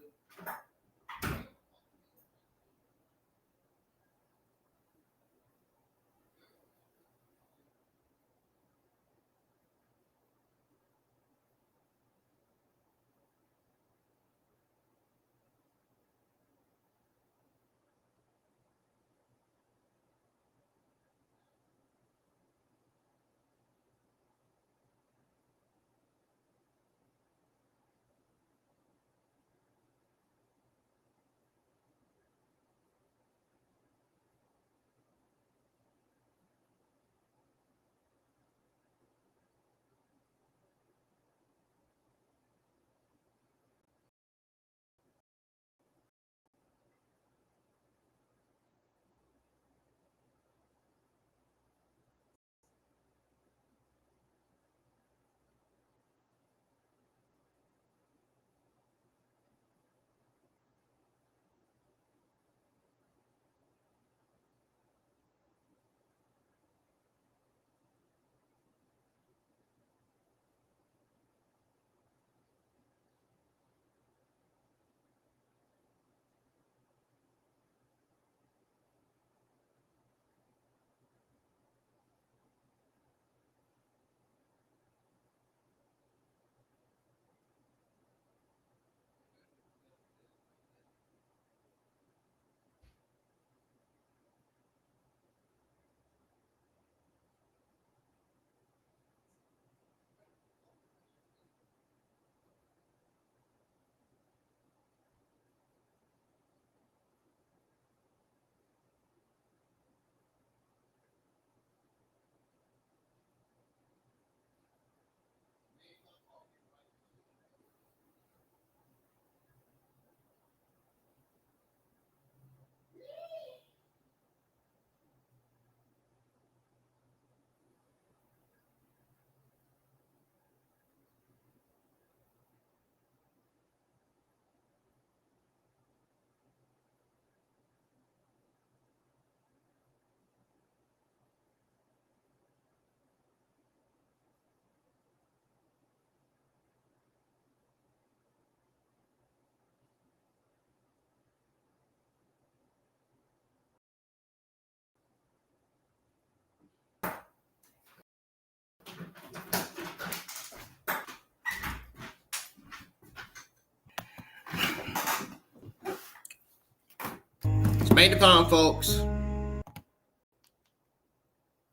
make the calm, folks.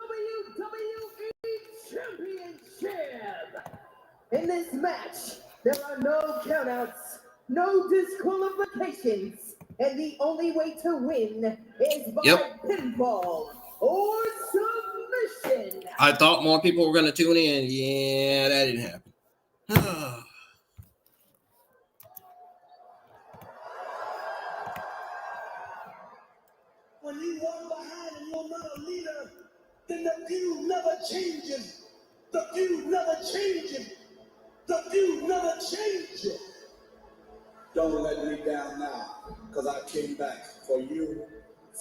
WWE Championship. In this match, there are no countouts, no disqualifications, and the only way to win is by pinfall or submission. I thought more people were going to tune in. Yeah, that didn't happen. When you walk behind and you're not a leader, then the feud never changes. The feud never changes. The feud never changes. Don't let me down now, because I came back for you,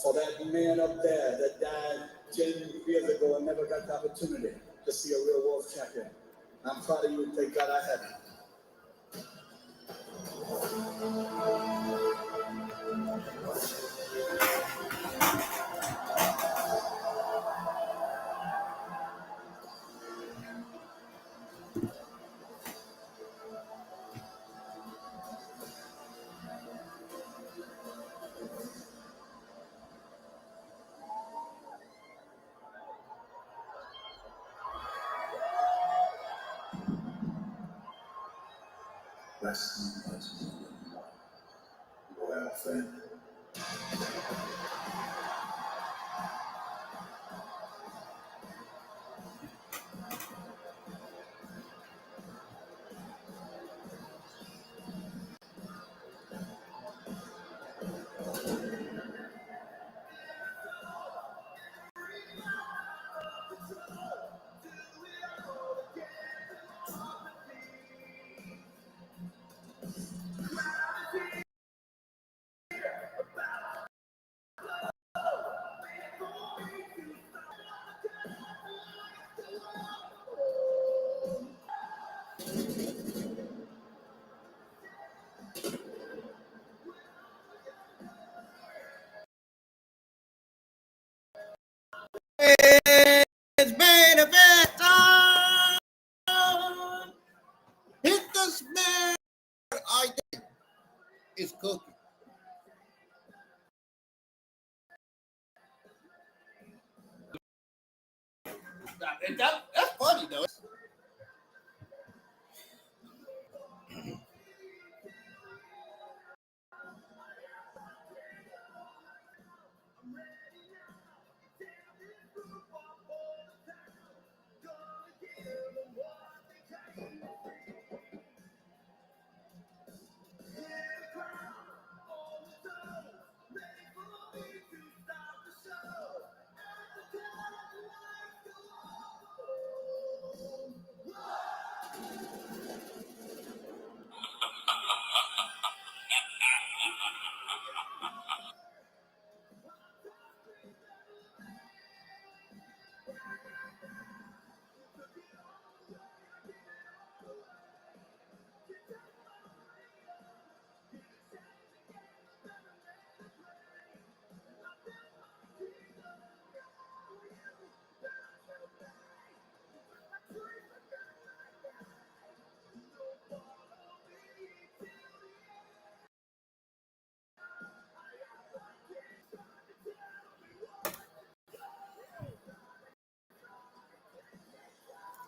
for that man up there that died 10 years ago and never got the opportunity to see a real world champion. I'm proud of you. Thank God I have you. That's well, friend. It's main event time. Hit the smash. I think it's cooking. That's funny though.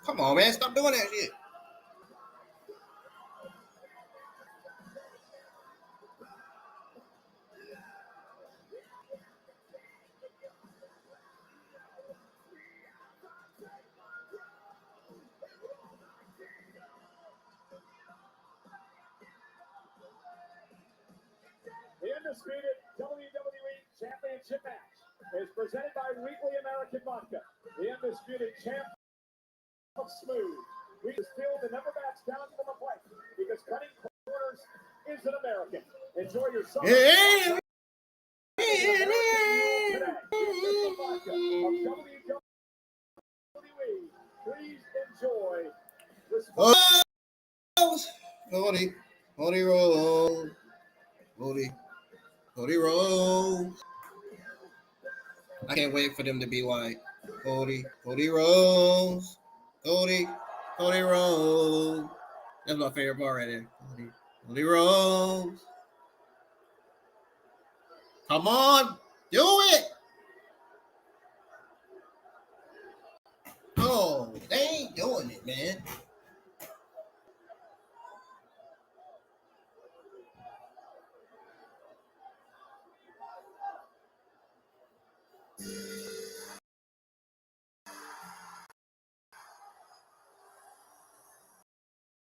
Come on, man. Stop doing that shit. The Undisputed WWE Championship match is presented by Ripley American Vodka. The Undisputed Champ of Smooth. We still the never backs down from the fight because cutting corners is an American. Enjoy your summer. Today. Please enjoy this. Cody Rhodes. Cody Rhodes. I can't wait for them to be like Cody Rhodes. Cody Rhodes. That's my favorite part right there. Cody Rhodes. Come on, Do it. Oh, they ain't doing it, man.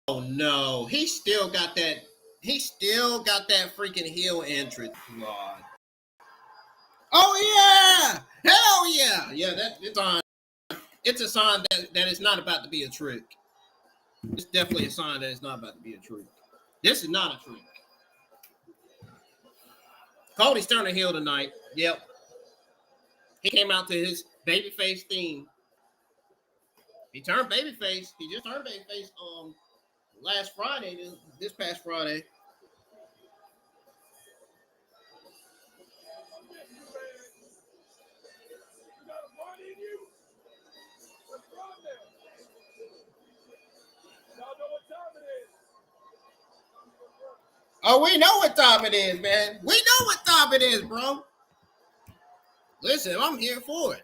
Oh no, he still got that. He still got that freaking heel entrance. God. Oh yeah, hell yeah, yeah. That it's on. It's a sign that it's not about to be a trick. It's definitely a sign that it's not about to be a trick. This is not a trick. Cody's turning heel tonight. Yep. He came out to his babyface theme. He turned babyface. He just turned babyface last Friday, this past Friday. Oh, we know what time it is, man. We know what time it is, bro. Listen, I'm here for it.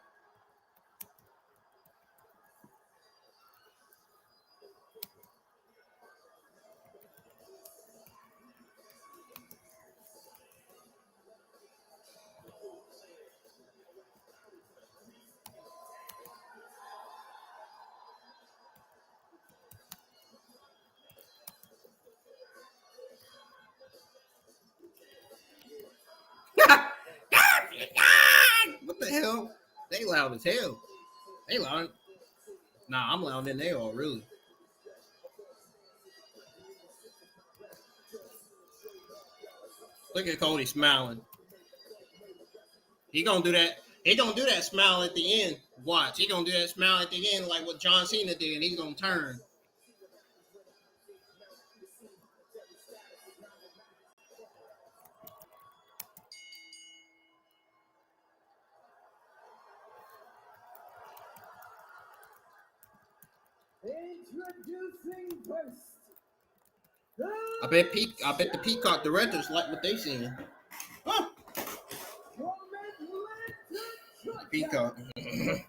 What the hell? They loud as hell. They loud. Nah, I'm louder than they are, really. Look at Cody smiling. He gonna do that. He gonna do that smile at the end. Watch. He gonna do that smile at the end like what John Cena did. He's gonna turn. Introducing first. I bet the Peacock directors like what they seen. Huh. Peacock. Of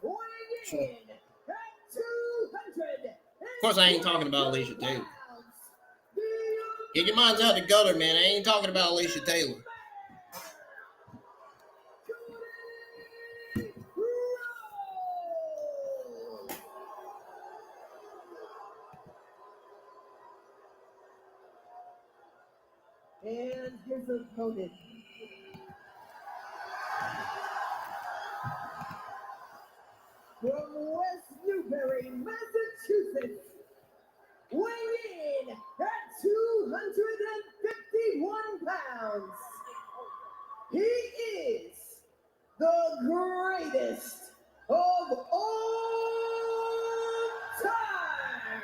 course, I ain't talking about Alicia Taylor. Get your minds out the gutter, man. I ain't talking about Alicia Taylor. And his opponent. From West Newbury, Massachusetts, weighing in at 251 pounds, he is the greatest of all time.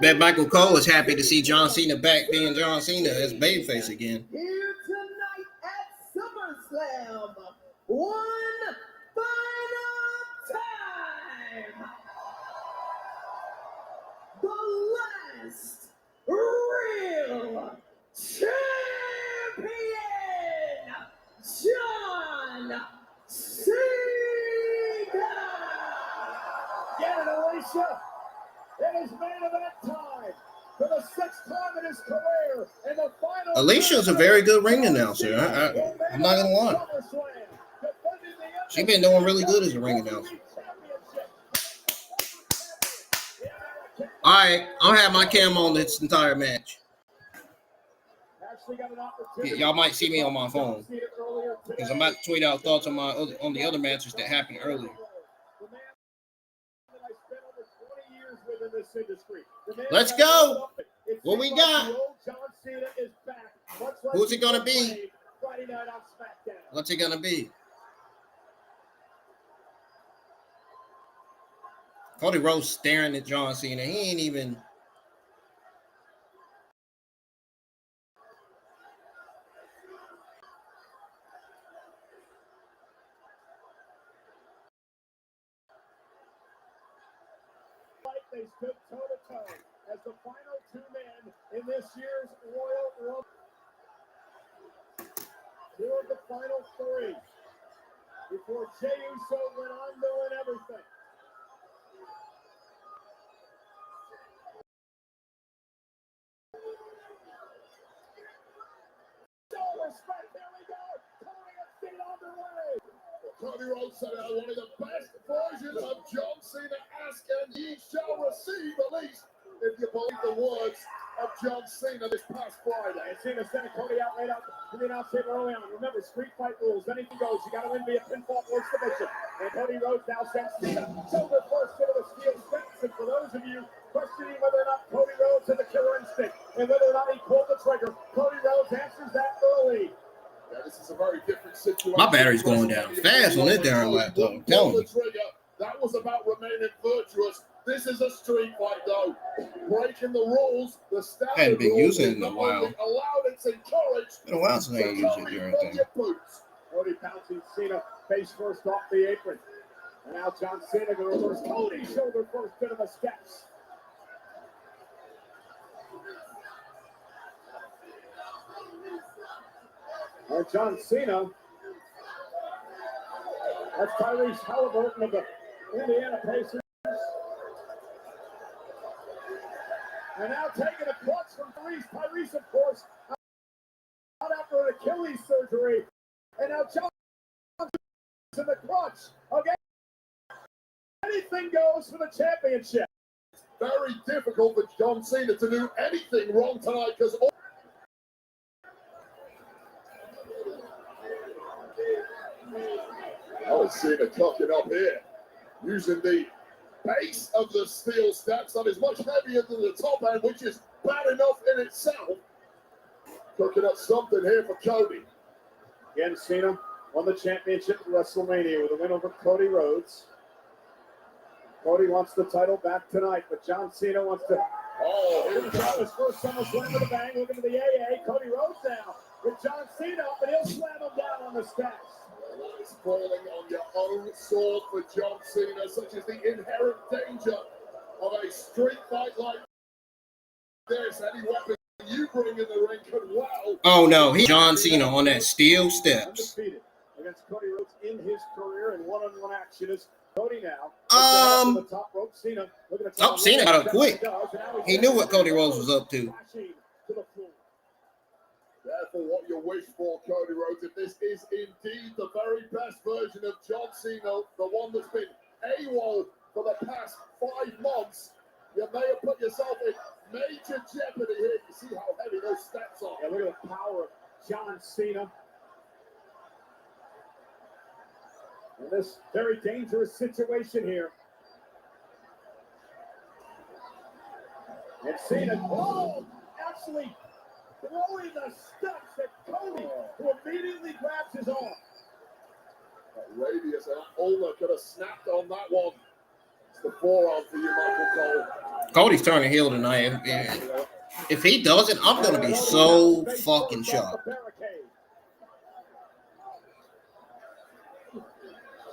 Bet Michael Cole is happy to see John Cena back being John Cena as babyface again. Here tonight at SummerSlam, one final time. The last real champion, John Cena. Get it, Alicia. It is main event time for the 6th time in his career in the final. Alicia's a very good ring announcer. I'm not gonna lie. She's been doing really good as a ring announcer. All right, I'll have my cam on this entire match. Y'all might see me on my phone because I'm about to tweet out thoughts on the other matches that happened earlier. Let's go. What we got? Who's it gonna be? What's it gonna be? Cody Rhodes staring at John Cena. He ain't even. They stood toe-to-toe as the final 2 men in this year's Royal Rumble. Here are the final three before Jey Uso went on doing everything. No respect, there we go. Cody and Cena underway. Cody Rhodes said, I wanted the best version of John Cena. Ask and ye shall receive, at least if you believe the words of John Cena this past Friday. And Cena sent Cody out right out to the announce table early on. Remember, street fight rules. Anything goes. You got to win via pinfall or submission. And Cody Rhodes now sends Cena shoulder first into the steel steps. And for those of you questioning whether or not Cody Rhodes had the killer instinct and whether or not he pulled the trigger, Cody Rhodes answers that early. Yeah, this is a very different situation. My battery's going down fast on this darn laptop. I'm telling you. That was about remaining virtuous. This is a street fight, though. Breaking the rules, the standard I hadn't been rules using it is in a not while. only allowed, it's encouraged. Been a while since I So used it Cody, during fill thing. your boots. Cody pouncing Cena face first off the apron. And now John Cena going to reverse Cody shoulder first into the steps. And John Cena. That's Tyrese Halliburton of the Indiana Pacers. And now taking a clutch from Tyrese. Tyrese, of course, out after an Achilles surgery. And now John in the clutch. Okay. Anything goes for the championship. Very difficult for John Cena to do anything wrong tonight because Cena clocking up here, using the base of the steel steps that is much heavier than the top end, which is bad enough in itself. Cooking up something here for Cody. Again, Cena won the championship at WrestleMania with a win over Cody Rhodes. Cody wants the title back tonight, but John Cena wants to Here we go. his first SummerSlam with a bang. Looking to the AA. Cody Rhodes now with John Cena up, and he'll slam him down on the steps. That is falling on your own sword for John Cena, such as the inherent danger of a street fight like this. Any weapon you bring in the ring could well. Oh no, he John Cena on that steel steps. Undefeated against Cody Rhodes in his career in one-on-one action is Cody now. The top rope. Cena looking at Oh, Cena got up quick. He knew what Cody Rhodes was up to. Careful what you wish for, Cody Rhodes. If this is indeed the very best version of John Cena, the one that's been AWOL for the past 5 months, you may have put yourself in major jeopardy here. You see how heavy those steps are. Yeah, look at the power of John Cena. In this very dangerous situation here. And Cena, actually throwing the steps at Cody, who immediately grabs his arm. That radius and that Ulna could have snapped on that one. It's the forearm for you, Michael Cole. Cody's turning heel tonight. If he doesn't, I'm gonna be so fucking shocked.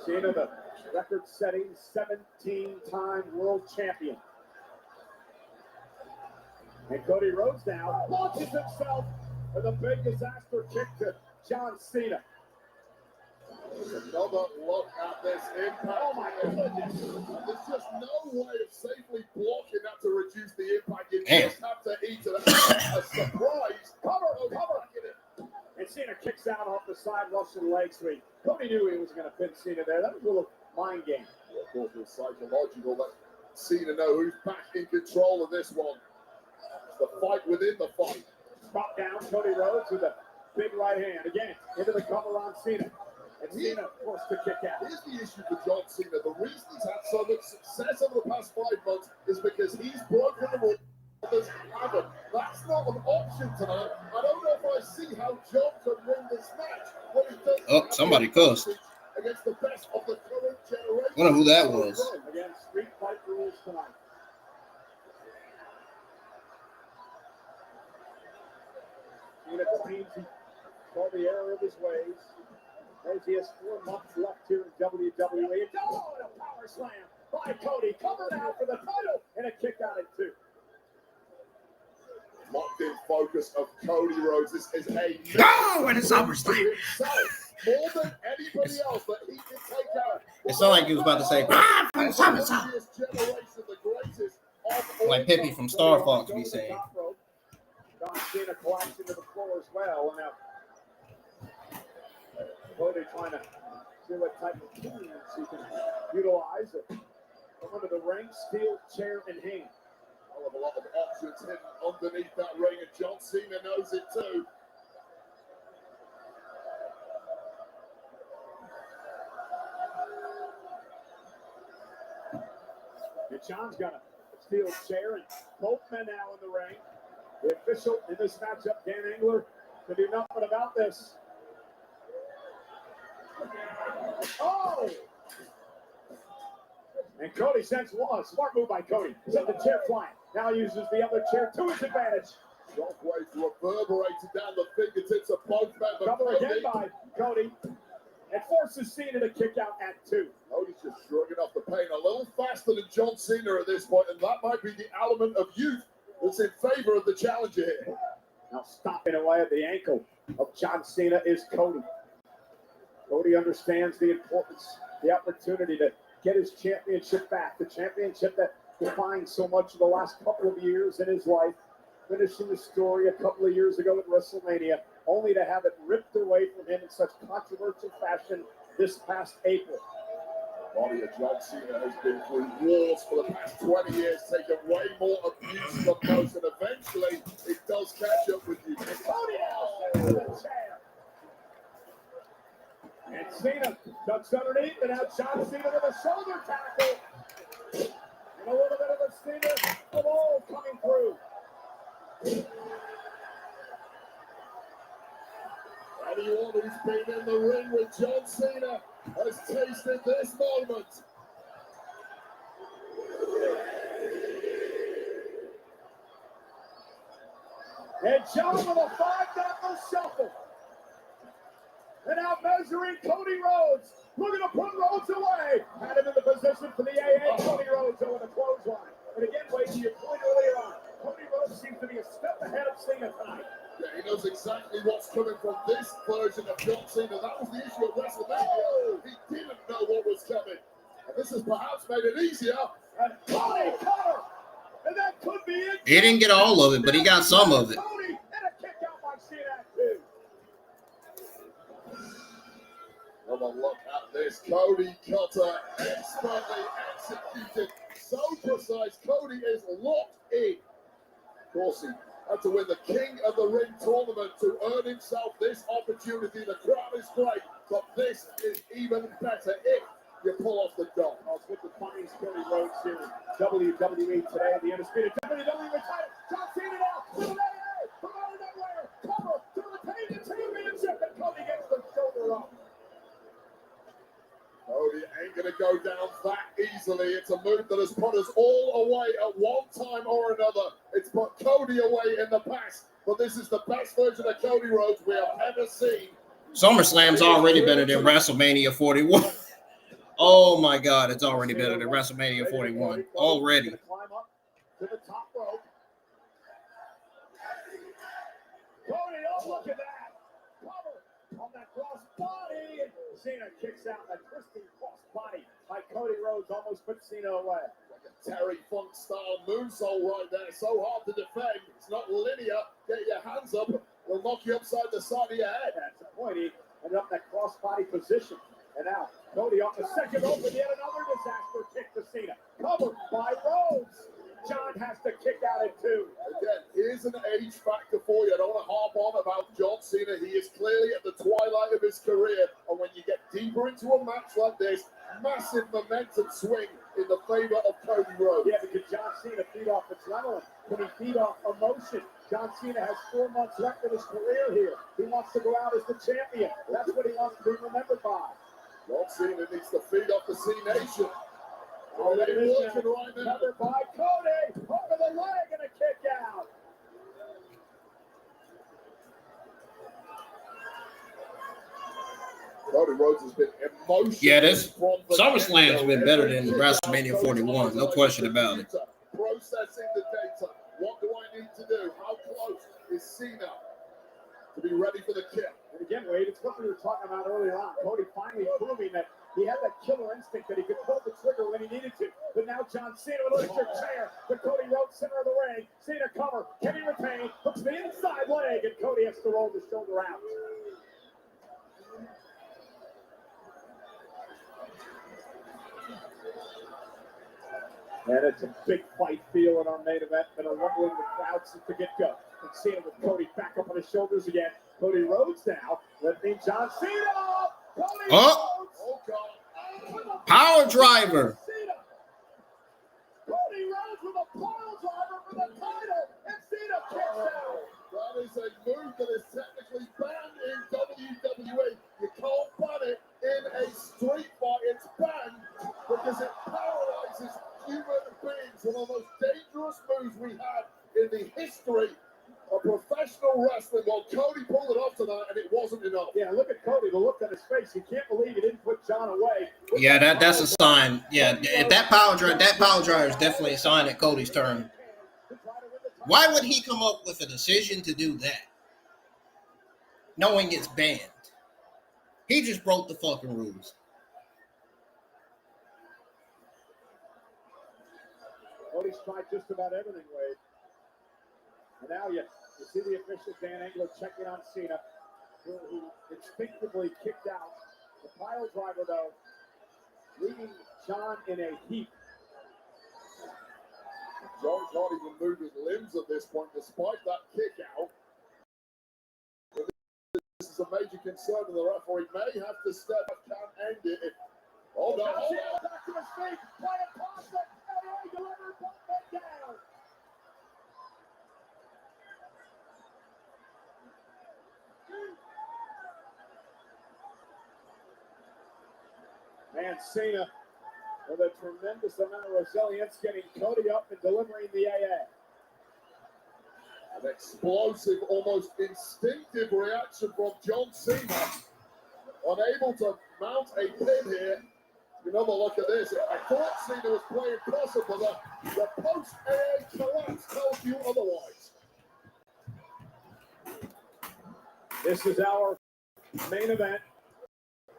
Cena, the record-setting 17-time world champion. And Cody Rhodes now launches himself with a big disaster kick to John Cena. Another look at this impact. Oh my goodness. There's just no way of safely blocking that to reduce the impact. You Damn. just have to eat it. A surprise. Cover. And Cena kicks out off the side Russian leg sweep. Cody knew he was going to pin Cena there. That was a little mind game. Of course, it's psychological. Let Cena know who's back in control of this one. It's the fight within the fight. Drop down Cody Rhodes with a big right hand. Again, into the cover on Cena. And Cena forced to kick out. Here's the issue for John Cena. The reason he's had so much success over the past 5 months is because he's broken the rules. Others haven't. That's not an option tonight. I don't know if I see how John could win this match when he doesn't Oh, somebody cussed. against the best of the current generation. I wonder who that was. Again, street fight rules tonight. Cena claims he saw the error of his ways. Knows he has 4 months left here in WWE. Oh, and a power slam by Cody. Covered out for the title and a kick out at 2. Locked in focus focus of Cody Rhodes. This is a Oh, and it's SummerSlam. himself more than anybody else that he can take out. It sounded like he was about to say, SummerSlam. Like Pippi from Star Fox be saying. John Cena collapsing to the floor as well. And now Cody trying to see what type of tools he can utilize. Come under the ring, steel chair in hand. A lot of options hidden underneath that ring, and John Cena knows it too. And John's got a steel chair, and both men now in the ring. The official in this matchup, Dan Engler, can do nothing about this. Oh! And Cody sends one. Smart move by Cody. Sent the chair flying. Now uses the other chair to his advantage. Shockwaves reverberated down the fingertips of both men. Cover again by Cody. And forces Cena to kick out at 2. Cody's just shrugging off the pain a little faster than John Cena at this point, and that might be the element of youth that's in favor of the challenger here. Now stopping away at the ankle of John Cena is Cody. Cody understands the importance, the opportunity to get his championship back. The championship that defined so much of the last couple of years in his life. Finishing the story a couple of years ago at WrestleMania, only to have it ripped away from him in such controversial fashion this past April. The body of John Cena has been through wars for the past 20 years, taken way more abuse than most, and eventually it does catch up with you. And Cody now sends the chair. And Cena ducks underneath, and now John Cena with a shoulder tackle. And a little bit of a Cena of old coming through. Anyone who's been in the ring with John Cena has tasted this moment. And John with a 5-knuckle shuffle. And now measuring Cody Rhodes. Looking to put Rhodes away. Had him in the position for the AA. Cody Rhodes over the clothesline. And again, Wade, to your point earlier on, Cody Rhodes seems to be a step ahead of Cena tonight. Yeah, he knows exactly what's coming from this version of John Cena. That was the issue at WrestleMania. He didn't know what was coming. And this has perhaps made it easier. And Cody cover. And that could be it. He didn't get all of it, but he got some of it. Cody and a kick out by Cena too. Have a look at this. Cody Cutter, expertly executed. So precise. Cody is locked in. Of course, he had to win the King of the Ring tournament to earn himself this opportunity. The crowd is great, but this is even better if you pull off the dog. That's what defines Cody Rhodes here in WWE today. The Undisputed WWE title. John Cena now with an AA from out of nowhere. Cover to retain the championship, and Cody gets the shoulder up. Cody ain't going to go down that easily. It's a move that has put us all away at one time or another. It's put Cody away in the past, but this is the best version of Cody Rhodes we have ever seen. SummerSlam's already better than WrestleMania 41. Oh my God, it's already better than WrestleMania 41. Already. Climb up to the top rope. Cody, oh look at that! Cover on that cross body, and Cena kicks out a twisting cross body by Cody Rhodes, almost puts Cena away. Like a Terry Funk style moonsault right there. So hard to defend. It's not linear. Get your hands up. It'll knock you upside the side of your head. That's the point. He ended up in that cross body position. And now Cody off the second rope with yet another disaster kick to Cena. Covered by Rhodes. John has to kick out at 2. Again, here's an age factor for you. I don't want to harp on about John Cena. He is clearly at the twilight of his career. And when you get deeper into a match like this, massive momentum swing in the favor of Cody Rhodes. Yeah, because John Cena feed off adrenaline. Can he feed off emotion? John Cena has 4 months left in his career here. He wants to go out as the champion. That's what he wants to be remembered by. John Cena needs to feed off the C Nation. Oh, They're working right now. Covered by Cody. Over the leg and a kick out. Cody Rhodes has been emotional. Yeah, this SummerSlam's been better than WrestleMania 41. No question about it. Processing the data. What do I need to do? How close is Cena ready for the kill. And again, Wade, it's what we were talking about earlier on. Cody finally proving that he had that killer instinct that he could pull the trigger when he needed to. But now John Cena with an electric chair to Cody Rhodes, center of the ring. Cena cover. Can he retain? Hooks the inside leg, and Cody has to roll the shoulder out. And it's a big fight feel in our main event. Been a rumbling the crowd since the get-go. And Cena with Cody back up on his shoulders again. Cody Rhodes now lifting John Cena. Cody Rhodes. Oh, God. Power driver. Cena. Cody Rhodes with a pile driver for the title. And Cena kicks out. That is a move that is technically banned in WWE. You can't ban it in a street fight. It's banned because it paralyzes human beings. One of the most dangerous moves we had in the history of professional wrestling. Well, Cody pulled it off tonight, and it wasn't enough. Yeah, look at Cody. The look on his face. He can't believe he didn't put John away. Yeah, that's a sign. Yeah, if that power driver is definitely a sign that Cody's turn. Why would he come up with a decision to do that, knowing it's banned? He just broke the fucking rules. Cody's tried just about everything, Wade. And now you see the official Dan Engler checking on Cena, who instinctively kicked out. The pile driver, though, leaving John in a heap. John can't even move his limbs at this point, despite that kick out. This is a major concern, and the referee may have to step up, can't end it. Oh, no, hold on. Back to his feet, play it past it, and he delivered both men down. And Cena, with a tremendous amount of resilience, getting Cody up and delivering the AA. An explosive, almost instinctive reaction from John Cena. Unable to mount a pin here. Another look at this. I thought Cena was playing possum, but the post-AA collapse tells you otherwise. This is our main event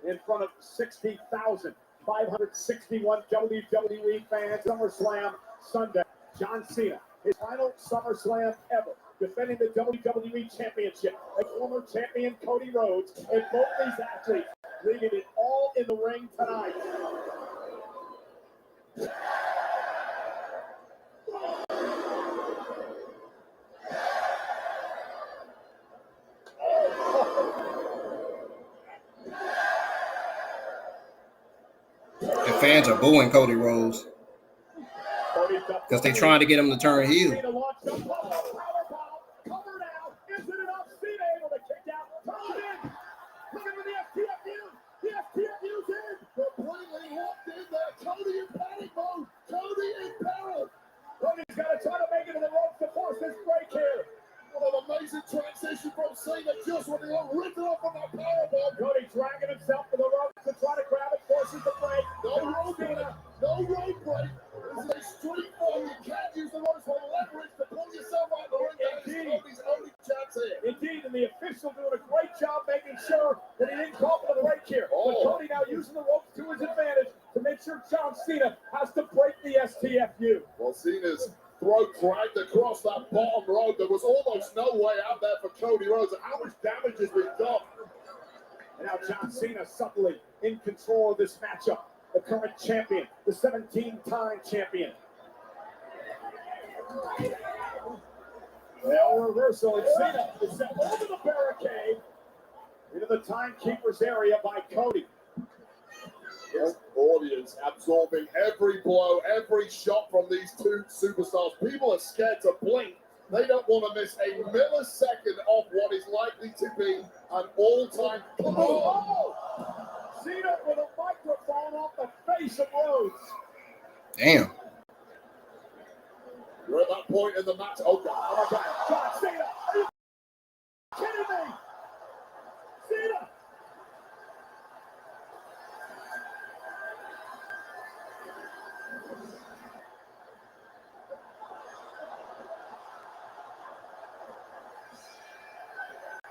in front of 60,561 WWE fans. SummerSlam Sunday. John Cena, his final SummerSlam ever, defending the WWE Championship. A former champion, Cody Rhodes, and both these athletes leaving it all in the ring tonight. The fans are booing Cody Rhodes because they're trying to get him to turn heel. Completely locked in there. Cody in panic mode. Cody in peril. Cody's got to try to make it to the ropes to force this break here. What an amazing transition from Cena just when he got written off on that powerbomb. Cody dragging himself to the ropes to try to grab it, forces the break. No rope break. No rope break. This is a street fight. You can't use the ropes for leverage to pull yourself out of the ring. That is Cody's only chance here. Indeed, and the official doing a great job making sure that he didn't call for the break here. But Cody now using the ropes to his advantage to make sure John Cena has to break the STFU. Well, Cena's throat dragged across that bottom rope. There was almost no way out there for Cody Rhodes. How much damage has been done? And now John Cena subtly in control of this matchup. The current champion, the 17-time champion. Now reversal, and Cena is sent over the barricade into the timekeeper's area by Cody. This audience absorbing every blow, every shot from these two superstars. People are scared to blink. They don't want to miss a millisecond of what is likely to be an all-time. Oh! Cena with a microphone off the face of Rhodes. Damn. We're at that point in the match. Oh, God. Oh, my God. John Cena, are you kidding me? Cena!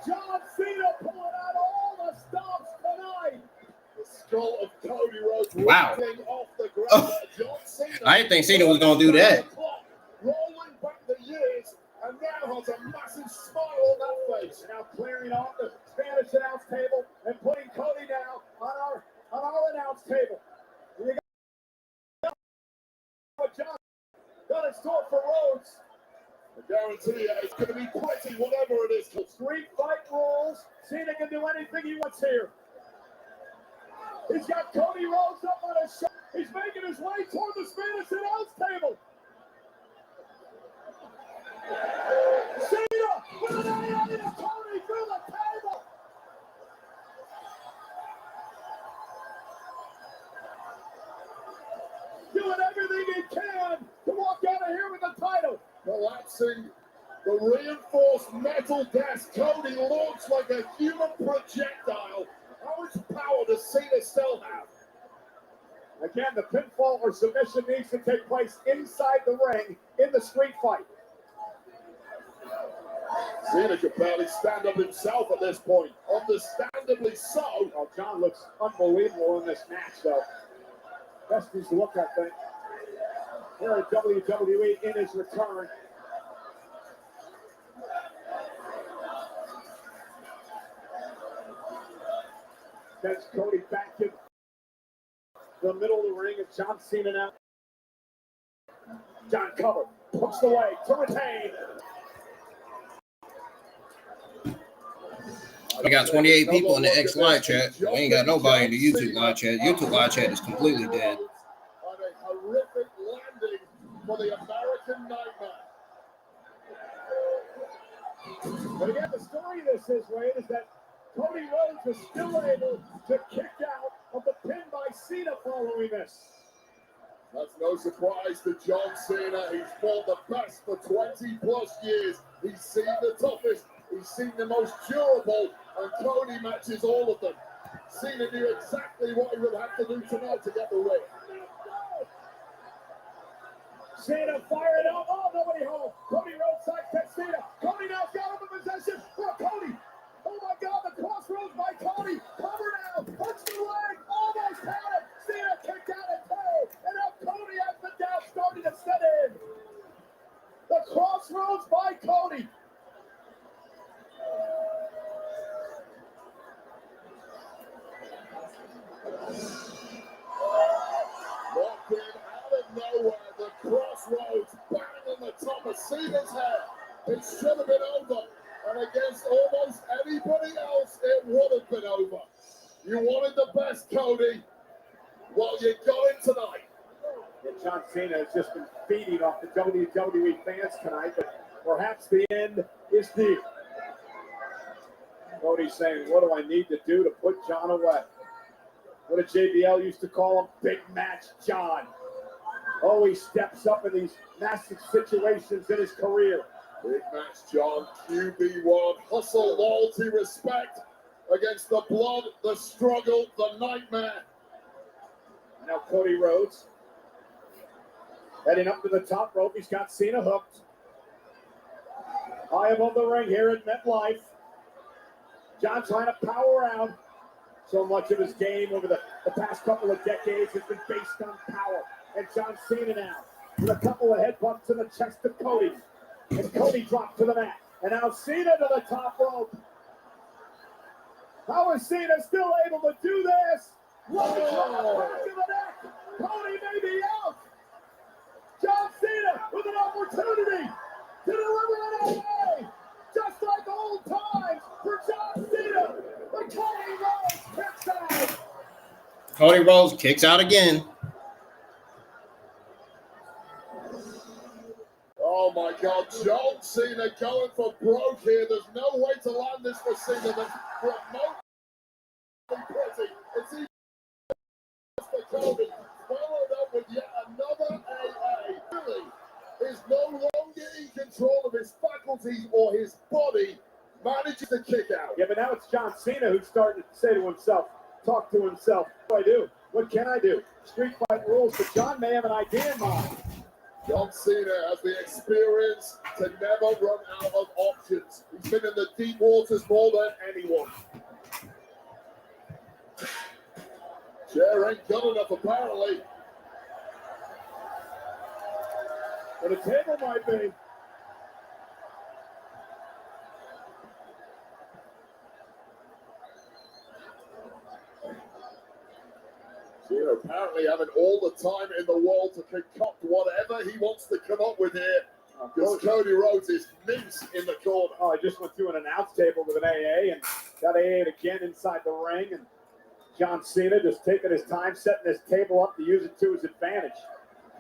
John Cena pulling out all the stops tonight. The skull of Cody Rhodes Wow. lifting off the ground. Oh. John Cena. I didn't think Cena was going to do that. Rolling back the years, and now has a massive smile on that face. Now clearing off the Spanish announce table and putting Cody now on our announce table. And you got what John got in store for Rhodes. I guarantee you it's going to be pretty, whatever it is. Street fight rules. Cena can do anything he wants here. He's got Cody Rhodes up on his shoulder. He's making his way toward the Spanish announce table. Cena with an eye to Cody through the table. Doing everything he can to walk out of here with the title. Collapsing the reinforced metal desk, Cody looks like a human projectile. How much power does Cena still have? Again, the pinfall or submission needs to take place inside the ring in the street fight. Cena could barely stand up himself at this point. Understandably so. Oh, John looks unbelievable in this match, though. Best his look, I think. Here at WWE in his return. Gets Cody back in the middle of the ring, and John Cena now. John covered, puts the leg to retain. We got 28 people in the X live chat. We ain't got nobody in the YouTube live chat. YouTube live chat is completely dead. On a horrific landing for the American Nightmare. But again, the story of this is, Wade, is that Cody Rhodes was still able to kick out of the pin by Cena following this. That's no surprise to John Cena. He's fought the best for 20 plus years. He's seen the toughest. He's seen the most durable, and Cody matches all of them. Cena knew exactly what he would have to do tonight to get the win. Cena fired up. Oh, nobody home. Cody Rhodes sidesteps Cena. Cody now's got him in possession. Oh, Cody. Oh, my God. The crossroads by Cody. Cover now. Punch the leg. Almost had it. Cena kicked out at toe. And now Cody has the doubt starting to set in. The crossroads by Cody. Walked in out of nowhere, the crossroads, bang on the top of Cena's head. It should have been over, and against almost anybody else, it would have been over. You wanted the best, Cody. Well, you're going tonight. Yeah, John Cena has just been feeding off the WWE fans tonight, but perhaps the end is near. Cody's saying, what do I need to do to put John away? What did JBL used to call him? Big Match John. Always steps up in these massive situations in his career. Big Match John, QB1, hustle, loyalty, respect against the blood, the struggle, the nightmare. Now Cody Rhodes heading up to the top rope. He's got Cena hooked. High above the ring here at MetLife. John trying to power around. So much of his game over the past couple of decades has been based on power. And John Cena now with a couple of headbutts to the chest of Cody. And Cody dropped to the mat. And now Cena to the top rope. How is Cena still able to do this? Running back to the neck. Cody may be out. John Cena with an opportunity to deliver it away. Just like old times for John Cena. But Cody Rhodes kicks out. Cody Rhodes kicks out again. Oh my God, John Cena going for broke here. There's no way to land this for Cena that's remotely pretty. It's even for Cody. Followed up with yet another AA. Really is no longer in control of his faculties or his body. Manages to kick out. Yeah, but now it's John Cena who's starting to say to himself, talk to himself. What do I do? What can I do? Street fight rules, but John may have an idea in mind. John Cena has the experience to never run out of options. He's been in the deep waters more than anyone. Chair ain't good enough, apparently. But a table might be. Cena apparently having all the time in the world to concoct whatever he wants to come up with here. Because Cody Rhodes is mince in the corner. Oh, I just went through an announce table with an AA and got AA again inside the ring. And John Cena just taking his time, setting his table up to use it to his advantage.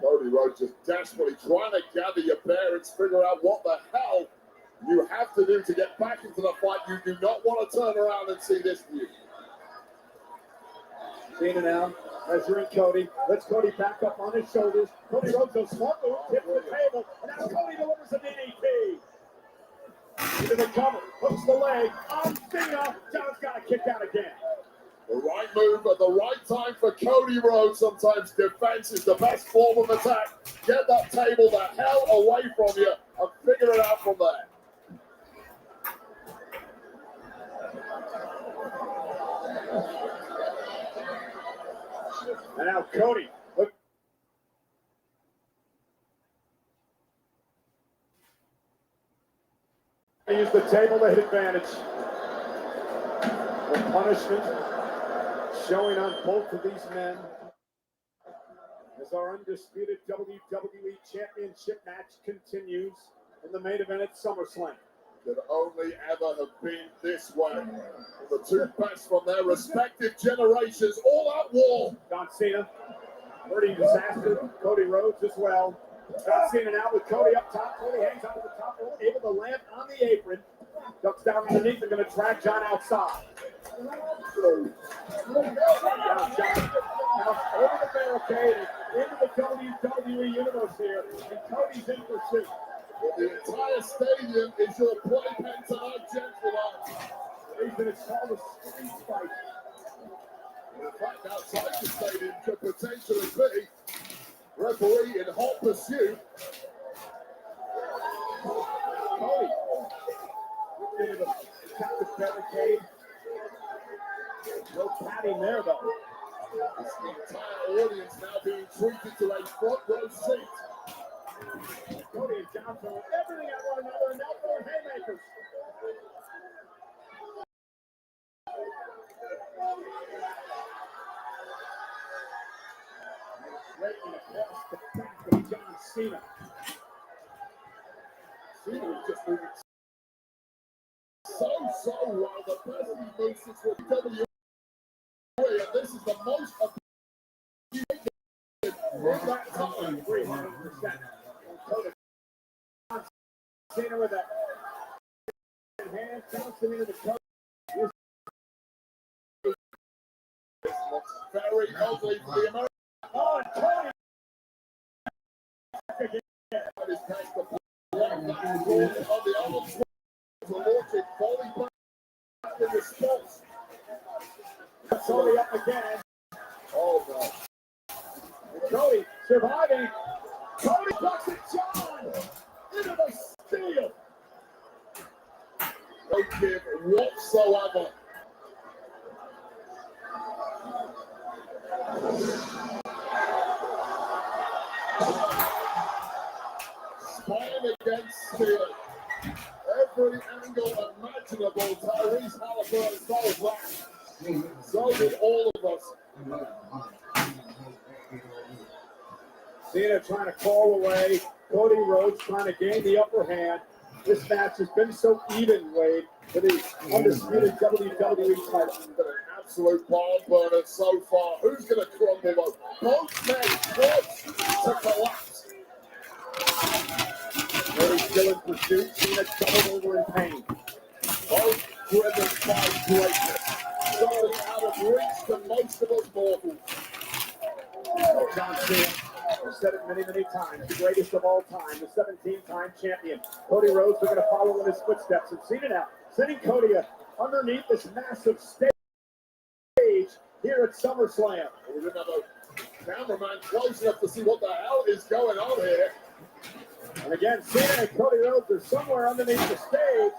Cody Rhodes just desperately trying to gather your bearings, figure out what the hell you have to do to get back into the fight. You do not want to turn around and see this view. Cena now measuring Cody. Lets Cody back up on his shoulders. Cody Rhodes goes smart move, tips the table, and now Cody delivers a DDT. Into the cover, hooks the leg on Cena. John's got to kick out again. The right move at the right time for Cody Rhodes. Sometimes defense is the best form of attack. Get that table the hell away from you and figure it out from there. And now Cody. Look. Use the table to hit advantage. The punishment showing on both of these men as our undisputed WWE Championship match continues in the main event at SummerSlam. Could only ever have been this way. The two best from their respective generations, all at war. John Cena, hurting disaster. Cody Rhodes as well. John Cena now with Cody up top. Cody hangs onto the top rope, able to land on the apron. Ducks down underneath. They're going to drag John outside. Now John over the barricade and into the WWE Universe here. And Cody's in pursuit. Well, the entire stadium is your playpen tonight, gentlemen. Reason it's called a street fight. In fact, outside the stadium could potentially be referee in hot pursuit. Cody into the captive barricade. No padding there, though. It's the entire audience now being treated to a front row seat. Cody and John throwing everything at one another and now throwing haymakers. Straightening across the back of John Cena. Cena was just moving so well. The best he moves since WWE, and this is the most of in that time. 300%. Cena with that hand bouncing into the coach. This looks very ugly for the American. Oh, and Cody! That is past the block on the arm to launch it, falling back in response. Cody up again. Oh no. And Cody surviving. Cody bucks it, John! Into the steel! No give whatsoever. Spine against steel. Every angle imaginable, Tyrese Halliburton saw that. So did all of us. Cena trying to call away. Cody Rhodes trying to gain the upper hand. This match has been so even, Wade, for the undisputed WWE title. An absolute barn burner so far. Who's going to crumble though? Both men close to collapse. Cody still in pursuit. Cena doubled over in pain. Both driven by greatness. So out of reach to most of us mortals. John Cena, I've said it many, many times, the greatest of all time, the 17-time champion. Cody Rhodes, they're going to follow in his footsteps. And Cena now sending Cody underneath this massive stage here at SummerSlam. We didn't have a cameraman close enough to see what the hell is going on here. And again, Cena and Cody Rhodes are somewhere underneath the stage.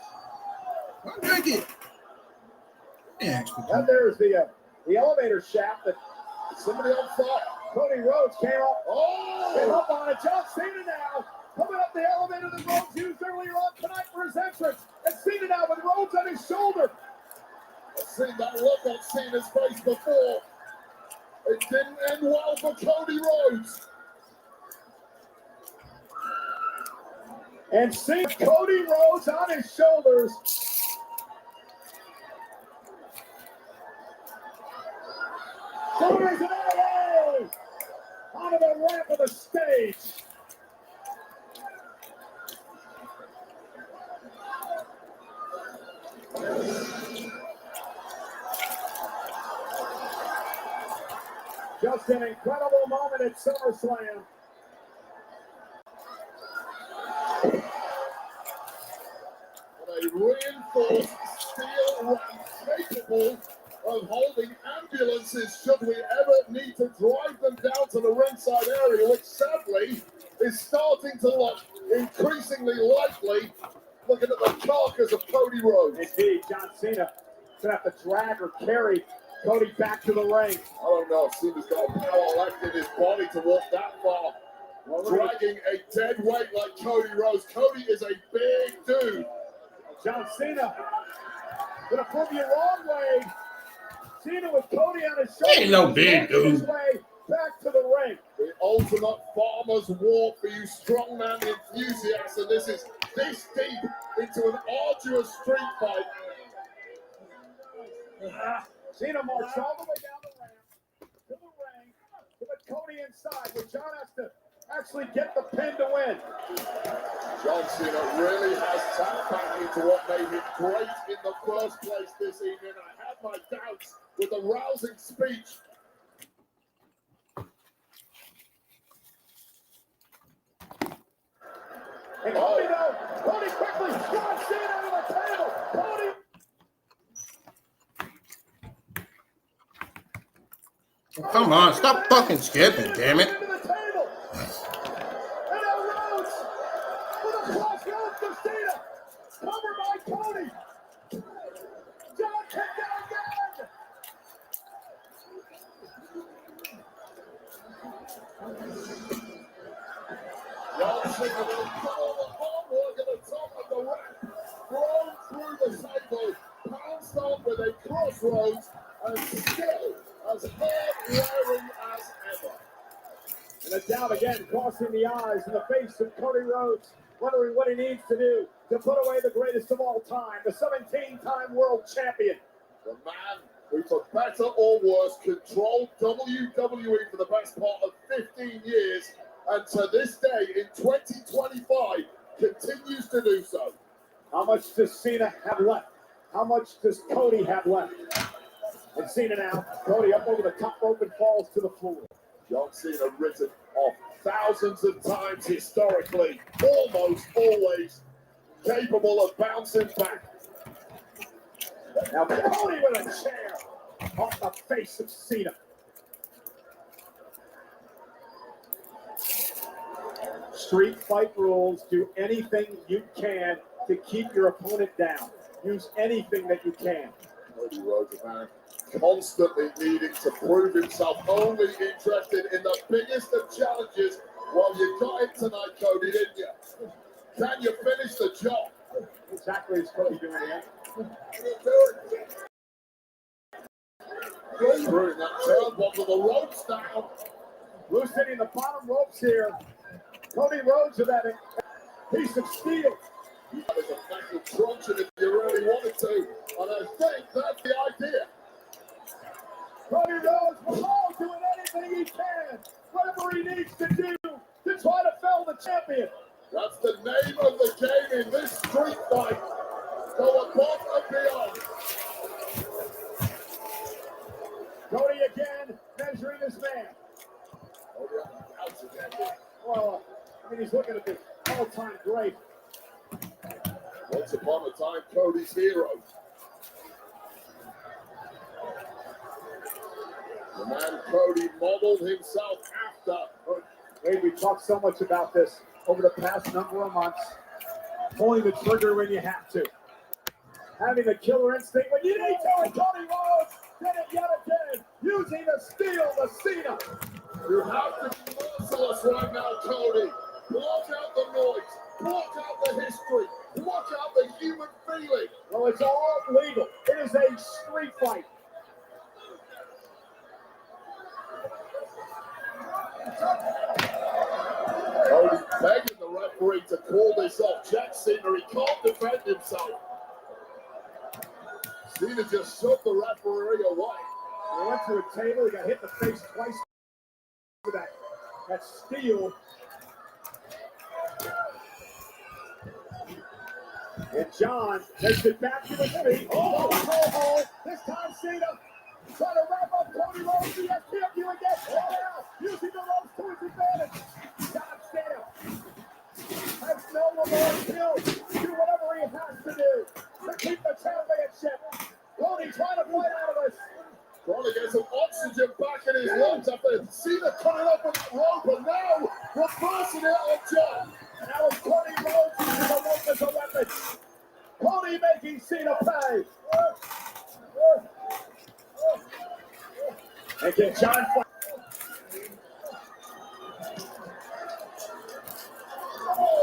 I'll drink it. Yeah, And there's the elevator shaft that somebody on top. Cody Rhodes came up on it. John Cena now coming up the elevator that Rhodes used earlier on tonight for his entrance. And Cena now with Rhodes on his shoulder. I've seen that look on Cena's face before. It didn't end well for Cody Rhodes. And Cena, Cody Rhodes on his shoulders. There's an AA onto the ramp of the stage. Just an incredible moment at SummerSlam. A reinforced steel ramp capable of holding ambulances should we ever need to drive them down to the ringside area, which sadly is starting to look increasingly likely, looking at the carcass of Cody Rhodes. Indeed, John Cena gonna have to drag or carry Cody back to the ring. I don't know if Cena's got power left in his body to walk that far. Dragging a dead weight like Cody Rhodes. Cody is a big dude. John Cena gonna prove you wrong way. Cena with Cody on his shoulder. Ain't no big dude. His way back to the ring. The ultimate farmer's walk for you strongman enthusiasts, and this is this deep into an arduous street fight. Cena marched all the way down the ramp to the ring to put Cody inside, but John has to actually get the pin to win. John Cena really has tapped back into what made him great in the first place this evening. I had my doubts with the rousing speech. And Cody though, Cody quickly, John Cena under the table. Cody. Come on, stop fucking skipping, damn it. Into the table. And now Rhodes with a cross road for Cena. Covered by Cody. John kicked out again. John Cena will follow the hard work at the top of the ramp, thrown through the table, pounced on with a crossroads, and still as hard-wearing as ever. And a doubt again crossing the eyes in the face of Cody Rhodes, wondering what he needs to do to put away the greatest of all time, the 17-time world champion. The man who, for better or worse, controlled WWE for the best part of 15 years, and to this day, in 2025, continues to do so. How much does Cena have left? How much does Cody have left? And Cena now, Cody up over the top rope and falls to the floor. John Cena written off thousands of times historically, almost always capable of bouncing back. Now Cody with a chair off the face of Cena. Street fight rules, do anything you can to keep your opponent down. Use anything that you can. Cody Rhodes, a man constantly needing to prove himself, only interested in the biggest of challenges. Well, you got it tonight, Cody, didn't you? Can you finish the job? Exactly as Cody doing here. Through that turnbuckle, the ropes down. Loosening the bottom ropes here. Cody Rhodes with that piece of steel. That is a metal truncheon if you really wanted to, and I think that's the idea. Cody Rhodes will all doing anything he can, whatever he needs to do to try to fell the champion. That's the name of the game in this street fight. Go above and beyond. Cody again measuring his man. Cody on the couch again. Well, I mean, he's looking at the all-time great. Once upon a time, Cody's hero. The man Cody modeled himself after. Wade, we talked so much about this. over the past number of months. Pulling the trigger when you have to. Having the killer instinct when you need to. And Cody Rhodes did it yet again. Using the steel, the Cena. You have to be merciless right now, Cody. Block out the noise. Block out the history. Block out the human feeling. Well, it's all legal. It is a street fight. Cody begging the referee to call this off. Jack Cena, he can't defend himself. Cena just shoved the referee away. He went to a table. He got hit in the face twice with that steel. And John takes it back to his feet. Oh, this time Cena trying to wrap up Cody Rhodes. He has you again. Oh, using the ropes to his advantage. John Cena has no remorse. He'll do whatever he has to do to keep the championship. Cody trying to fight out of this. Trying to get some oxygen back in his lungs after Cena coming up with that rope, and now reversing it on John. Now it's Cody Rhodes using the rope as a weapon. Cody making Cena pay. And can John fight?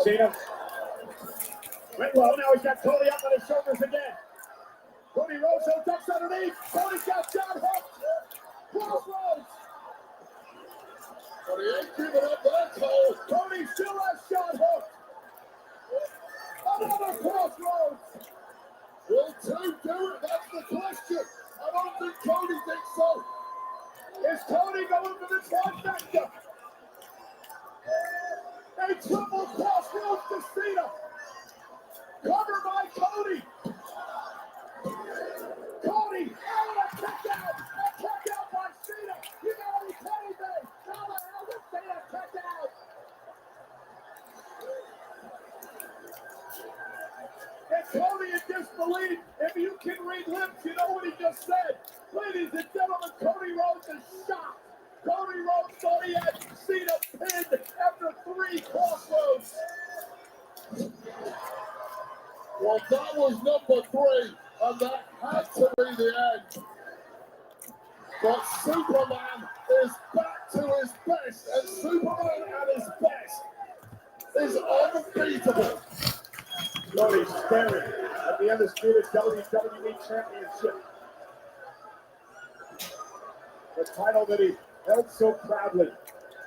Cena went low. Now he's got Cody up on his shoulders again. Cody Rhodes ducks underneath. Cody's got John hooked. Crossroads. But he ain't giving up that Cole. Cody still has John hooked. Another crossroads. Will two do it? That's the question. I don't think Cody thinks so. Is Cody going for the trifecta? A triple crossroads to Cena. Covered by Cody. Cody, a kick out by Cena. You gotta be kidding me. How the hell did Cena kick out? And Cody in disbelief. If you can read lips, you know what he just said. Ladies and gentlemen, Cody Rhodes is shocked. Cody Rhodes thought he had Cena pinned after 3 crossroads. Well, that was number 3, and that had to be the end. But Superman is back to his best, and Superman at his best is unbeatable. Cody staring at the Undisputed WWE Championship. The title that he held so proudly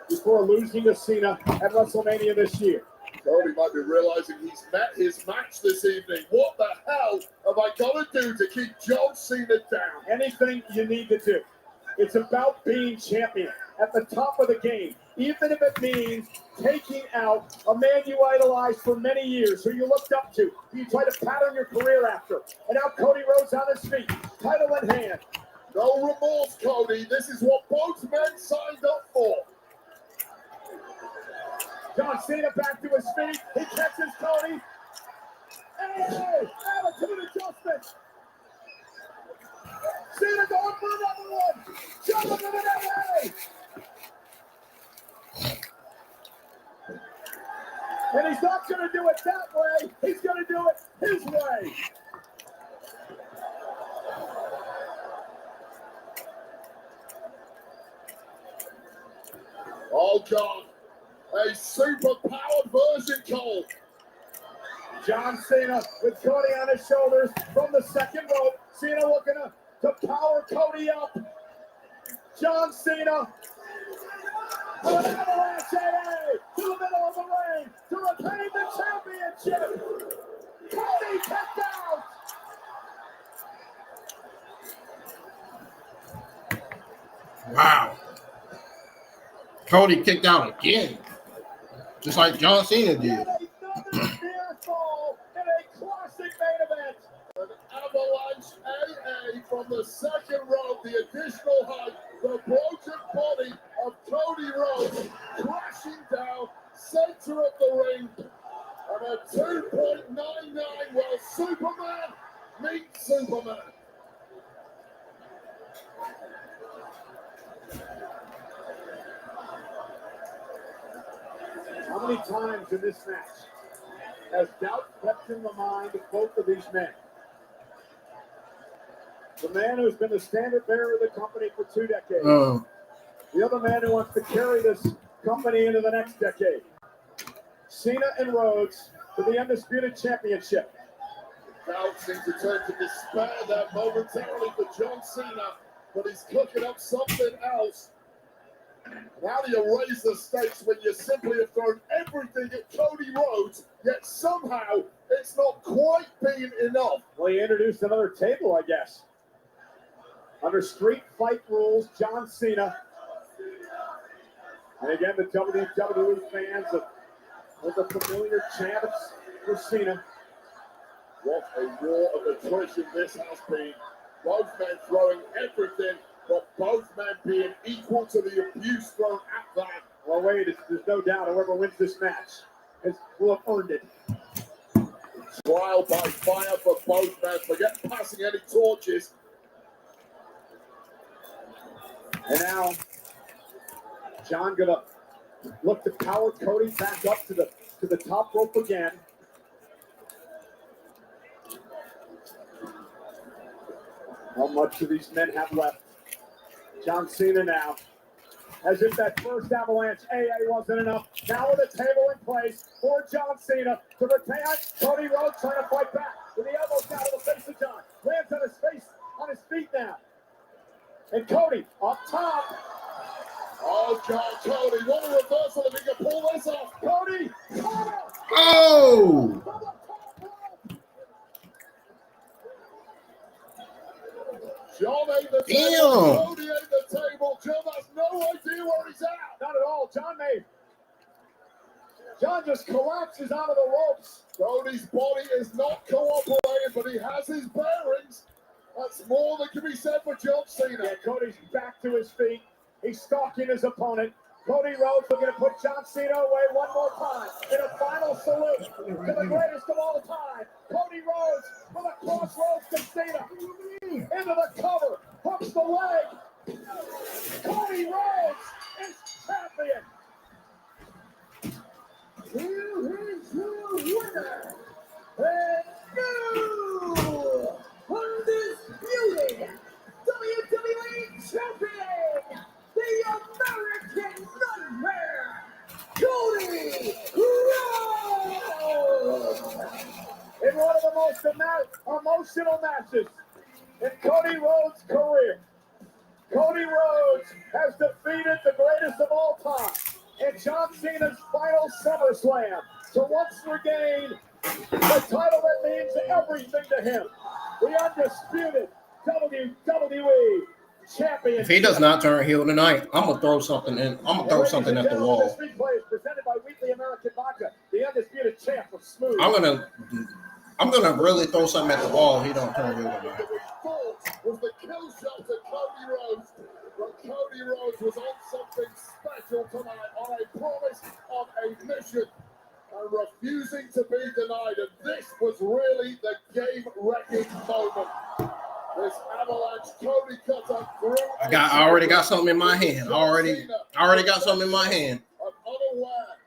before losing to Cena at WrestleMania this year. Cody might be realizing he's met his match this evening. What the hell have I got to do to keep John Cena down? Anything you need to do. It's about being champion at the top of the game, even if it means taking out a man you idolized for many years, who you looked up to, who you tried to pattern your career after. And now Cody Rhodes on his feet, title in hand. No remorse, Cody. This is what both men signed up for. John Cena back to his feet. He catches Cody. Hey, attitude adjustment. Cena going for another one. Jumping into that way. And he's not going to do it that way. He's going to do it his way. Oh, God. A super-powered version, Cole. John Cena with Cody on his shoulders from the second rope. Cena looking to power Cody up. John Cena. An avalanche AA to the middle of the ring to retain the championship. Cody kicked out. Wow. Cody kicked out again, just like John Cena did. Another near fall in a classic main event. An avalanche AA from the second rope, the additional hug, the broken body of Cody Rhodes crashing down center of the ring, and a 2.99. Well, Superman meets Superman. How many times in this match has doubt crept in the mind of both of these men? The man who's been the standard bearer of the company for 2 decades. The other man who wants to carry this company into the next decade. Cena and Rhodes for the Undisputed Championship. Crowd seems to turn to despair there momentarily for John Cena, but he's cooking up something else. And how do you raise the stakes when you simply have thrown everything at Cody Rhodes, yet somehow it's not quite been enough? Well, he introduced another table, I guess. Under street fight rules, John Cena. And again, the WWE fans with the familiar chants for Cena. What a war of attrition this has been. Both men throwing everything, but both men being equal to the abuse thrown at them. Well, wait, there's no doubt whoever wins this match will have earned it. Trial by fire for both men. Forget passing any torches. And now, John gonna look to power Cody back up to the top rope again. How much do these men have left? John Cena now. As if that first avalanche AA wasn't enough. Now with a table in place for John Cena to retain. Cody Rhodes trying to fight back with the elbows down to the face of John. Lands on his feet now. And Cody up top. Oh, God, Cody, what a reversal if he can pull this off. Cody! Oh! John ate the Damn. table, Cody ate the table. John has no idea where he's at. Not at all. John just collapses onto the ropes. Cody's body is not cooperating, but he has his bearings. That's more than can be said for John Cena. Yeah, Cody's back to his feet. He's stalking his opponent. Cody Rhodes looking to put John Cena away one more time in a final salute to the greatest of all time. Cody Rhodes with a crossroads to Cena. Into the cover. Hooks the leg. Cody Rhodes is champion. Here is your winner, and new undisputed WWE Champion, the American Nightmare, Cody Rhodes! In one of the most emotional matches in Cody Rhodes' career, Cody Rhodes has defeated the greatest of all time in John Cena's final SummerSlam to once regain the title that means everything to him, the undisputed WWE Champion. If he does not turn heel tonight, I'm gonna throw something in. I'm gonna throw something at the wall. This replay is presented by Weekly American Vodka, the undisputed champ of smooth. I'm gonna really throw something at the wall if he don't turn heel tonight. Was the kill shot to Cody Rhodes, but Cody Rhodes was on something special tonight, on a promise, on a mission, and refusing to be denied. And this was really the game-wrecking moment. This avalanche, Cody cutter through. I already got something in my hand. I already got something in my hand. Unaware,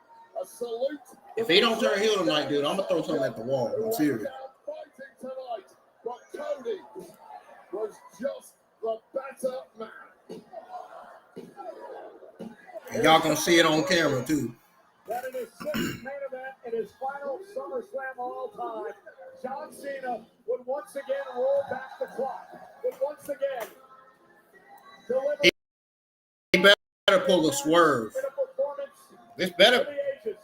a salute. If he don't turn heel tonight, dude, I'm gonna throw something at the wall. I'm serious. Fighting tonight, but Cody was just the better man. And y'all gonna see it on camera too. That in his sixth main event in his final SummerSlam of all time, John Cena would once again roll back the clock. Would once again deliver He better pull a swerve. in a performance This for better. the ages.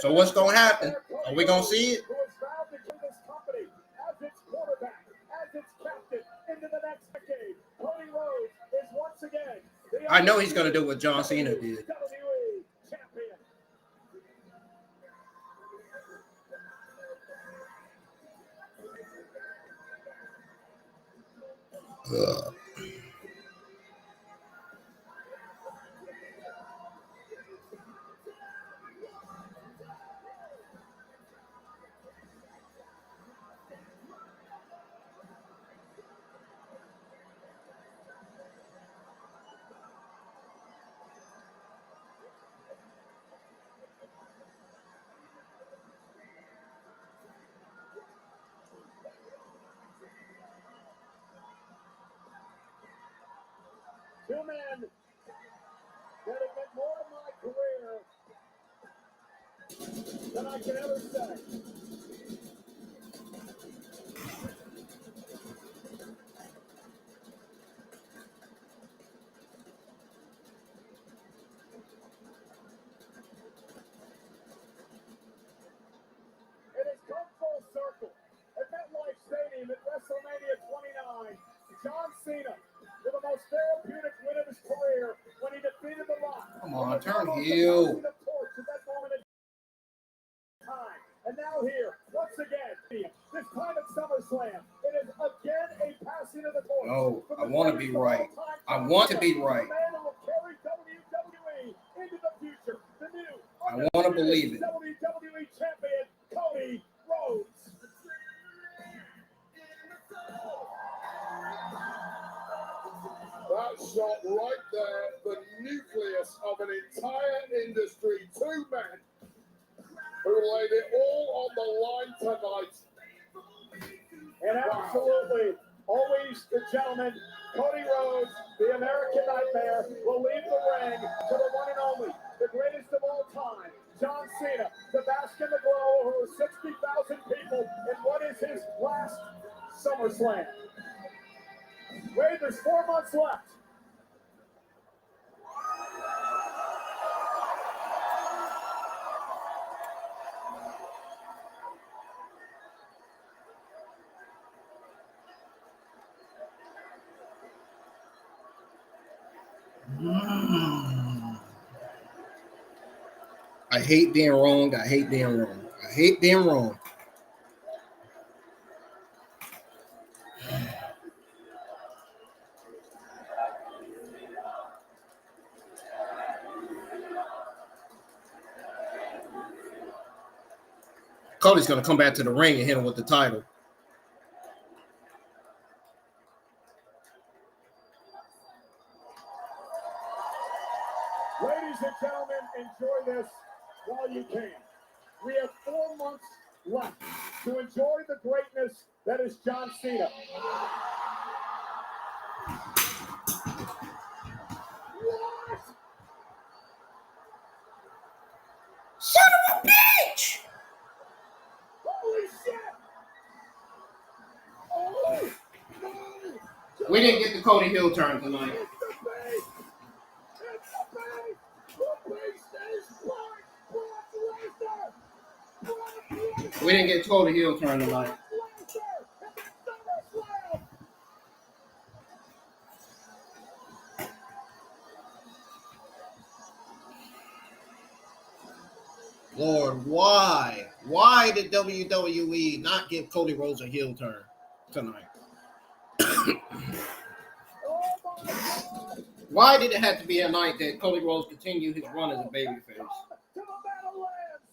So what's gonna happen? Are we gonna see it? Who has vowed to give this company as its quarterback, as its captain into the next decade. Cody Rhodes is once again the I know he's gonna do what John Cena did. WWE champion. Ugh. two men that have meant more to my career than I can ever say. It has come full circle. At MetLife Stadium at WrestleMania 29, John Cena, with the most therapeutic win of his career when he defeated The Rock. Come on, turn heel. And now here, once again, this time at SummerSlam, it is again a passing of the torch. No, I want to be right. I want to be right. The man who will carry WWE into the future. The new I want to believe it. WWE Champion, Cody Rhodes. That shot right there, the nucleus of an entire industry. Two men who laid it all on the line tonight. And absolutely, always the gentleman, Cody Rhodes, the American Nightmare, will leave the ring to the one and only, the greatest of all time, John Cena, to bask in the glow of over 60,000 people in what is his last SummerSlam. Wait, there's 4 months left. I hate being wrong. I hate being wrong. I hate being wrong. Cody's going to come back to the ring and hit him with the title. Ladies and gentlemen, enjoy this while you can. We have 4 months left to enjoy the greatness that is John Cena. What? Son of a bitch! Holy shit! Oh, no! We didn't get the Cody heel turn tonight. It's the beast! It's the beast! The beast is Brock Lesnar! Brock Lesnar! We didn't get Cody heel turn tonight. Lesnar at the SummerSlam! Lord, why? Why did WWE not give Cody Rhodes a heel turn tonight? Oh my God! Why did it have to be a night that Cody Rhodes continued his run as a babyface? To the Meadowlands!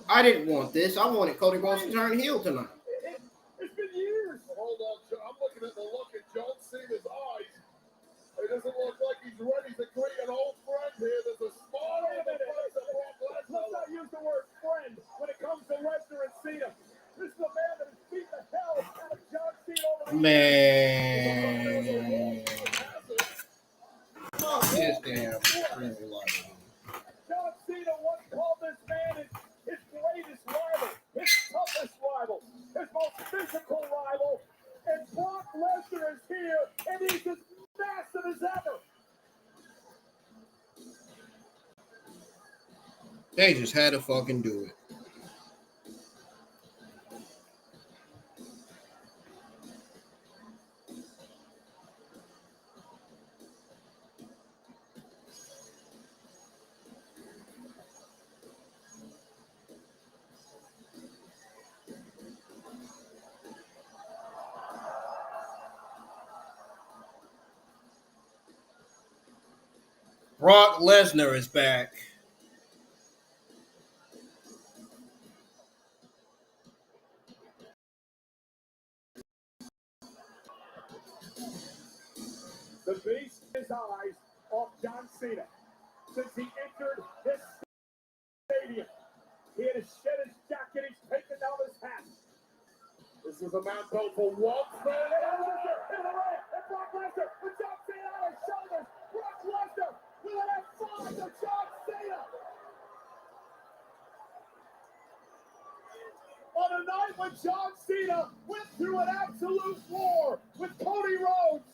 I didn't want this. I wanted Cody Rhodes to turn heel tonight. It's been years! Hold on, I'm looking at the look in John Cena's eyes. It doesn't look like he's ready to greet an old friend here. There's a smile on the face of Brock Let's Lesnar. not use the word friend when it comes to Lesnar and Cena. This is a man that has beat the hell out of John Cena over the Man. Fuck this damn crazy life. John Cena once called this man his greatest rival, his toughest rival, his most physical rival. And Brock Lesnar is here, and he's as massive as ever. They just had to fucking do it. Brock Lesnar is back. The beast in his eyes off John Cena. Since he entered this stadium, he had to shed his jacket, he's taken down his hat. This is a man built for one thing. In the ring. a night when John Cena went through an absolute war with Cody Rhodes.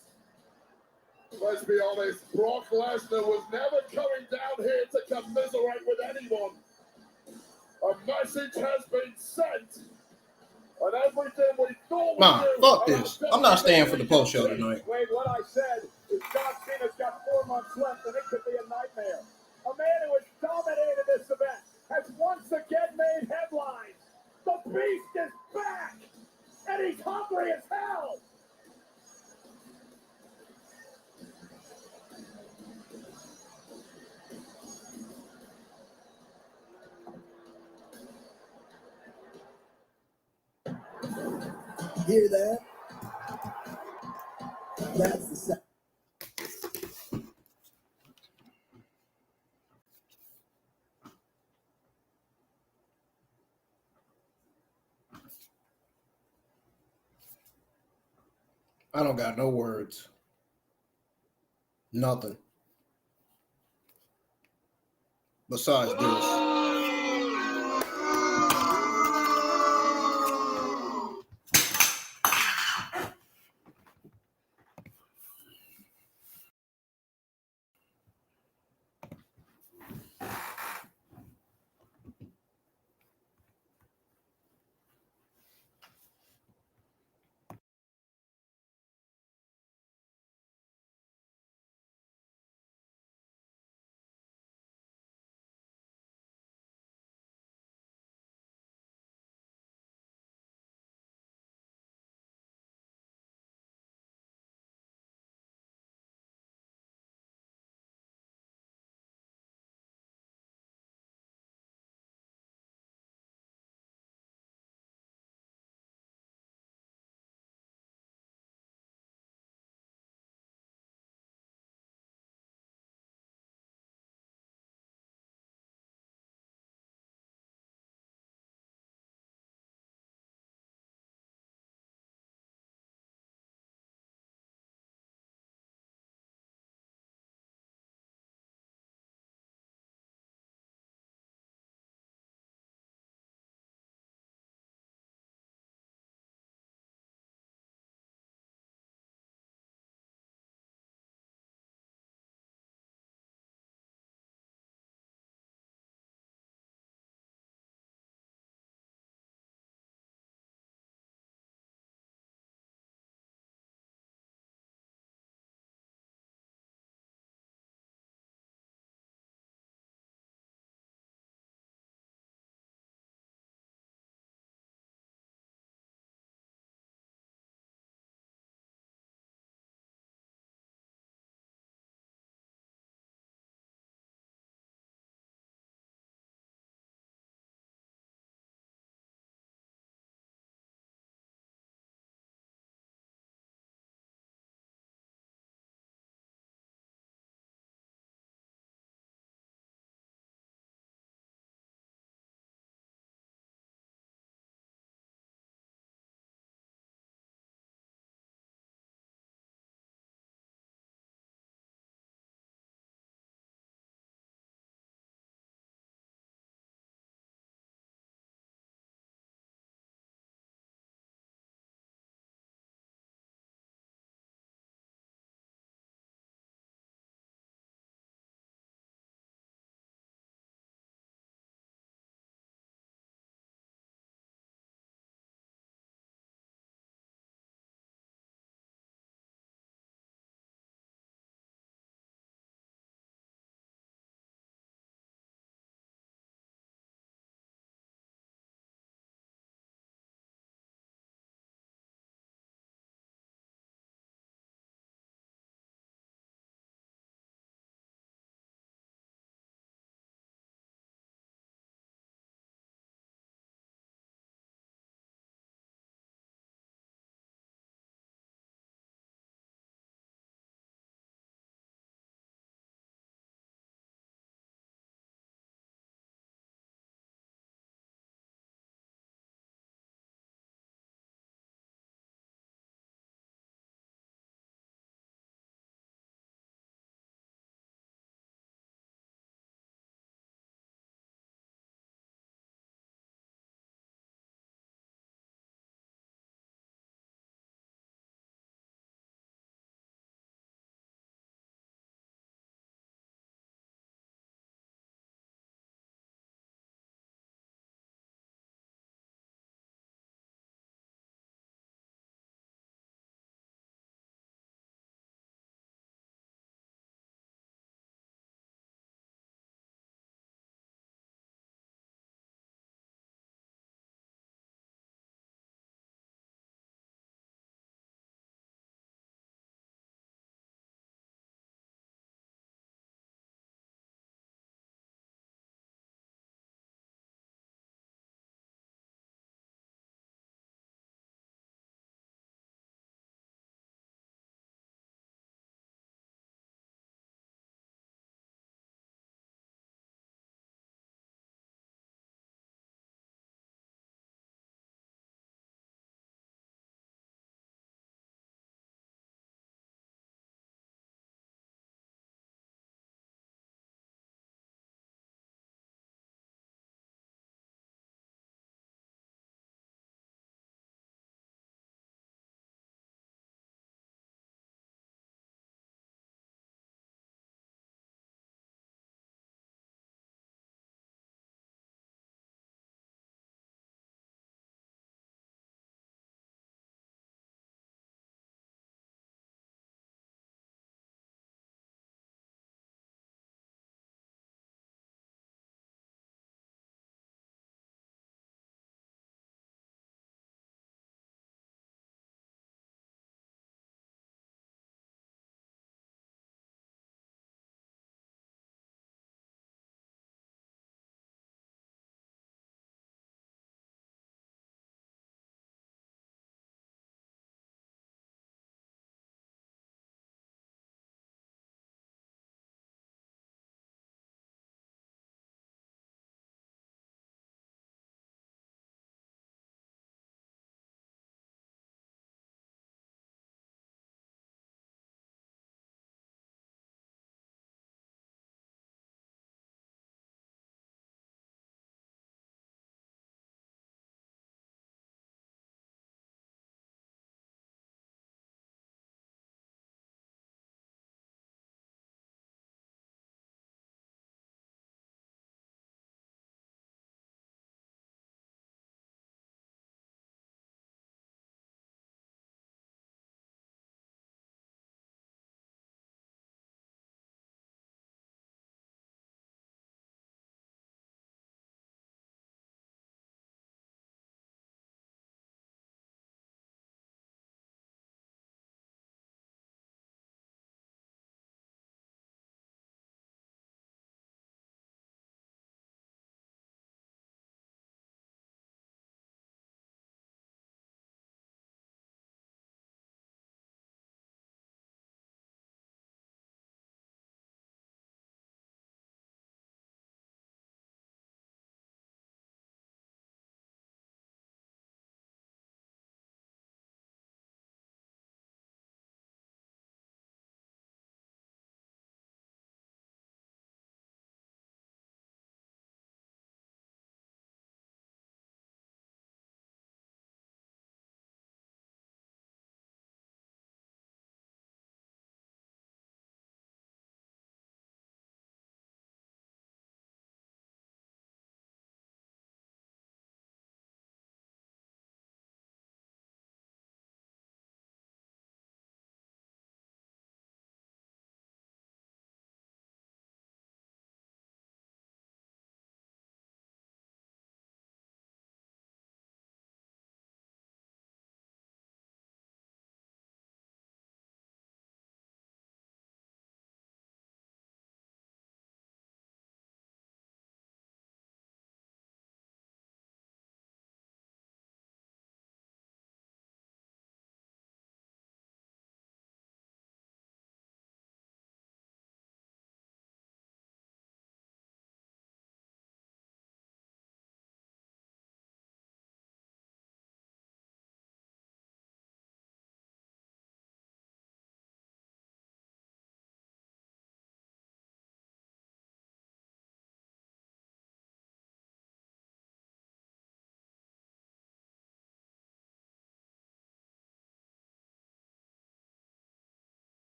Let's be honest, Brock Lesnar was never coming down here to commiserate with anyone. A message has been sent, and everything we thought Nah, we knew fuck this. I'm not staying for the post show tonight. Wait, what I said is John Cena's got 4 months left, and it could be a nightmare. A man who has dominated this event has once again made headlines. The Beast is back, and he's hungry as hell. Hear that? That's the sound. I don't got no words. Nothing. Besides this.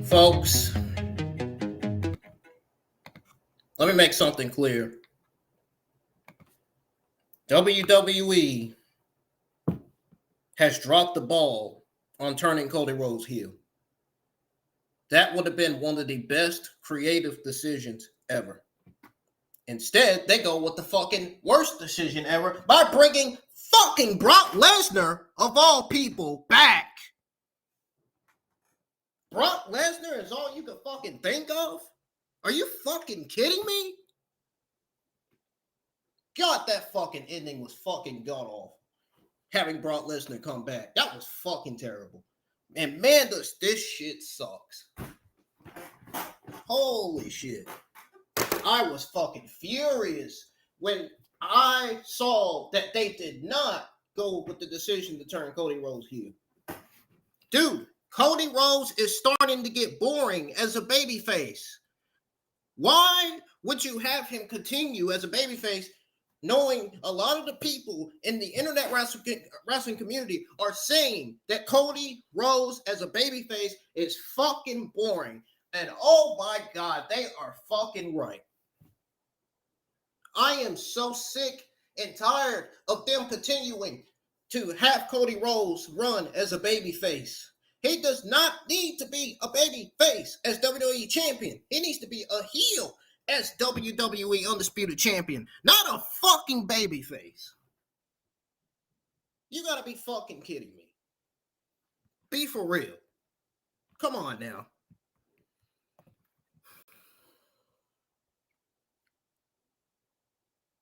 Folks, let me make something clear. WWE has dropped the ball on turning Cody Rhodes heel. That would have been one of the best creative decisions ever. Instead, they go with the fucking worst decision ever by bringing fucking Brock Lesnar, of all people, back. Brock Lesnar is all you can fucking think of? Are you fucking kidding me? God, that fucking ending was fucking god-awful. Having Brock Lesnar come back. That was fucking terrible. And man, does this shit sucks. Holy shit. I was fucking furious when I saw that they did not go with the decision to turn Cody Rhodes heel. Dude, Cody Rhodes is starting to get boring as a babyface. Why would you have him continue as a babyface knowing a lot of the people in the internet wrestling community are saying that Cody Rhodes as a babyface is fucking boring? And oh my God, they are fucking right. I am so sick and tired of them continuing to have Cody Rhodes run as a babyface. He does not need to be a babyface as WWE champion. He needs to be a heel as WWE Undisputed Champion, not a fucking babyface. You gotta be fucking kidding me. Be for real. Come on now.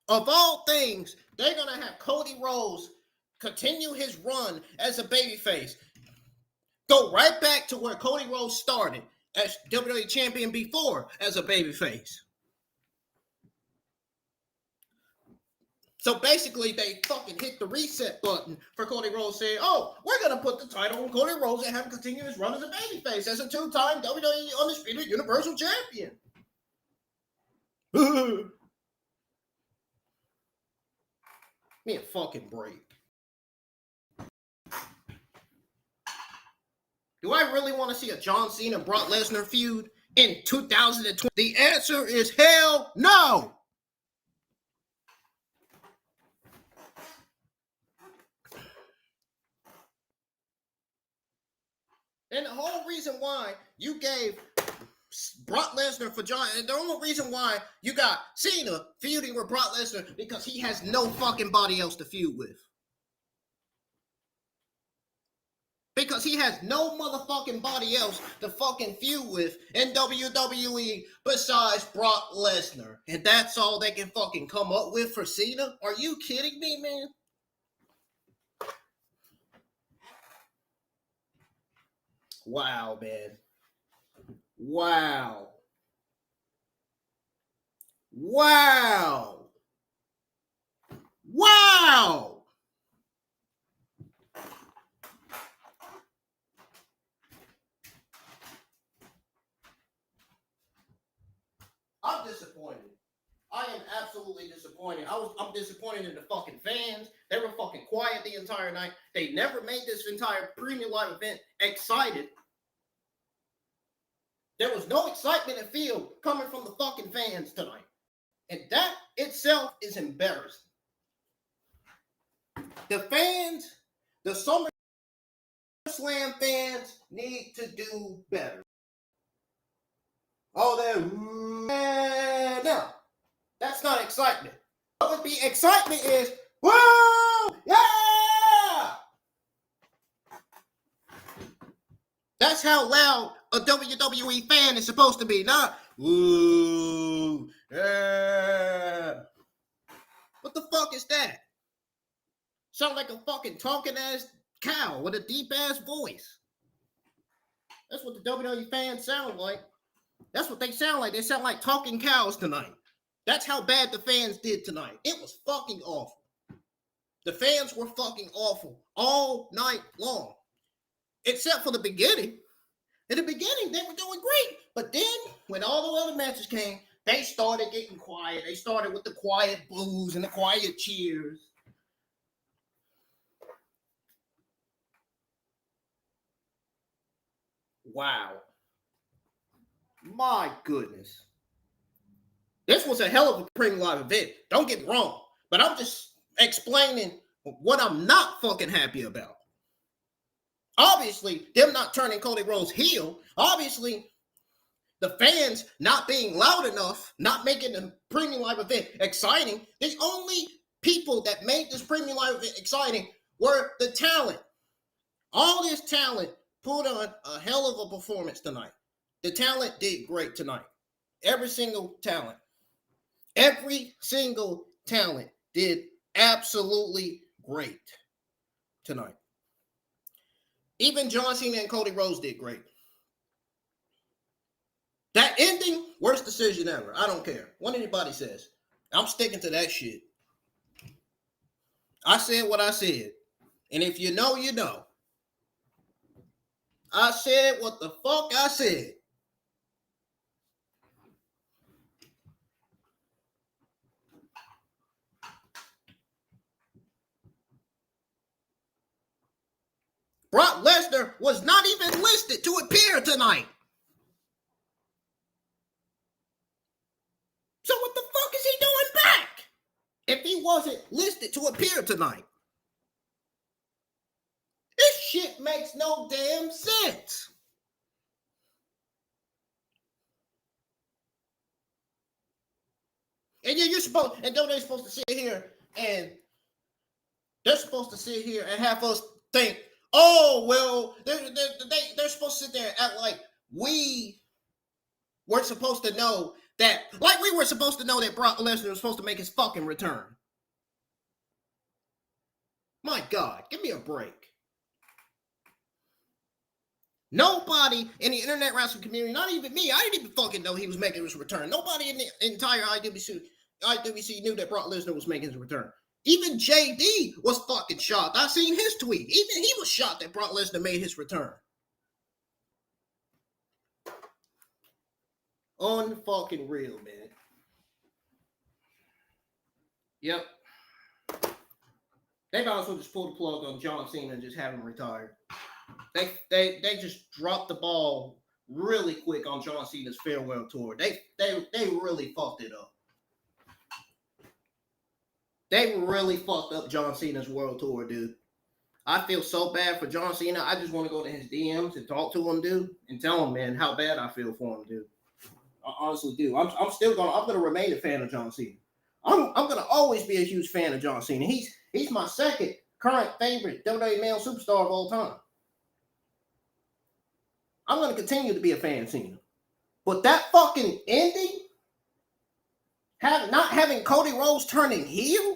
Of all things, they're gonna have Cody Rhodes continue his run as a babyface. Go right back to where Cody Rhodes started as WWE Champion before as a babyface. So basically, they fucking hit the reset button for Cody Rhodes saying, oh, we're going to put the title on Cody Rhodes and have him continue his run as a babyface as a two-time WWE Undisputed Universal Champion. Give me a fucking break. Do I really want to see a John Cena Brock Lesnar feud in 2020? The answer is hell no. And the whole reason why you gave Brock Lesnar for John, and the only reason why you got Cena feuding with Brock Lesnar because he has no fucking body else to feud with. Because he has no motherfucking body else to fucking feud with in WWE besides Brock Lesnar. And that's all they can fucking come up with for Cena? Are you kidding me, man? Wow, man. Wow. Wow. Wow. I'm disappointed. I am absolutely disappointed. I'm disappointed in the fucking fans. They were fucking quiet the entire night. They never made this entire premium live event excited. There was no excitement and feel coming from the fucking fans tonight. And that itself is embarrassing. The fans, the SummerSlam fans need to do better. Oh, they're no. That's not excitement. What would be excitement is, woo, yeah! That's how loud a WWE fan is supposed to be, not woo, yeah. What the fuck is that? Sound like a fucking talking ass cow with a deep ass voice. That's what the WWE fans sound like. That's what they sound like. They sound like talking cows tonight. That's how bad the fans did tonight. It was fucking awful. The fans were fucking awful all night long. Except for the beginning. In the beginning, they were doing great. But then, when all the other matches came, they started getting quiet. They started with the quiet boos and the quiet cheers. Wow. My goodness. This was a hell of a premium live event. Don't get me wrong. But I'm just explaining what I'm not fucking happy about. Obviously, them not turning Cody Rhodes heel. Obviously, the fans not being loud enough, not making the premium live event exciting. The only people that made this premium live event exciting were the talent. All this talent put on a hell of a performance tonight. The talent did great tonight. Every single talent did absolutely great tonight. Even John Cena and Cody Rhodes did great. That ending, worst decision ever. I don't care what anybody says. I'm sticking to that shit. I said what I said. And if you know, you know. I said what the fuck I said. Brock Lesnar was not even listed to appear tonight. So what the fuck is he doing back if he wasn't listed to appear tonight? This shit makes no damn sense. And you're supposed, and don't they supposed to sit here and they're supposed to sit here and have us think, oh, well, they're supposed to sit there and act like we weren't supposed to know that, like we were supposed to know that Brock Lesnar was supposed to make his fucking return. My God, give me a break. Nobody in the internet wrestling community, not even me, I didn't even fucking know he was making his return. Nobody in the entire IWC knew that Brock Lesnar was making his return. Even JD was fucking shocked. I seen his tweet. Even he was shocked that Brock Lesnar made his return. Unfucking real, man. Yep. They might as well just pull the plug on John Cena and just have him retired. They just dropped the ball really quick on John Cena's farewell tour. They really fucked it up. They really fucked up John Cena's world tour, dude. I feel so bad for John Cena. I just want to go to his DMs and talk to him, dude, and tell him, man, how bad I feel for him, dude. I honestly do. I'm gonna remain a fan of John Cena. I'm gonna always be a huge fan of John Cena. He's my second current favorite WWE male superstar of all time. I'm gonna continue to be a fan of Cena. But that fucking ending, not having Cody Rhodes turning heel,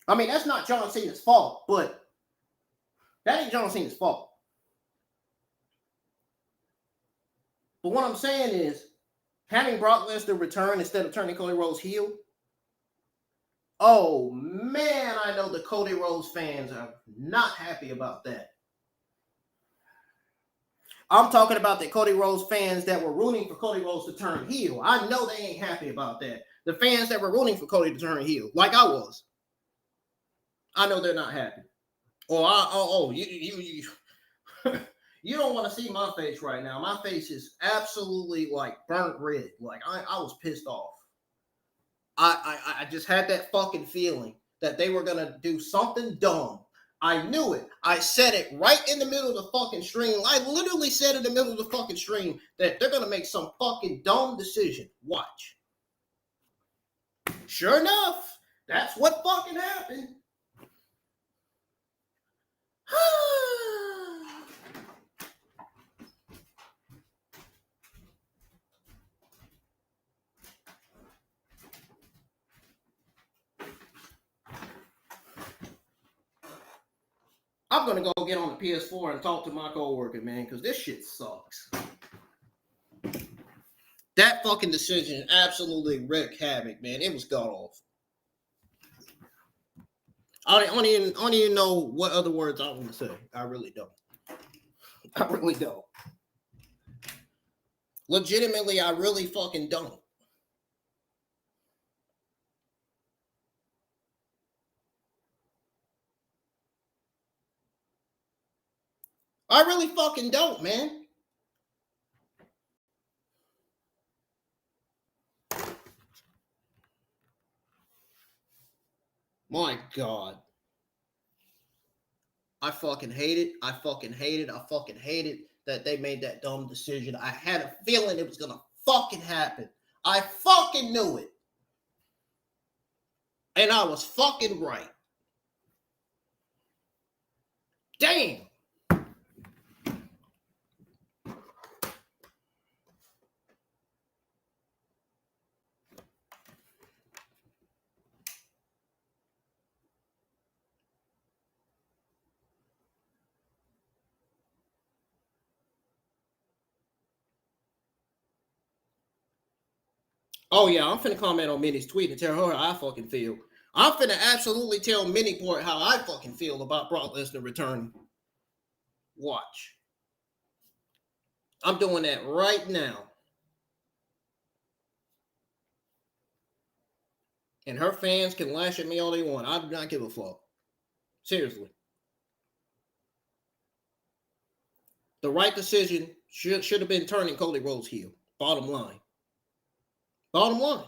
I mean, that's not John Cena's fault, but that ain't John Cena's fault. But what I'm saying is, having Brock Lesnar return instead of turning Cody Rhodes heel, oh man, I know the Cody Rhodes fans are not happy about that. I'm talking about the Cody Rhodes fans that were rooting for Cody Rhodes to turn heel. I know they ain't happy about that. The fans that were rooting for Cody to turn heel, like I was, I know they're not happy. You you don't want to see my face right now. My face is absolutely like burnt red. Like I was pissed off. I just had that fucking feeling that they were gonna do something dumb. I knew it. I said it right in the middle of the fucking stream. I literally said in the middle of the fucking stream that they're gonna make some fucking dumb decision. Watch. Sure enough, that's what fucking happened. I'm gonna go get on the PS4 and talk to my coworker, man, because this shit sucks. That fucking decision absolutely wreaked havoc, man. It was god awful. I don't even know what other words I want to say. I really don't. I really don't. Legitimately, I really fucking don't. I really fucking don't, man. My God. I fucking hate it. I fucking hate it that they made that dumb decision. I had a feeling it was gonna fucking happen. I fucking knew it. And I was fucking right. Damn. Oh yeah, I'm finna comment on Minnie's tweet and tell her how I fucking feel. I'm finna absolutely tell Minnie Port how I fucking feel about Brock Lesnar returning. Watch. I'm doing that right now. And her fans can lash at me all they want. I do not give a fuck. Seriously. The right decision should have been turning Cody Rhodes heel. Bottom line. Bottom line.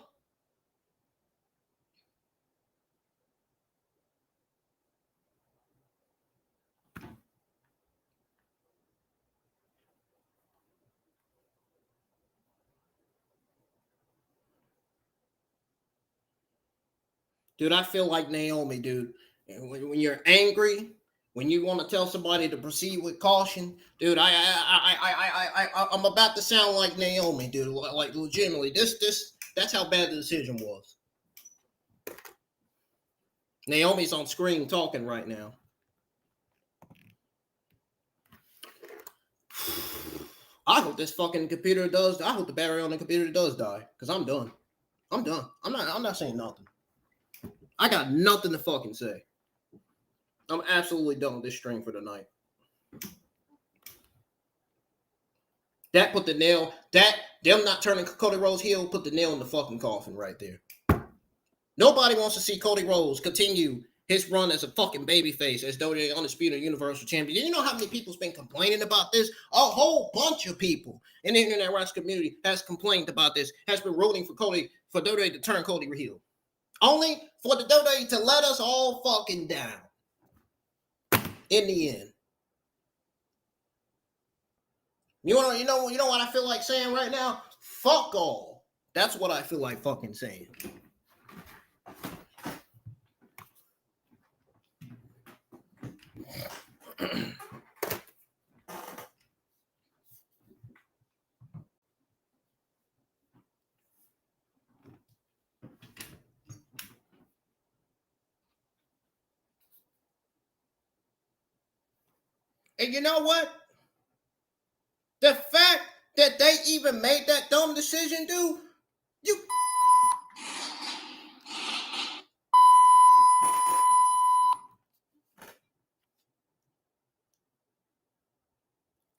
Dude, I feel like Naomi, dude. When you're angry, when you want to tell somebody to proceed with caution, dude, I'm about to sound like Naomi, dude. Like legitimately, that's how bad the decision was. Naomi's on screen talking right now. I hope this fucking computer does. I hope the battery on the computer does die, because I'm done. I'm done. I'm not saying nothing. I got nothing to fucking say. I'm absolutely done with this stream for the night. That put the nail, them not turning Cody Rhodes heel put the nail in the fucking coffin right there. Nobody wants to see Cody Rhodes continue his run as a fucking babyface as WWE Undisputed Universal Champion. You know how many people's been complaining about this? A whole bunch of people in the internet wrestling community has complained about this, has been rooting for WWE to turn Cody heel. Only for the WWE to let us all fucking down. In the end. You know what I feel like saying right now? Fuck all. That's what I feel like fucking saying. And you know what? The fact that they even made that dumb decision, dude, you.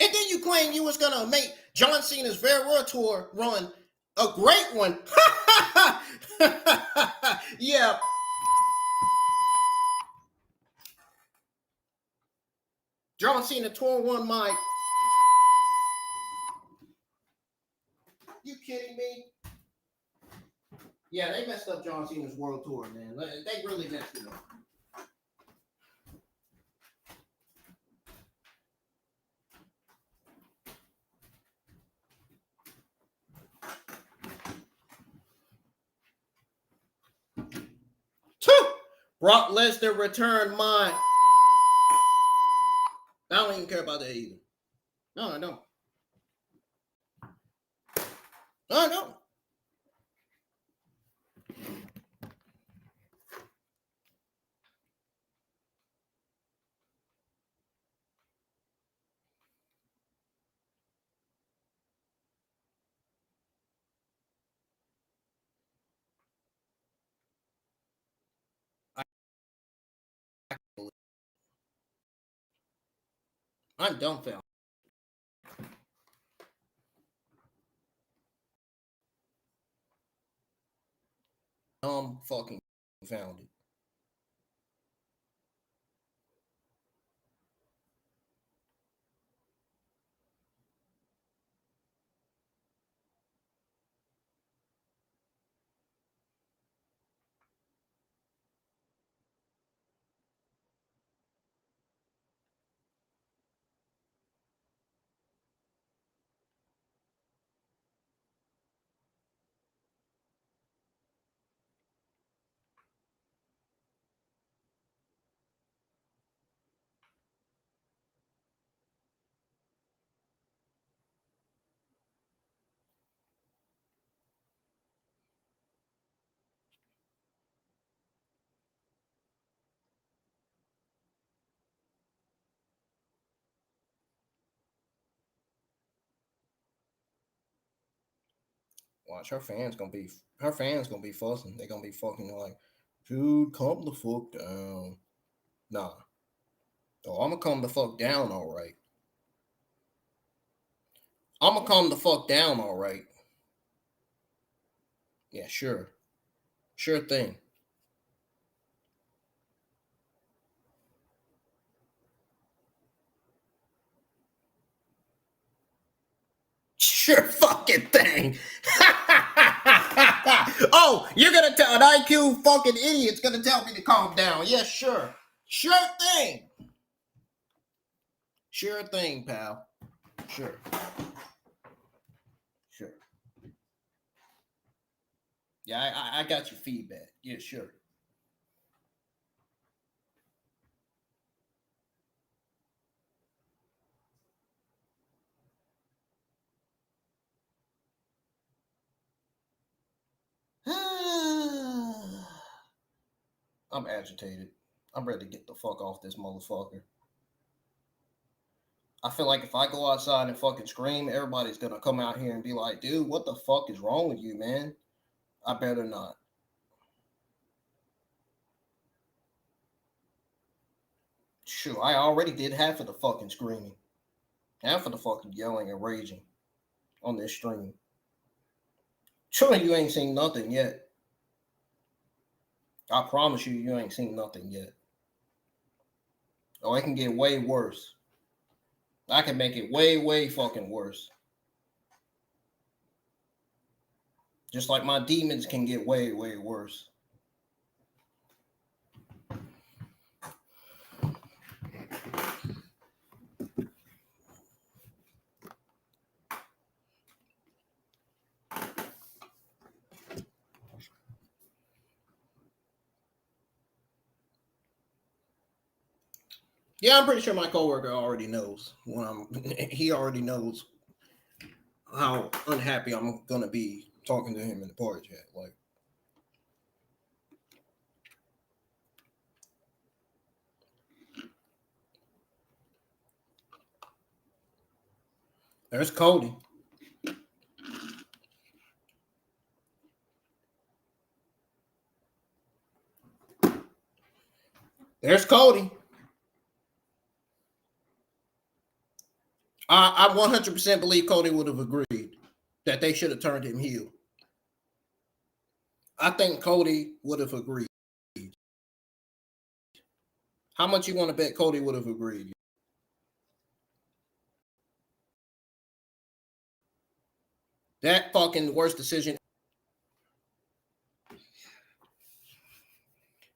And then you claim you was gonna make John Cena's Vera Tour run a great one. Yeah. John Cena Tour 1 mic. You kidding me? Yeah, they messed up John Cena's World Tour, man. They really messed it up. Brock Lesnar returned mine. I don't even care about that either. No, I don't. I don't. I'm dumbfounded. Fucking founded. Watch, her fans gonna be fussing. They're gonna be fucking like, dude, calm the fuck down. Nah. Oh, I'm gonna calm the fuck down, all right. I'm gonna calm the fuck down, all right. Yeah, sure. Sure thing. Sure fucking thing. Oh, you're gonna tell an IQ fucking idiot's gonna tell me to calm down. Yeah, sure. Sure thing. Sure thing, pal. Sure. Sure. Yeah, I got your feedback. Yeah, sure. I'm agitated. I'm ready to get the fuck off this motherfucker. I feel like if I go outside and fucking scream, everybody's gonna come out here and be like, dude, what the fuck is wrong with you, man? I better not. Sure, I already did half of the fucking screaming. Half of the fucking yelling and raging on this stream. Sure, you ain't seen nothing yet. I promise you, you ain't seen nothing yet. Oh, it can get way worse. I can make it way, way fucking worse. Just like my demons can get way, way worse. Yeah, I'm pretty sure my coworker already knows he already knows how unhappy I'm gonna be talking to him in the party chat. Like, there's Cody. There's Cody. I 100% believe Cody would have agreed that they should have turned him heel. I think Cody would have agreed. How much you want to bet Cody would have agreed? That fucking worst decision.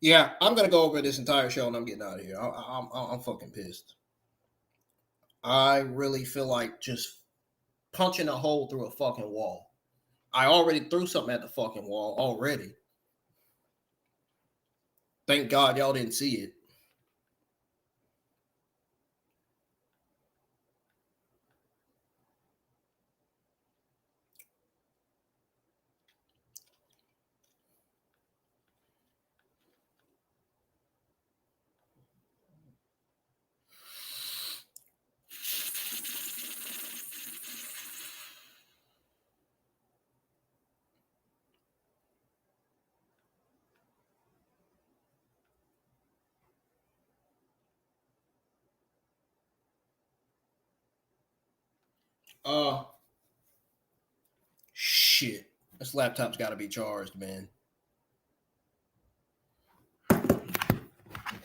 Yeah, I'm gonna go over this entire show and I'm getting out of here. I'm fucking pissed. I really feel like just punching a hole through a fucking wall. I already threw something at the fucking wall already. Thank God y'all didn't see it. Shit. This laptop's got to be charged, man.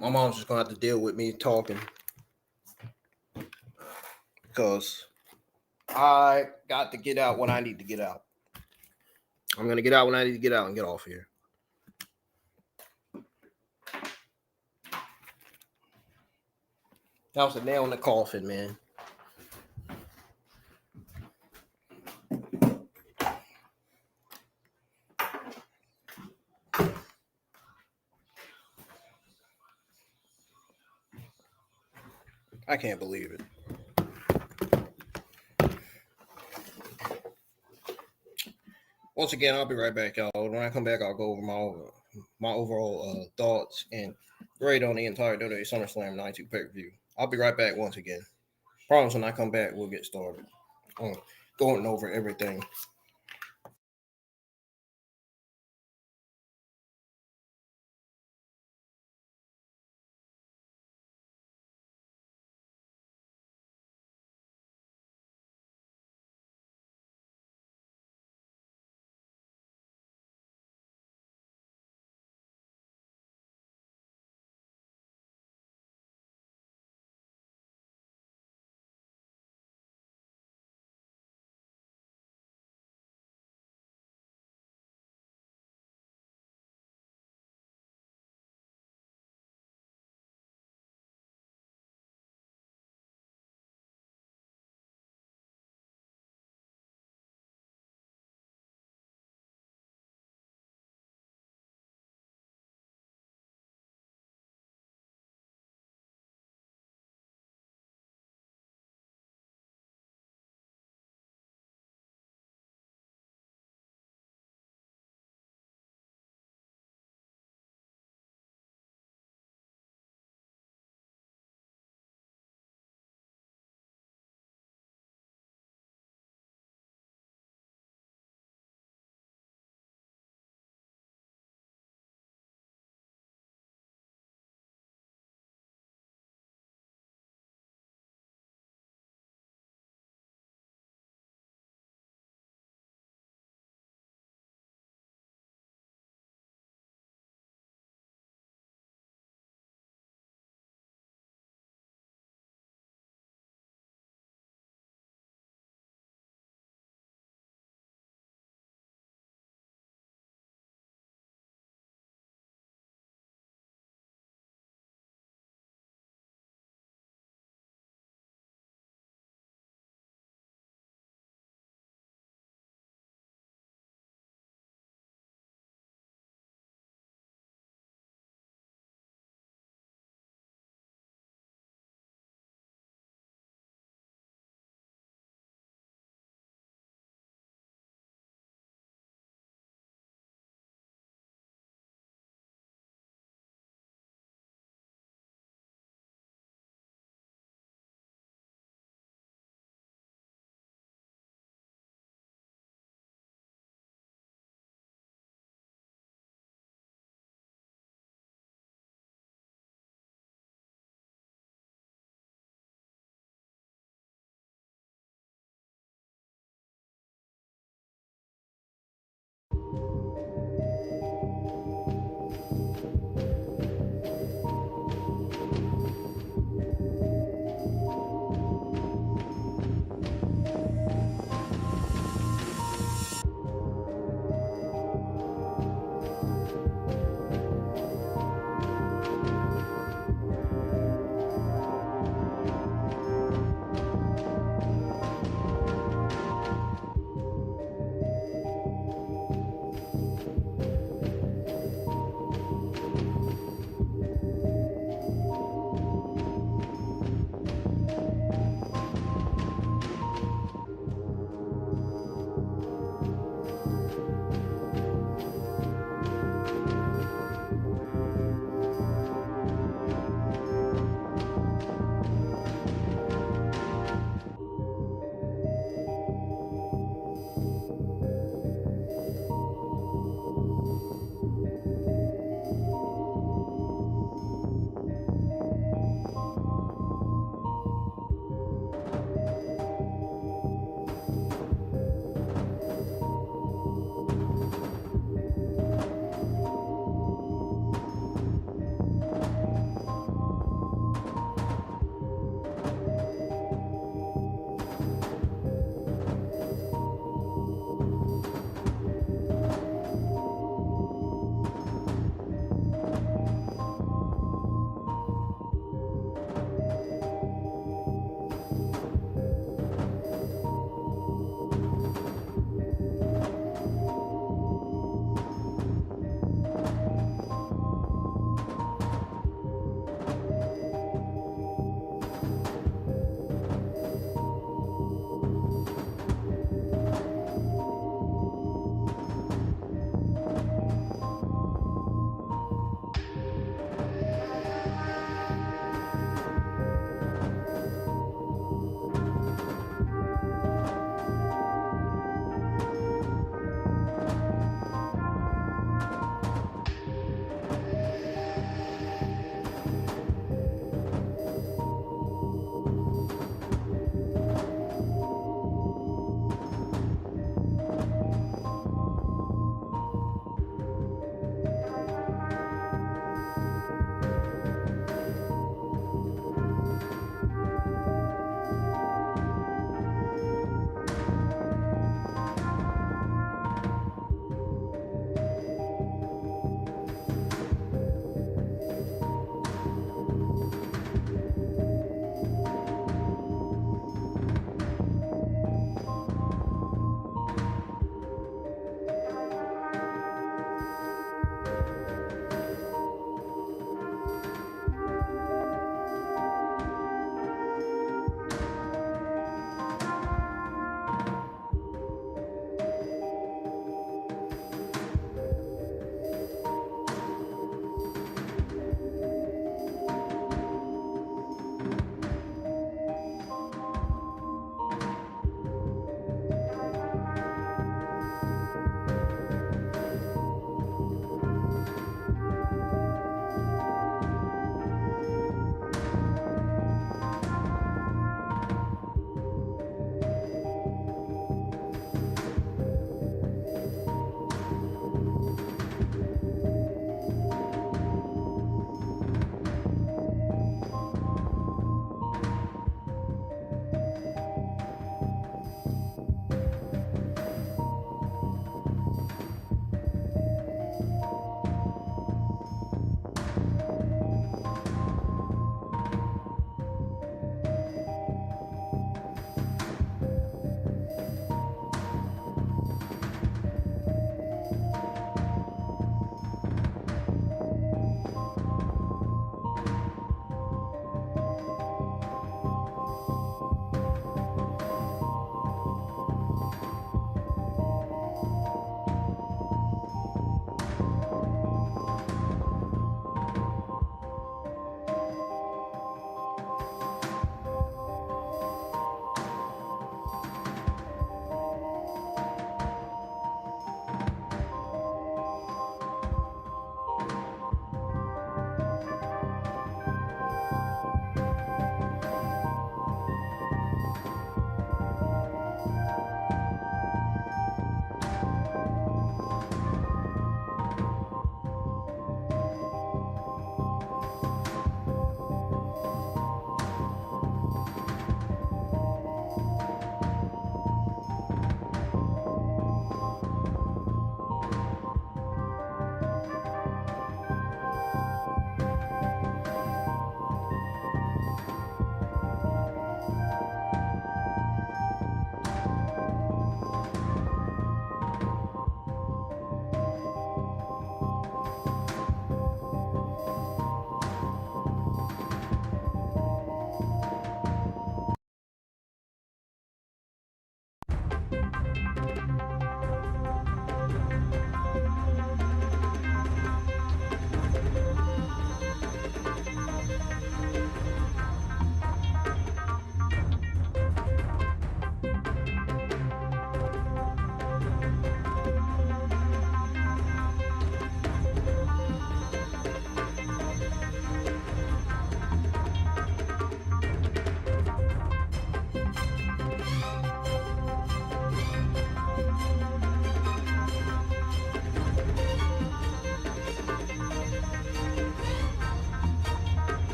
My mom's just going to have to deal with me talking. Because I got to get out when I need to get out. I'm going to get out when I need to get out and get off here. That was a nail in the coffin, man. I can't believe it. Once again, I'll be right back, y'all. When I come back, I'll go over my overall thoughts and grade on the entire WWE SummerSlam 92 pay-per-view. I'll be right back once again. Promise when I come back, we'll get started. Going over everything.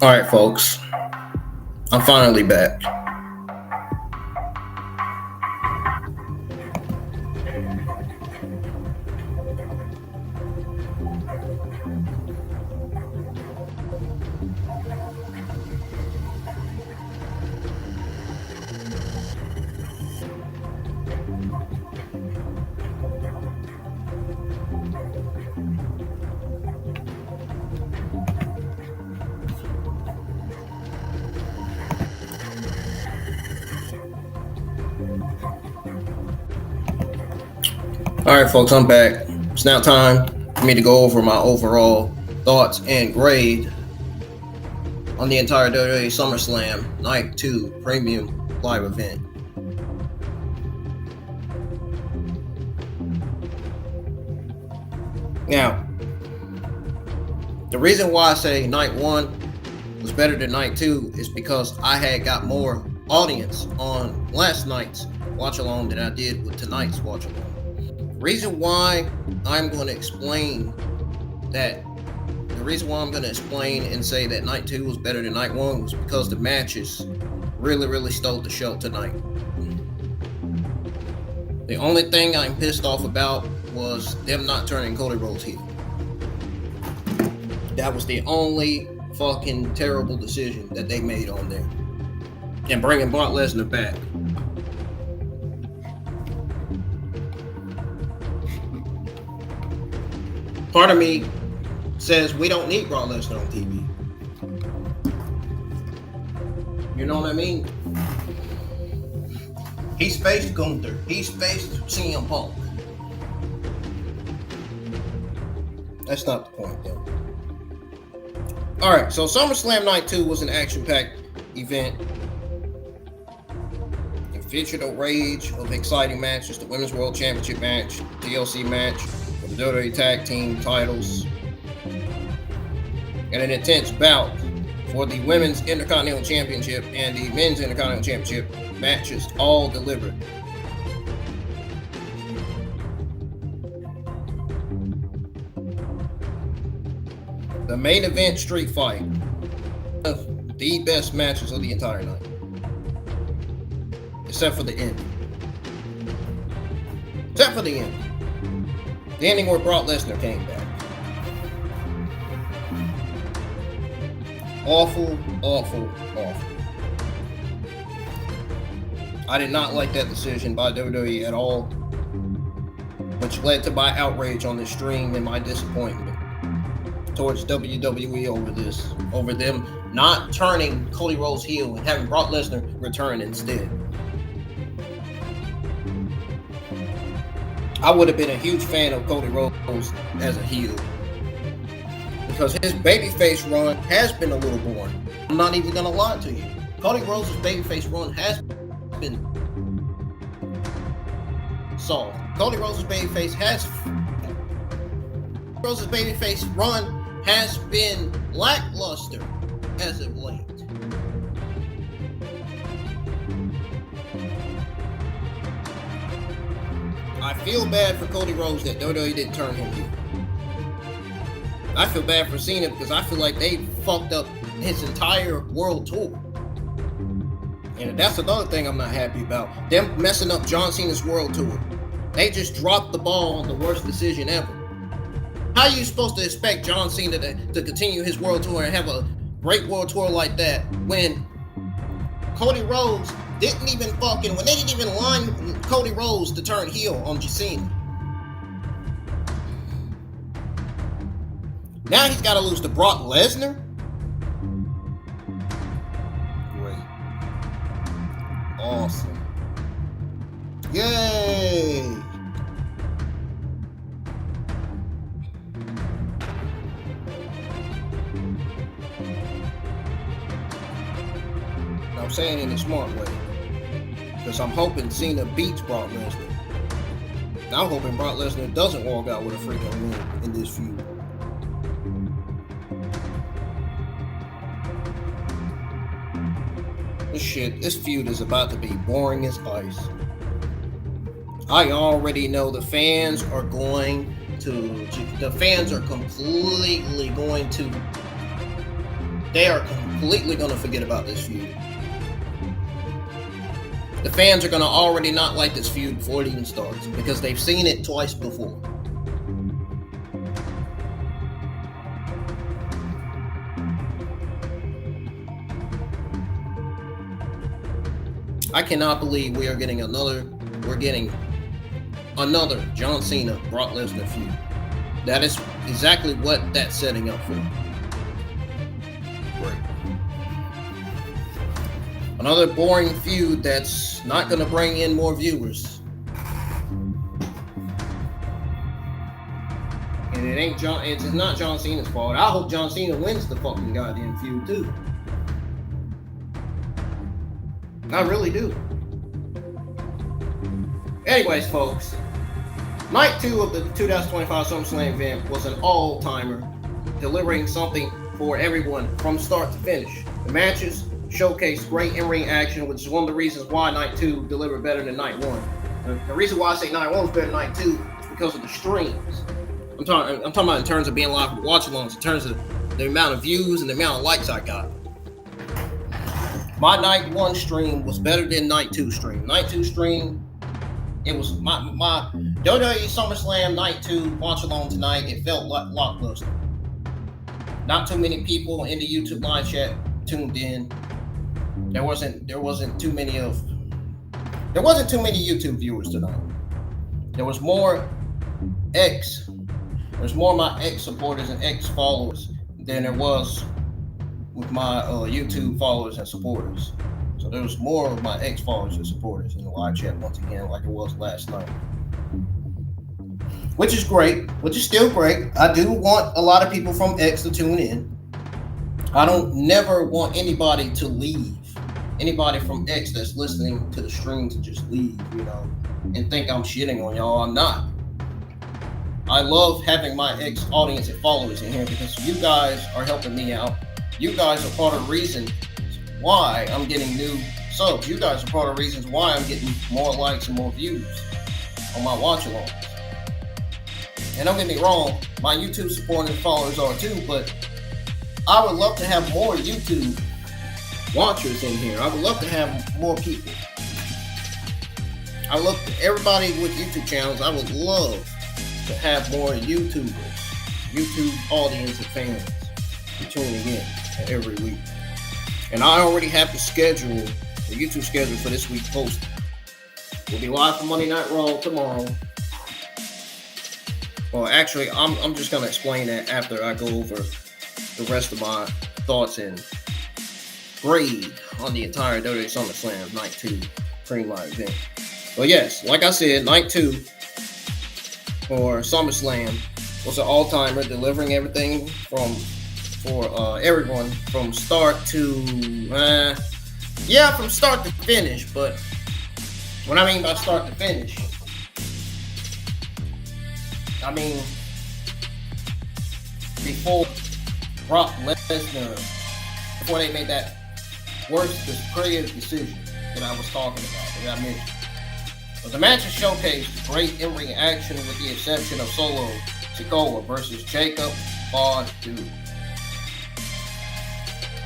All right, folks. I'm finally back. All right, folks, I'm back. It's now time for me to go over my overall thoughts and grade on the entire WWE SummerSlam Night 2 Premium Live event. Now, the reason why I say Night 1 was better than Night 2 is because I had got more audience on last night's watch along than I did with tonight's watch along. Reason why I'm going to explain that, the reason why I'm going to explain and say that Night 2 was better than Night 1 was because the matches really stole the show tonight. The only thing I'm pissed off about was them not turning Cody Rhodes heel. That was the only fucking terrible decision that they made on there. And bringing Brock Lesnar back. Part of me says we don't need Brock Lesnar on TV. You know what I mean? He's faced Gunther. He's faced CM Punk. That's not the point, though. Alright, so SummerSlam Night 2 was an action-packed event. It featured a rage of exciting matches, the Women's World Championship match, TLC match, the WWE Tag Team titles, and an intense bout for the Women's Intercontinental Championship and the Men's Intercontinental Championship matches, all delivered. The main event street fight, one of the best matches of the entire night, except for the ending. Except for the ending. The ending where Brock Lesnar came back. Awful. I did not like that decision by WWE at all, which led to my outrage on the stream and my disappointment towards WWE over them not turning Cody Rhodes heel and having Brock Lesnar return instead. I would have been a huge fan of Cody Rhodes as a heel because his babyface run has been a little boring. I'm not even gonna lie to you. Cody Rhodes' babyface run has been soft. Cody Rhodes' babyface run has been lackluster as of late. I feel bad for Cody Rhodes that WWE didn't turn him heel. I feel bad for Cena because I feel like they fucked up his entire world tour. And that's another thing I'm not happy about. Them messing up John Cena's world tour. They just dropped the ball on the worst decision ever. How are you supposed to expect John Cena to continue his world tour and have a great world tour like that when Cody Rhodes didn't even when they didn't even line Cody Rhodes to turn heel on Cena. Now he's got to lose to Brock Lesnar? Great. Awesome. Yay! I'm saying it in a smart way. Because I'm hoping Cena beats Brock Lesnar. And I'm hoping Brock Lesnar doesn't walk out with a freaking win in this feud. This feud is about to be boring as ice. I already know the fans are completely completely going to forget about this feud. The fans are going to already not like this feud before it even starts because they've seen it twice before. I cannot believe we're getting another John Cena Brock Lesnar feud. That is exactly what that's setting up for. Great. Another boring feud that's not going to bring in more viewers. And it's not John Cena's fault. I hope John Cena wins the fucking goddamn feud too. I really do. Anyways, folks, night 2 of the 2025 SummerSlam event was an all-timer, delivering something for everyone from start to finish. The matches showcased great in-ring action, which is one of the reasons why night 2 delivered better than night 1. The reason why I say night 1 was better than night 2 is because of the streams. I'm talking about in terms of being live with watch-alongs, in terms of the amount of views and the amount of likes I got. My night 1 stream was better than night 2 stream. Night 2 stream, it was my WWE SummerSlam night 2 watch along tonight. It felt like Blockbuster. Not too many people in the YouTube live chat tuned in. There wasn't too many YouTube viewers tonight. There was more There's more of my X supporters and X followers than there was with my YouTube followers and supporters. So there was more of my X followers and supporters in the live chat once again, like it was last night. Which is great, which is still great. I do want a lot of people from X to tune in. I don't never want anybody to leave. Anybody from X that's listening to the stream to just leave, and think I'm shitting on y'all. I'm not. I love having my X audience and followers in here because you guys are helping me out. You guys are part of the reason why I'm getting new subs. You guys are part of the reasons why I'm getting more likes and more views on my watch-alongs. And don't get me wrong, my YouTube supporting followers are too, but I would love to have more YouTube watchers in here. I would love to have more people. I love everybody with YouTube channels. I would love to have more YouTubers, YouTube audience and fans tuning in every week. And I already have the YouTube schedule for this week posted. We'll be live for Monday Night Raw tomorrow. Well, actually, I'm just going to explain that after I go over the rest of my thoughts and grade on the entire WWE SummerSlam Night 2 Creamline event. But yes, like I said, Night 2 for SummerSlam was an all-timer, delivering everything for everyone from start to from start to finish. But what I mean by start to finish, I mean before Brock Lesnar, before they made that worst creative decision that I was talking about, that I mentioned. But the matches showcased great in-ring action with the exception of Solo Sikoa versus Jacob Fatu.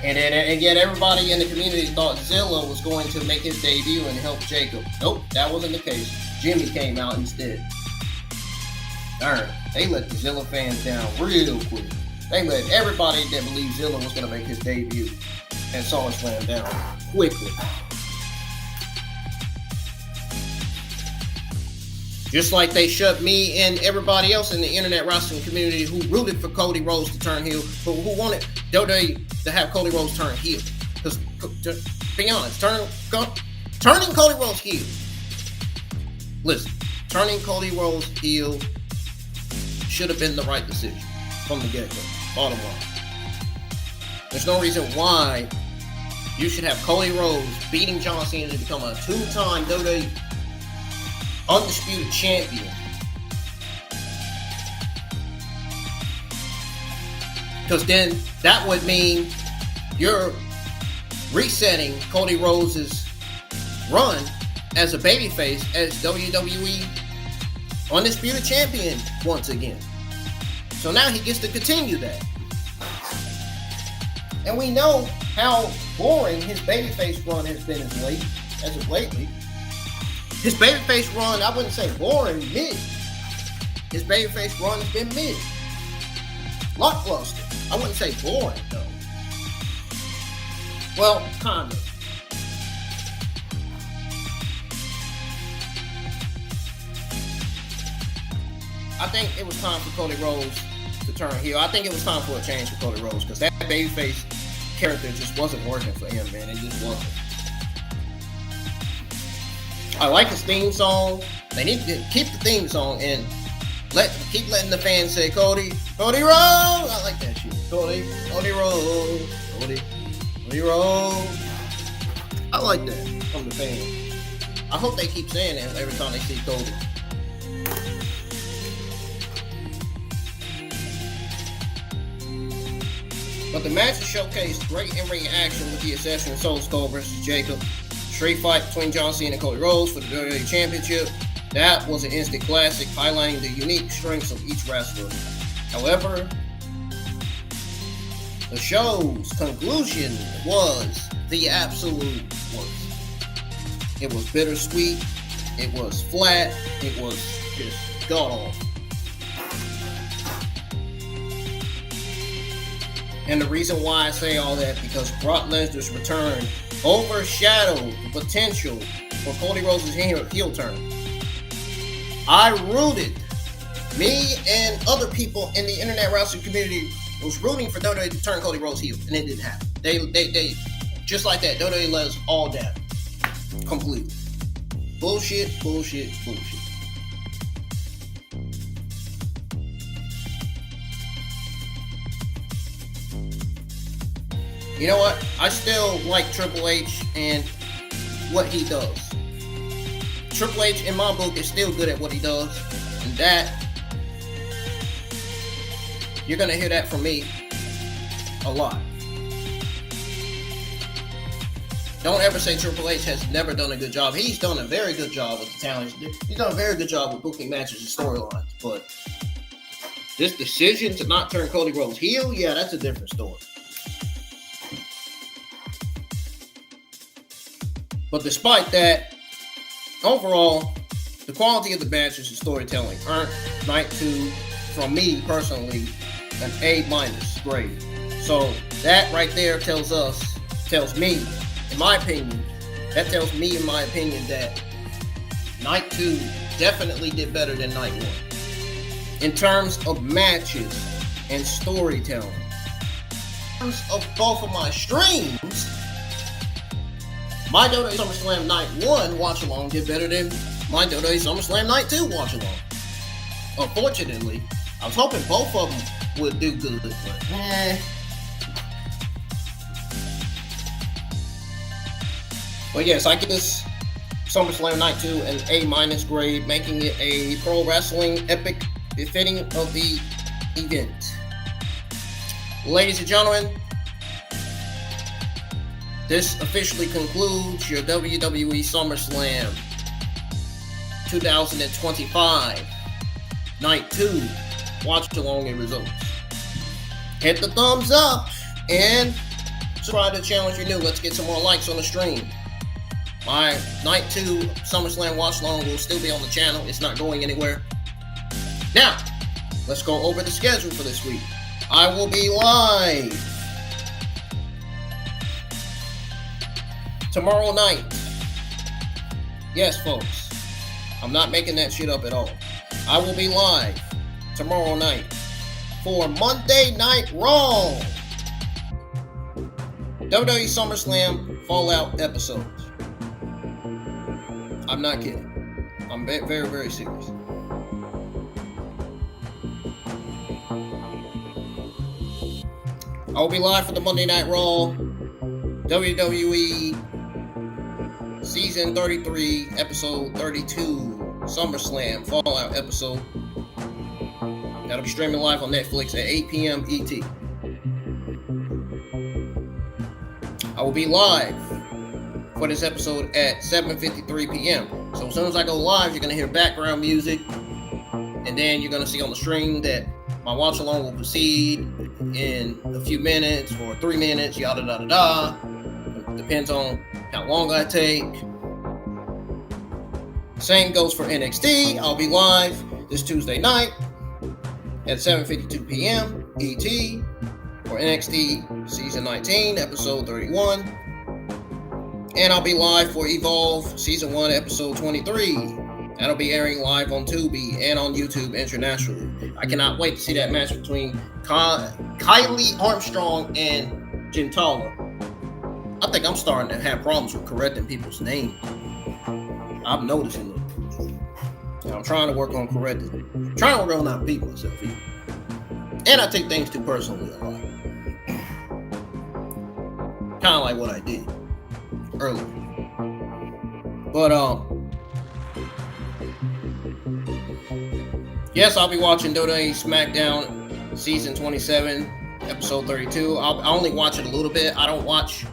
And yet everybody in the community thought Zilla was going to make his debut and help Jacob. Nope, that wasn't the case. Jimmy came out instead. Darn, they let the Zilla fans down real quick. They let everybody that believed Zilla was going to make his debut and SummerSlam down quickly. Just like they shut me and everybody else in the internet wrestling community who rooted for Cody Rhodes to turn heel, but who wanted WWE to have Cody Rhodes turn heel. Because, to be honest, turning Cody Rhodes heel. Listen, turning Cody Rhodes heel should have been the right decision from the get-go. Bottom line. There's no reason why you should have Cody Rhodes beating John Cena to become a two-time WWE Undisputed Champion. Because then that would mean you're resetting Cody Rhodes' run as a babyface as WWE Undisputed Champion once again. So now he gets to continue that. And we know how boring his babyface run has been as of lately. His babyface run, I wouldn't say boring, mid. His babyface run has been mid. Lackluster. I wouldn't say boring, though. Well, kind of. I think it was time for Cody Rhodes to turn heel. I think it was time for a change for Cody Rhodes because that babyface character just wasn't working for him, man. It just wasn't. I like his theme song. They need to keep the theme song and keep letting the fans say Cody Rhodes. I like that shit. Cody Rhodes. Cody Rhodes. I like that from the fans. I hope they keep saying that every time they see Cody. But the match showcased great in-ring action with the exception of Soul Skull versus Jacob. Street fight between John Cena and Cody Rhodes for the WWE Championship. That was an instant classic, highlighting the unique strengths of each wrestler. However, the show's conclusion was the absolute worst. It was bittersweet. It was flat. It was just god-awful. And the reason why I say all that, because Brock Lesnar's return overshadowed the potential for Cody Rhodes' heel turn. I rooted, me and other people in the internet wrestling community was rooting for WWE to turn Cody Rhodes heel, and it didn't happen. They just like that, WWE let us all down. Completely. Bullshit. You know what? I still like Triple H and what he does. Triple H, in my book, is still good at what he does. And that, you're going to hear that from me a lot. Don't ever say Triple H has never done a good job. He's done a very good job with the talent. He's done a very good job with booking matches and storylines. But this decision to not turn Cody Rhodes heel, yeah, that's a different story. But despite that, overall, the quality of the matches and storytelling earned Night 2, from me personally, an A- grade. So that right there tells me, in my opinion, that Night 2 definitely did better than Night 1. In terms of matches and storytelling. In terms of both of my streams, my WWE SummerSlam Night 1 watch-along did better than my WWE SummerSlam Night 2 watch-along. Unfortunately, I was hoping both of them would do good, but But yes, I give this SummerSlam Night 2 an A- grade, making it a pro wrestling epic befitting of the event. Ladies and gentlemen, this officially concludes your WWE SummerSlam 2025 Night 2 watch along and results. Hit the thumbs up and subscribe to the channel if you're new. Let's get some more likes on the stream. My Night 2 SummerSlam watch along will still be on the channel. It's not going anywhere. Now, let's go over the schedule for this week. I will be live tomorrow night. Yes, folks. I'm not making that shit up at all. I will be live tomorrow night for Monday Night Raw. WWE SummerSlam Fallout episodes. I'm not kidding. I'm very, very serious. I will be live for the Monday Night Raw WWE Season 33, Episode 32, SummerSlam Fallout episode. That'll be streaming live on Netflix at 8 p.m. ET. I will be live for this episode at 7:53 p.m. So as soon as I go live, you're going to hear background music. And then you're going to see on the stream that my watch along will proceed in a few minutes or 3 minutes, yada da da da. Depends on how long I take. Same goes for NXT. I'll be live this Tuesday night at 7:52 p.m. ET for NXT Season 19, Episode 31. And I'll be live for Evolve Season 1, Episode 23. That'll be airing live on Tubi and on YouTube internationally. I cannot wait to see that match between Kylie Armstrong and Gentala. I think I'm starting to have problems with correcting people's names. I'm noticing it. And I'm trying to work on correcting it. I'm trying to work on not beating myself either. And I take things too personally a lot. Kind of like what I did earlier. But yes, I'll be watching WWE SmackDown Season 27, Episode 32. I only watch it a little bit. I don't watch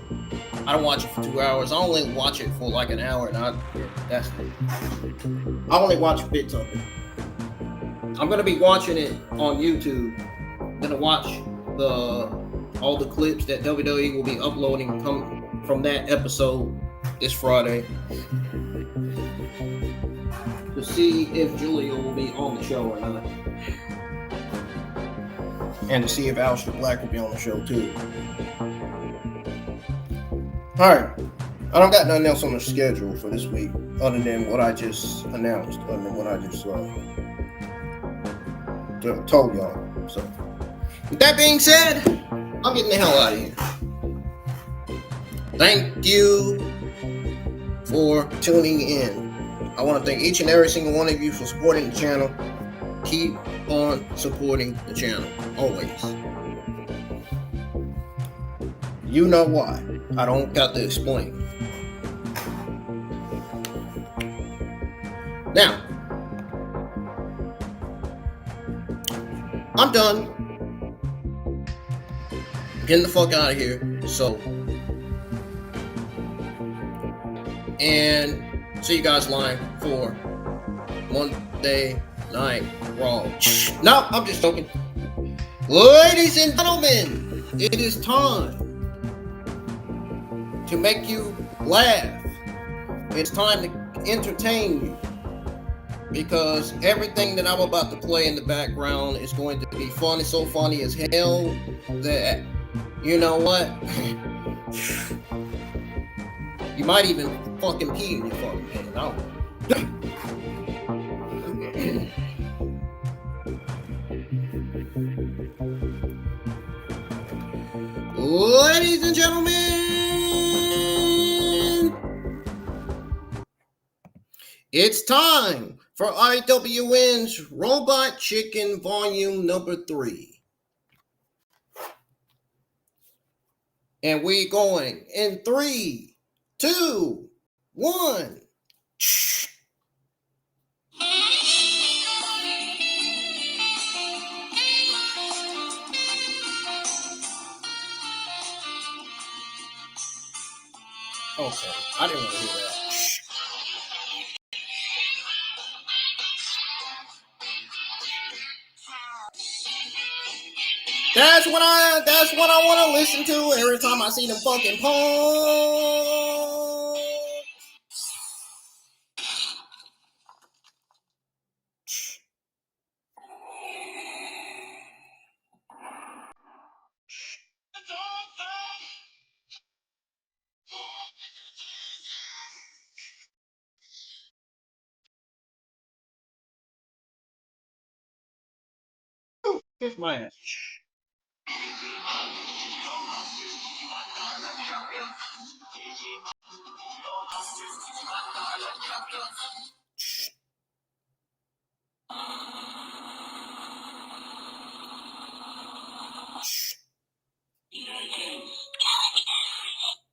it for 2 hours. I only watch it for like an hour, and I only watch bits of it. I'm gonna be watching it on YouTube. I'm gonna watch all the clips that WWE will be uploading from that episode this Friday to see if Julia will be on the show or not, and to see if Aleister Black will be on the show too. Alright, I don't got nothing else on the schedule for this week other than what I just announced, other than what I just told y'all. So, with that being said, I'm getting the hell out of here. Thank you for tuning in. I want to thank each and every single one of you for supporting the channel. Keep on supporting the channel, always. You know why. I don't got to explain. Now, I'm done. Getting the fuck out of here. So, and see you guys live for Monday Night Raw. No, I'm just joking. Ladies and gentlemen, it is time to make you laugh. It's time to entertain you, because everything that I'm about to play in the background is going to be funny, so funny as hell that, you know what? You might even fucking pee in your fucking pants. I don't know. Ladies and gentlemen, it's time for IWN's Robot Chicken Volume Number 3. And we're going in 3, 2, 1. Okay, I didn't want to hear that. That's what I want to listen to every time I see them fucking punk. Kiss my ass.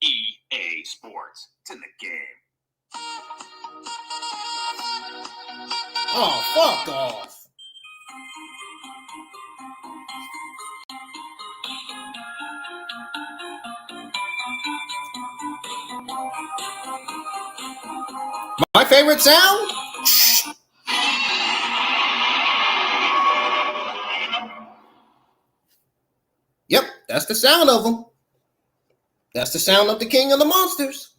EA Sports. It's in the game. Oh, fuck off. My favorite sound? That's the sound of them. That's the sound of the king of the monsters.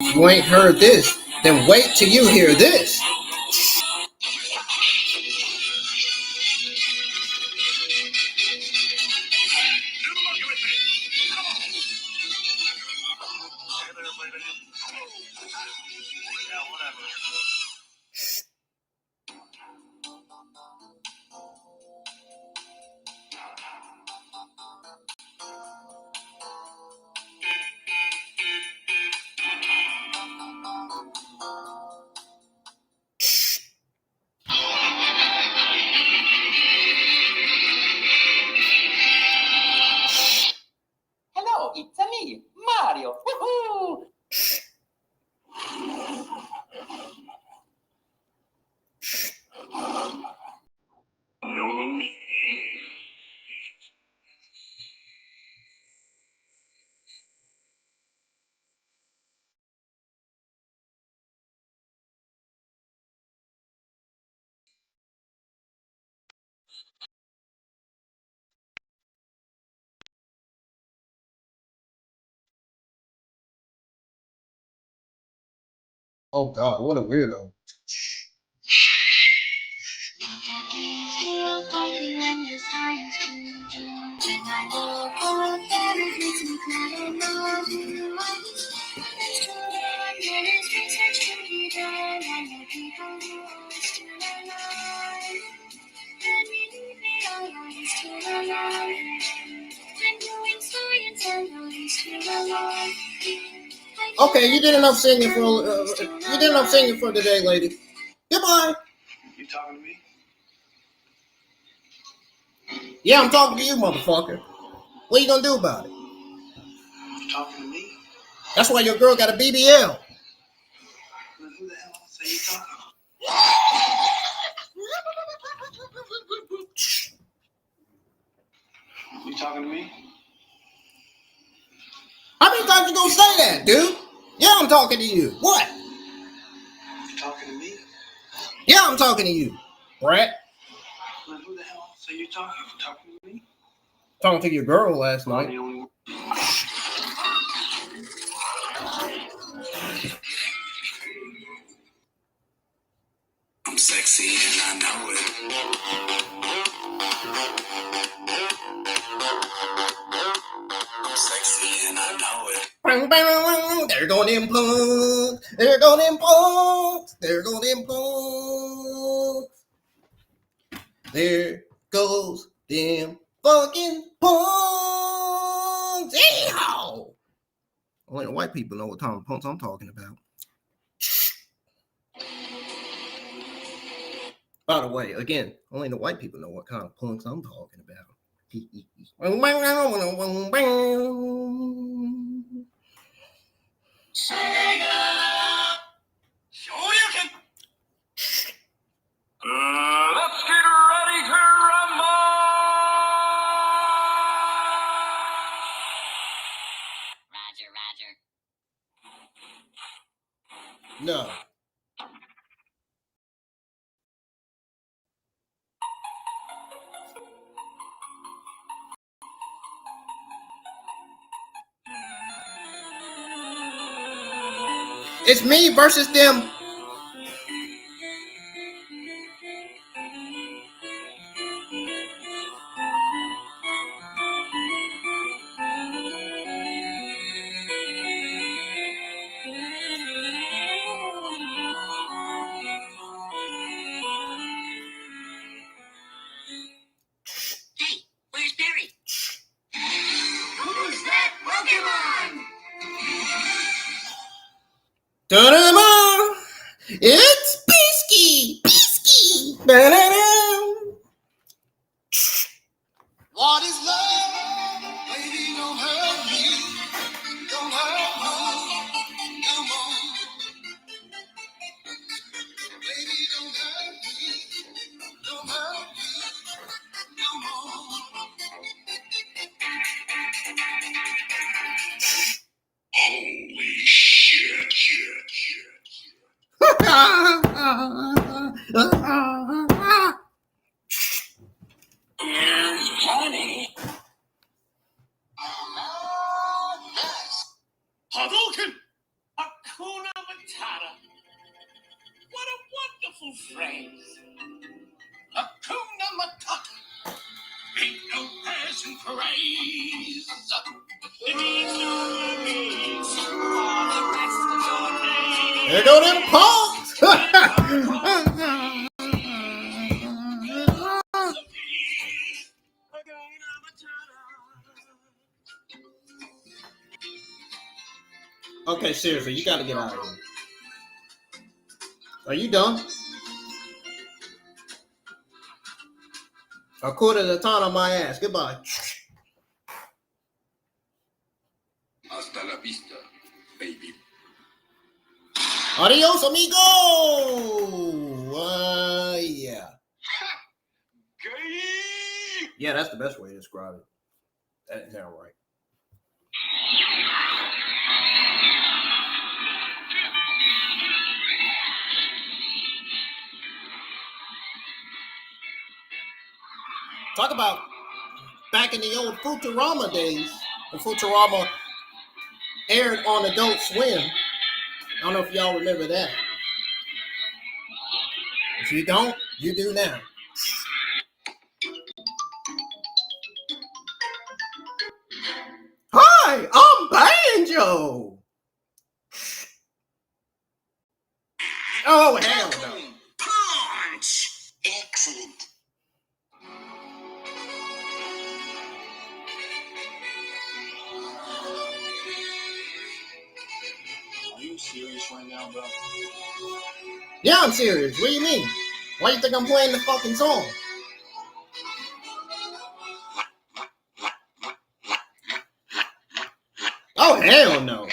If you ain't heard this, then wait till you hear this. Hello, it's me, Mario. Woohoo! Oh God, what a weirdo. Okay, you did enough singing for today, lady. Goodbye. You talking to me? Yeah, I'm talking to you, motherfucker. What are you gonna do about it? You talking to me? That's why your girl got a BBL. Well, who the hell else are you talking to? You talking to me? How many times you gonna say that, dude? Yeah, I'm talking to you. What? You talking to me? Yeah, I'm talking to you, Brett. Well, who the hell else are you talking to? Talking to me? Talking to your girl last Well, I'm night. the only one. I'm sexy and I know it. I'm sexy and I know it. Bang, bang, there go them punks. There go them punks. There go them punks. There goes them fucking punks. Yeehaw! Only the white people know what kind of punks I'm talking about. By the way, again, only the white people know what kind of punks I'm talking about. Let's get ready to rumble! Roger. No. It's me versus them. Hey, where's Barry? Who's that Pokemon? Ta-da! It's Bisky! Bisky! Da-da-da! What is love? Baby, don't hurt me. Don't hurt me no more. Baby, don't hurt me. Don't hurt me no more. Holy shit. Honey. Hadouken! Hakuna Matata. What a wonderful phrase. Hakuna Matata. Ain't no person praise. It means you means for the rest of your days. There go them punks! Okay, seriously, you gotta get out of here. Are you done? A quarter of the time on my ass. Goodbye. Hasta la vista, baby. Adios, amigo! Yeah. Yeah, that's the best way to describe it. That didn't sound right. Talk about back in the old Futurama days, when Futurama aired on Adult Swim. I don't know if y'all remember that. If you don't, you do now. Hi, I'm Banjo. Oh, hell no. Punch. Excellent. Are you serious right now, bro? Yeah, I'm serious. What do you mean? Why you think I'm playing the fucking song? Oh, hell no.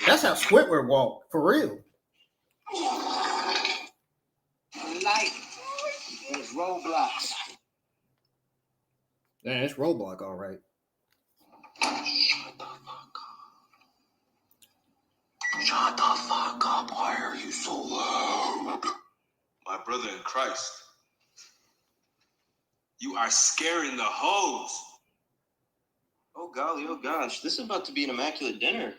That's how Squidward walk, for real. Light. There's roadblocks. Yeah, it's Roblox, all right. Shut the fuck up. Why are you so loud? My brother in Christ. You are scaring the hoes. Oh golly, oh gosh, this is about to be an immaculate dinner.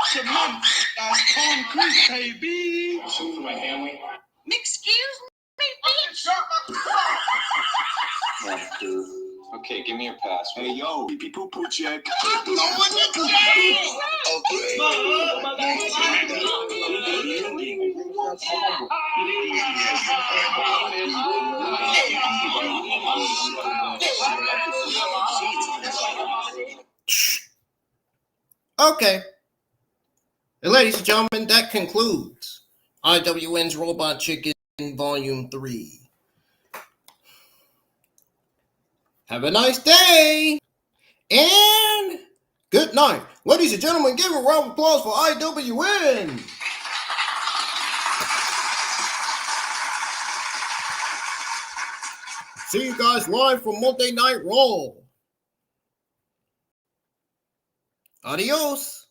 Cement, that's concrete, baby. Soup for my family. Excuse me, Dude. Okay, give me your pass. Hey, yo, pee poo poo check. Okay. And ladies and gentlemen, that concludes IWN's Robot Chicken Volume 3. Have a nice day and good night. Ladies and gentlemen, give a round of applause for IWN. See you guys live from Monday Night Raw. Adios.